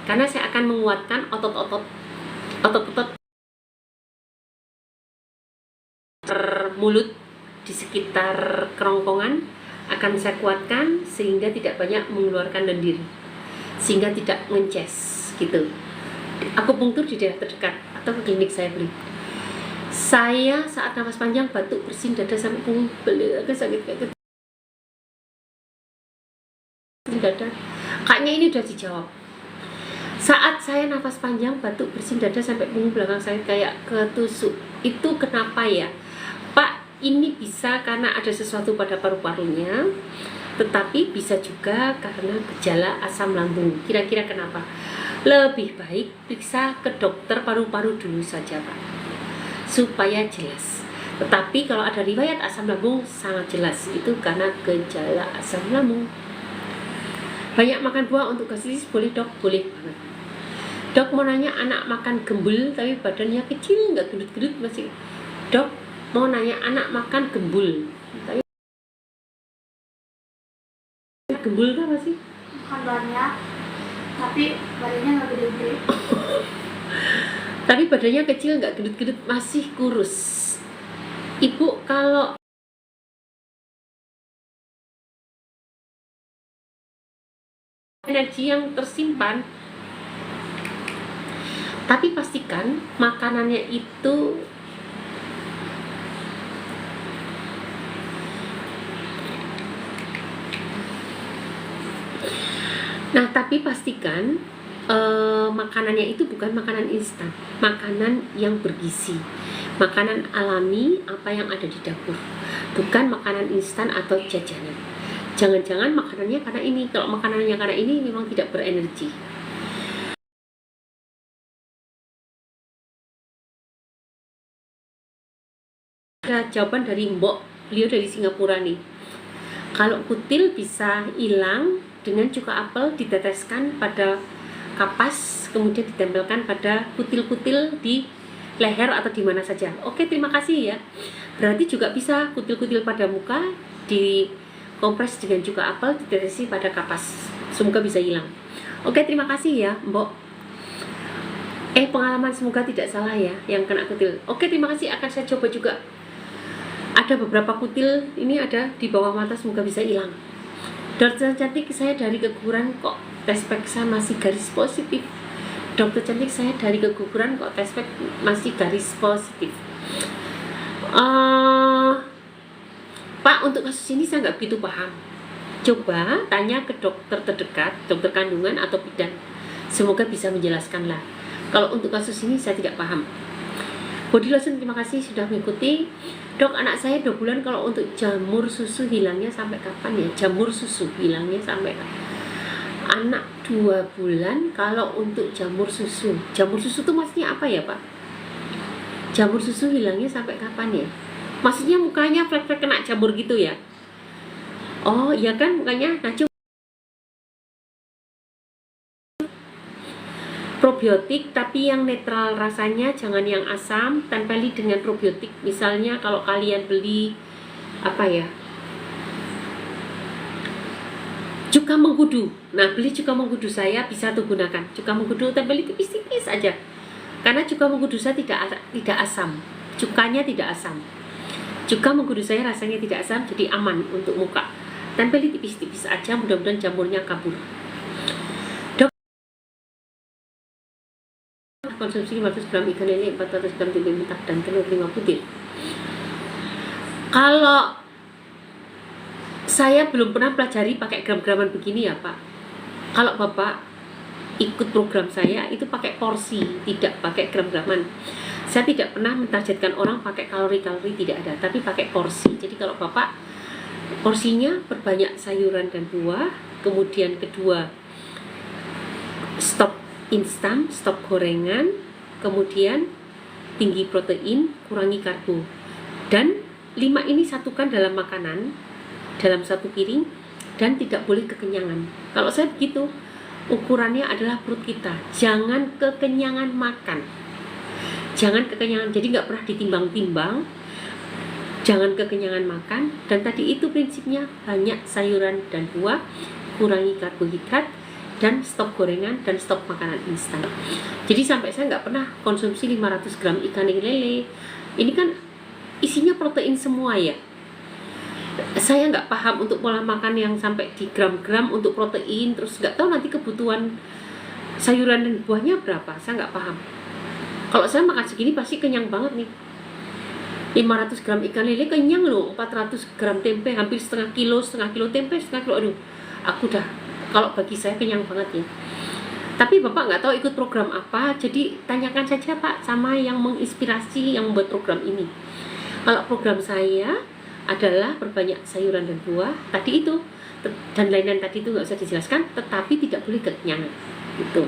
Karena saya akan menguatkan otot-otot mulut di sekitar kerongkongan akan saya kuatkan sehingga tidak banyak mengeluarkan lendir. Sehingga tidak ngeces gitu. Akupunktur di daerah terdekat atau ke klinik saya beli. Saya saat nafas panjang batuk bersin dada sampai punggung agak sakit kayak dada. Kayaknya ini udah dijawab. Saat saya nafas panjang batuk bersin dada sampai punggung belakang saya kayak ketusuk. Itu kenapa ya? Pak, ini bisa karena ada sesuatu pada paru-parunya, tetapi bisa juga karena gejala asam lambung. Kira-kira kenapa? Lebih baik periksa ke dokter paru-paru dulu saja Pak, supaya jelas. Tetapi kalau ada riwayat asam lambung sangat jelas, itu karena gejala asam lambung. Banyak makan buah untuk gastritis boleh dok? Boleh banget. Dok, mau nanya, anak makan gembul tapi badannya kecil, nggak gendut-gendut masih. Dok, mau nanya, anak makan gembul tapi gembul kan masih? Bukan banyak, tapi badannya nggak gede-gede. Tapi badannya kecil, nggak gendut-gendut, masih kurus. Ibu kalau energi yang tersimpan, tapi pastikan makanannya itu tapi pastikan makanannya itu bukan makanan instan, makanan yang bergizi, makanan alami, apa yang ada di dapur, bukan makanan instan atau jajanan. Jangan-jangan makanannya karena ini, kalau makanannya karena ini memang tidak berenergi. Ada jawaban dari Mbok, beliau dari Singapura nih. Kalau kutil bisa hilang dengan cuka apel diteteskan pada kapas, kemudian ditempelkan pada kutil-kutil di leher atau di mana saja. Oke, terima kasih ya. Berarti juga bisa kutil-kutil pada muka dikompres dengan cuka apel, ditetesi pada kapas. Semoga bisa hilang. Oke, terima kasih ya, Mbok. Pengalaman semoga tidak salah ya yang kena kutil. Oke, terima kasih, akan saya coba juga. Ada beberapa kutil ini ada di bawah mata, semoga bisa hilang. Dokter cantik, saya dari keguguran kok tes peksa masih garis positif. Dokter cantik, saya dari keguguran kok tes pek masih garis positif. Pak, untuk kasus ini saya nggak begitu paham. Coba tanya ke dokter terdekat, dokter kandungan atau bidan. Semoga bisa menjelaskan lah. Kalau untuk kasus ini saya tidak paham. Body lotion, terima kasih sudah mengikuti. Dok, anak saya 2 bulan, kalau untuk jamur susu hilangnya sampai kapan ya? Jamur susu hilangnya sampai kapan? Anak 2 bulan, kalau untuk jamur susu itu maksudnya apa ya Pak? Jamur susu hilangnya sampai kapan ya? Maksudnya mukanya flek-flek kena jamur gitu ya? Oh iya kan, mukanya nah, probiotik tapi yang netral rasanya, jangan yang asam. Tempeli dengan probiotik. Misalnya kalau kalian beli apa ya, cuka mengkudu. Nah, beli cuka mengkudu saya bisa tuh gunakan. Cuka mengkudu tempeli tipis-tipis aja. Karena cuka mengkudu saya tidak asam. Cukanya tidak asam. Cuka mengkudu saya rasanya tidak asam, jadi aman untuk muka. Tempeli tipis-tipis aja, mudah-mudahan jamurnya kabur. Konsumsi 500 gram ikan lele, 400 gram tempe mentah, dan telur 5 butir. Kalau saya belum pernah pelajari pakai gram-graman begini ya Pak. Kalau Bapak ikut program saya itu pakai porsi, tidak pakai gram-graman. Saya tidak pernah mentargetkan orang pakai kalori-kalori, tidak ada, tapi pakai porsi. Jadi kalau Bapak porsinya perbanyak sayuran dan buah, kemudian kedua stop instan, stop gorengan, kemudian tinggi protein, kurangi karbo. Dan 5 ini satukan dalam makanan, dalam satu piring, dan tidak boleh kekenyangan. Kalau saya begitu, ukurannya adalah perut kita. Jangan kekenyangan makan. Jangan kekenyangan, jadi nggak pernah ditimbang-timbang. Jangan kekenyangan makan. Dan tadi itu prinsipnya, banyak sayuran dan buah, kurangi karbohidrat, dan stop gorengan, dan stop makanan instan. Jadi sampai saya nggak pernah konsumsi 500 gram ikan lele. Ini kan isinya protein semua ya. Saya nggak paham untuk pola makan yang sampai di gram-gram untuk protein, terus nggak tahu nanti kebutuhan sayuran dan buahnya berapa. Saya nggak paham. Kalau saya makan segini pasti kenyang banget nih. 500 gram ikan lele kenyang loh. 400 gram tempe, hampir setengah kilo tempe, setengah kilo. Aduh, aku dah, kalau bagi saya kenyang banget ya. Tapi Bapak nggak tahu ikut program apa, jadi tanyakan saja Pak sama yang menginspirasi, yang membuat program ini. Kalau program saya adalah perbanyak sayuran dan buah, tadi itu, dan lain-lain tadi itu nggak usah dijelaskan, tetapi tidak boleh kekenyangan. Gitu.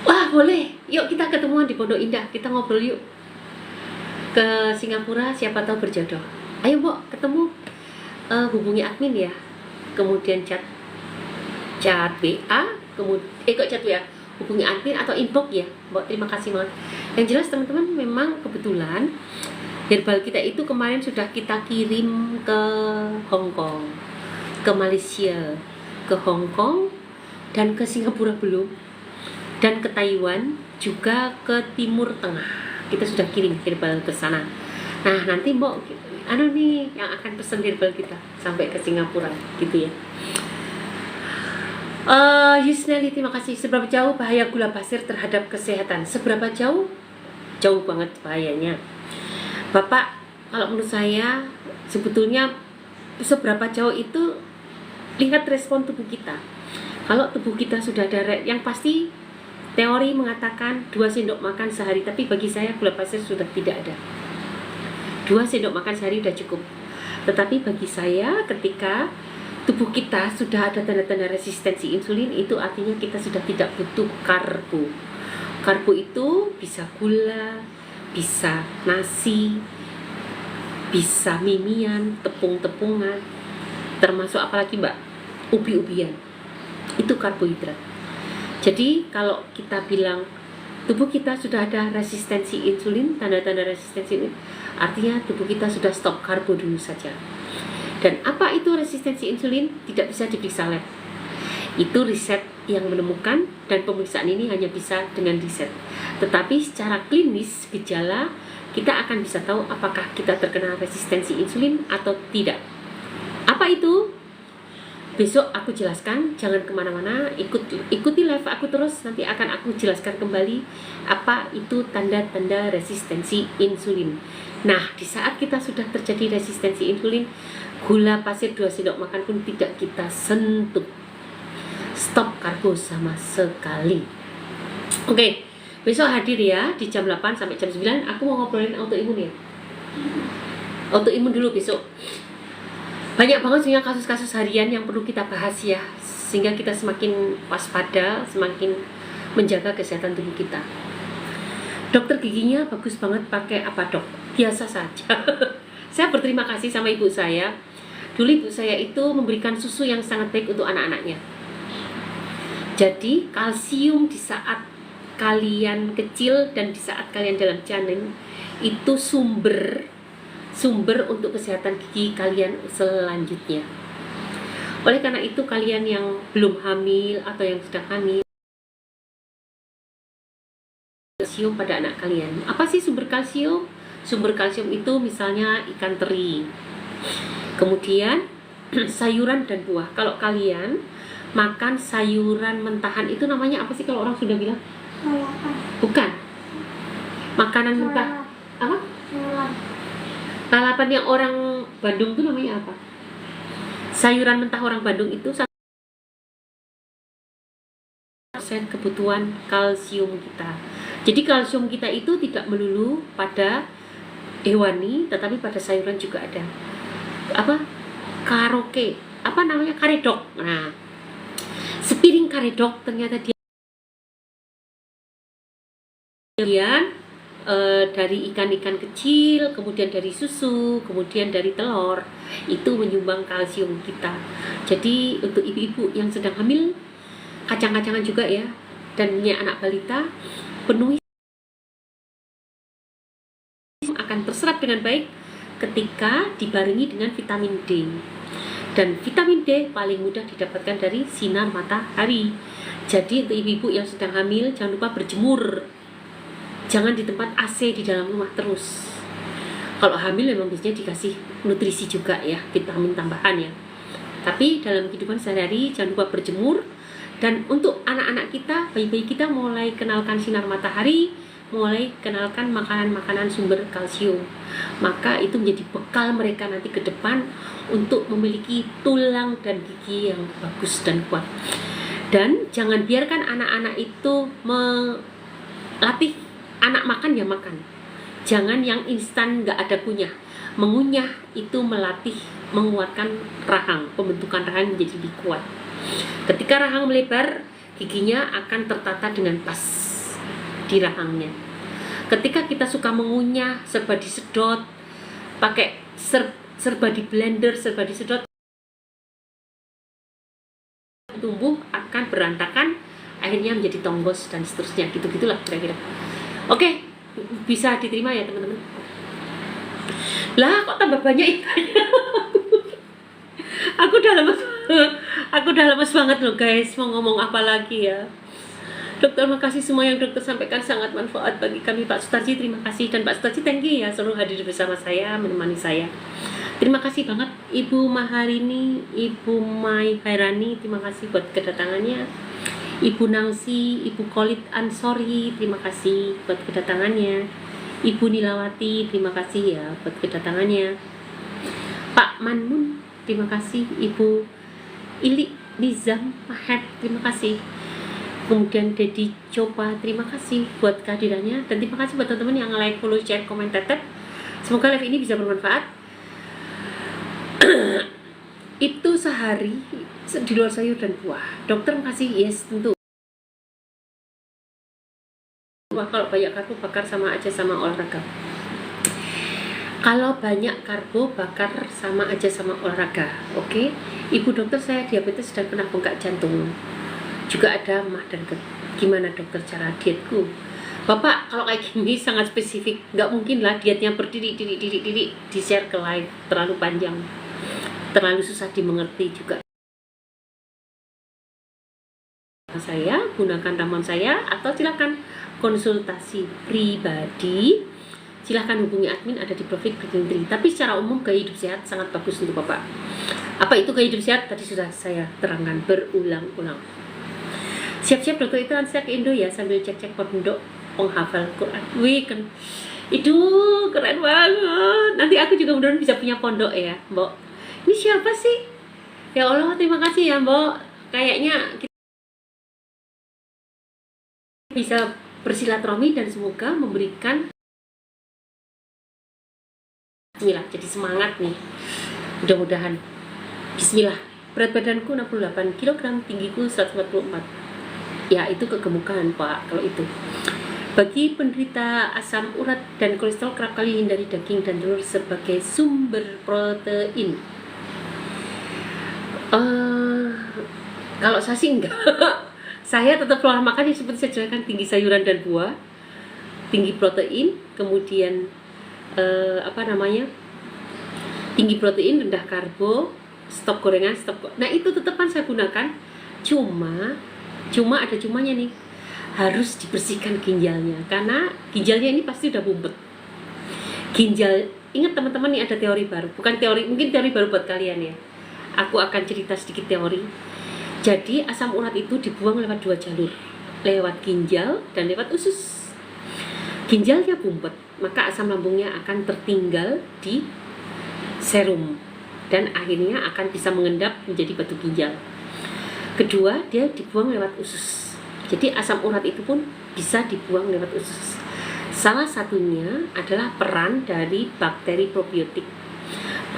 Wah boleh, yuk kita ketemuan di Pondok Indah, kita ngobrol yuk. Ke Singapura, siapa tahu berjodoh. Ayo Mbok, ketemu. Hubungi admin ya, kemudian chat WA, kemudian kok chat WA, hubungi admin atau inbox ya Mbak. Terima kasih banget. Yang jelas teman-teman, memang kebetulan herbal kita itu kemarin sudah kita kirim ke Hong Kong, ke Malaysia, ke Hong Kong, dan ke Singapura belum. dan ke Taiwan, juga ke Timur Tengah. Kita sudah kirim herbal ke sana. Nah, nanti Mbok nih yang akan pesen herbal kita sampai ke Singapura gitu ya. Yusneli, terima kasih. Seberapa jauh bahaya gula pasir terhadap kesehatan? Seberapa jauh? Jauh banget bahayanya. Bapak, kalau menurut saya sebetulnya seberapa jauh itu lihat respon tubuh kita. Kalau tubuh kita sudah ada, yang pasti teori mengatakan 2 sendok makan sehari, tapi bagi saya gula pasir sudah tidak ada. 2 sendok makan sehari sudah cukup. Tetapi bagi saya ketika tubuh kita sudah ada tanda-tanda resistensi insulin, itu artinya kita sudah tidak butuh karbo. Karbo itu bisa gula, bisa nasi, bisa mimian, tepung-tepungan, termasuk apalagi Mbak, ubi-ubian. Itu karbohidrat. Jadi kalau kita bilang tubuh kita sudah ada resistensi insulin, tanda-tanda resistensi ini artinya tubuh kita sudah stop karbo dulu saja. Dan apa itu resistensi insulin? Tidak bisa diperiksa lab. Itu riset yang menemukan, dan pemeriksaan ini hanya bisa dengan riset. Tetapi secara klinis gejala kita akan bisa tahu apakah kita terkena resistensi insulin atau tidak. Apa itu? Besok aku jelaskan, jangan kemana-mana, ikuti live aku terus, nanti akan aku jelaskan kembali apa itu tanda-tanda resistensi insulin. Nah, di saat kita sudah terjadi resistensi insulin, gula pasir 2 sendok makan pun tidak kita sentuh. Stop karbo sama sekali. Oke, besok hadir ya di jam 8 sampai jam 9. Aku mau ngobrolin autoimun ya. Autoimun dulu besok. Banyak banget sebenarnya kasus-kasus harian yang perlu kita bahas ya, sehingga kita semakin waspada, semakin menjaga kesehatan tubuh kita. Dokter giginya bagus banget pakai apa dok? Biasa saja. Saya berterima kasih sama ibu saya. Dulu ibu saya itu memberikan susu yang sangat baik untuk anak-anaknya. Jadi kalsium di saat kalian kecil dan di saat kalian dalam janin itu sumber untuk kesehatan gigi kalian selanjutnya. Oleh karena itu kalian yang belum hamil atau yang sedang hamil, kalsium pada anak kalian. Apa sih sumber kalsium? Sumber kalsium itu misalnya ikan teri, kemudian sayuran dan buah. Kalau kalian makan sayuran mentahan itu namanya apa sih kalau orang sudah bilang? Bukan. Makanan mentah. Apa? Lalapan yang orang Bandung itu namanya apa? Sayuran mentah orang Bandung itu 1% kebutuhan kalsium kita. Jadi kalsium kita itu tidak melulu pada hewani, tetapi pada sayuran juga ada. Apa? Karoke. Apa namanya? Karedok. Nah, sepiring karedok ternyata dia dari ikan-ikan kecil, kemudian dari susu, kemudian dari telur, itu menyumbang kalsium kita. Jadi untuk ibu-ibu yang sedang hamil, kacang-kacangan juga ya, dan punya anak balita, penuhi akan terserap dengan baik ketika dibarengi dengan vitamin D. Dan vitamin D paling mudah didapatkan dari sinar matahari. Jadi untuk ibu-ibu yang sedang hamil, jangan lupa berjemur. Jangan di tempat AC di dalam rumah terus. Kalau hamil memang biasanya dikasih nutrisi juga ya, vitamin tambahan ya. Tapi dalam kehidupan sehari-hari jangan lupa berjemur. Dan untuk anak-anak kita, bayi-bayi kita mulai kenalkan sinar matahari, mulai kenalkan makanan-makanan sumber kalsium. Maka itu menjadi bekal mereka nanti ke depan untuk memiliki tulang dan gigi yang bagus dan kuat. Dan jangan biarkan anak-anak itu melatih anak makan ya makan. Jangan yang instan nggak ada kunyah. Mengunyah itu melatih, menguatkan rahang, pembentukan rahang menjadi lebih kuat. Ketika rahang melebar, giginya akan tertata dengan pas di rahangnya. Ketika kita suka mengunyah, serba disedot, pakai serba di blender, serba disedot, tumbuh akan berantakan, akhirnya menjadi tonggos dan seterusnya, gitu-gitulah kira-kira. Oke, bisa diterima ya teman-teman. Lah kok tambah banyak ikannya? Aku udah lemes banget loh guys, mau ngomong apa lagi ya. Dokter, makasih semua yang dokter sampaikan sangat manfaat bagi kami. Pak Sutarji, terima kasih. Dan Pak Sutarji, thank you ya selalu hadir bersama saya, menemani saya. Terima kasih banget Ibu Maharini, Ibu Mai Hairani, terima kasih buat kedatangannya. Ibu Nangsi, Ibu Khalid Ansori, terima kasih buat kedatangannya. Ibu Nilawati, terima kasih ya buat kedatangannya. Pak Manmun, terima kasih. Ibu Ili Nizam Mahet, terima kasih. Kemudian Dedi Copa, terima kasih buat kehadirannya. Dan terima kasih buat teman-teman yang like, follow, share, komen, tetep. Semoga live ini bisa bermanfaat. Itu sehari di luar sayur dan buah. Dokter makasih, yes tentu. Wah, kalau banyak karbo bakar sama aja sama olahraga. Kalau banyak karbo bakar sama aja sama olahraga. Oke, Ibu dokter, saya diabetes dan pernah bengkak jantung. Juga ada mah dan gimana dokter cara dietku? Bapak, kalau kayak gini sangat spesifik. Nggak mungkin lah dietnya berdiri di share ke live, terlalu panjang, terlalu susah dimengerti juga. Saya gunakan ramuan saya atau silakan konsultasi pribadi, silahkan hubungi admin, ada di profil Green. Tapi secara umum gaya hidup sehat sangat bagus untuk Bapak. Apa itu gaya hidup sehat? Tadi sudah saya terangkan berulang-ulang. Siap-siap dokter, itu saya ke Indo ya, sambil cek-cek pondok penghafal Quran. Wih kan, itu keren banget. Nanti aku juga mudah-mudahan bisa punya pondok ya, Mbok. Ini siapa sih? Ya Allah, terima kasih ya Mbok. Kayaknya kita bisa bersilaturahmi dan semoga memberikan Bismillah, jadi semangat nih. Mudah-mudahan. Bismillah. Berat badanku 68 kg, tinggiku 144. Ya, itu kegemukan, Pak, kalau itu. Bagi penderita asam urat dan kolesterol, kerap kali hindari daging dan telur sebagai sumber protein. Kalau saya sih enggak. Saya tetap pola makan yang seperti saya jelaskan, tinggi sayuran dan buah, tinggi protein, kemudian tinggi protein, rendah karbo, stok gorengan, nah itu tetap kan saya gunakan. Cuma ada cumanya nih, harus dibersihkan ginjalnya, karena ginjalnya ini pasti udah bumpet. Ginjal, ingat teman-teman nih, ada teori baru, bukan teori, mungkin teori baru buat kalian ya. Aku akan cerita sedikit teori. Jadi asam urat itu dibuang lewat 2 jalur, lewat ginjal dan lewat usus. Ginjalnya bumpet, maka asam lambungnya akan tertinggal di serum dan akhirnya akan bisa mengendap menjadi batu ginjal. Kedua, dia dibuang lewat usus. Jadi asam urat itu pun bisa dibuang lewat usus. Salah satunya adalah peran dari bakteri probiotik.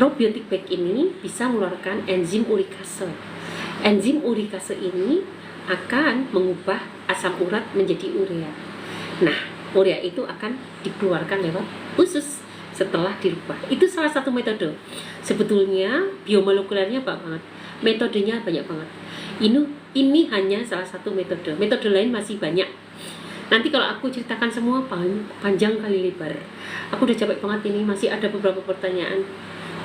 Probiotik baik ini bisa mengeluarkan enzim urikase. Enzim urikase ini akan mengubah asam urat menjadi urea. Nah, urea itu akan dikeluarkan lewat usus setelah dirubah. Itu salah satu metode. Sebetulnya biomolekulernya banyak banget, metodenya banyak banget. Ini hanya salah satu metode. Metode lain masih banyak. Nanti kalau aku ceritakan semua panjang kali lebar. Aku udah capek banget ini, masih ada beberapa pertanyaan.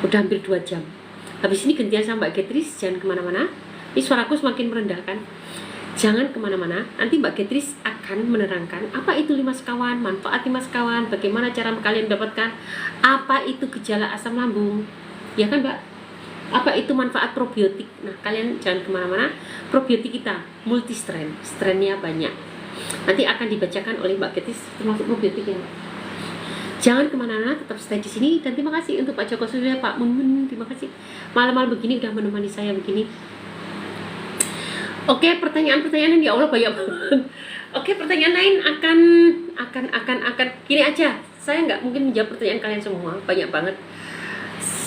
Udah hampir 2 jam. Habis ini gantian sama Mbak Getris, jangan kemana-mana. Ini suaraku semakin merendahkan. Jangan kemana-mana, nanti Mbak Getris akan menerangkan apa itu 5 sekawan, manfaat 5 sekawan, bagaimana cara kalian mendapatkan, apa itu gejala asam lambung, ya kan Mbak? Apa itu manfaat probiotik. Nah, kalian jangan kemana-mana. Probiotik kita multi strain, strainnya banyak. Nanti akan dibacakan oleh Mbak Getris termasuk probiotik ya Mbak. Jangan kemana-mana, tetap stay di sini. Dan terima kasih untuk Pak Joko Surya, Pak Mun, terima kasih malam-malam begini udah menemani saya begini. Oke, pertanyaan-pertanyaan ya Allah banyak banget. Oke, pertanyaan lain akan gini aja. Saya nggak mungkin menjawab pertanyaan kalian semua, banyak banget.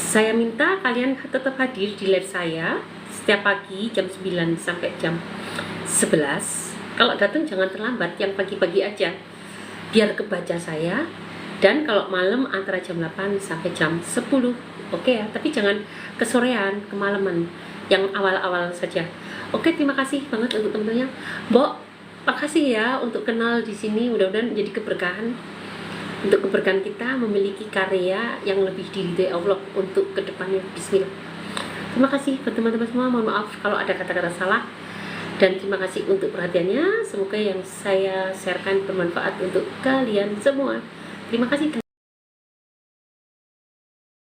Saya minta kalian tetap hadir di live saya setiap pagi jam 9 sampai jam 11. Kalau datang jangan terlambat, yang pagi-pagi aja biar kebaca saya. Dan kalau malam antara jam 8 sampai jam 10. Oke ya, tapi jangan kesorean, kemalaman, yang awal-awal saja. Oke, terima kasih banget untuk teman-temannya. Mbok, makasih ya untuk kenal di sini. Mudah-mudahan menjadi keberkahan. Untuk keberkahan kita memiliki karya yang lebih diridhai Allah untuk kedepannya. Bismillah. Terima kasih buat teman-teman semua. Mohon maaf kalau ada kata-kata salah. Dan terima kasih untuk perhatiannya. Semoga yang saya sharekan bermanfaat untuk kalian semua. Terima kasih.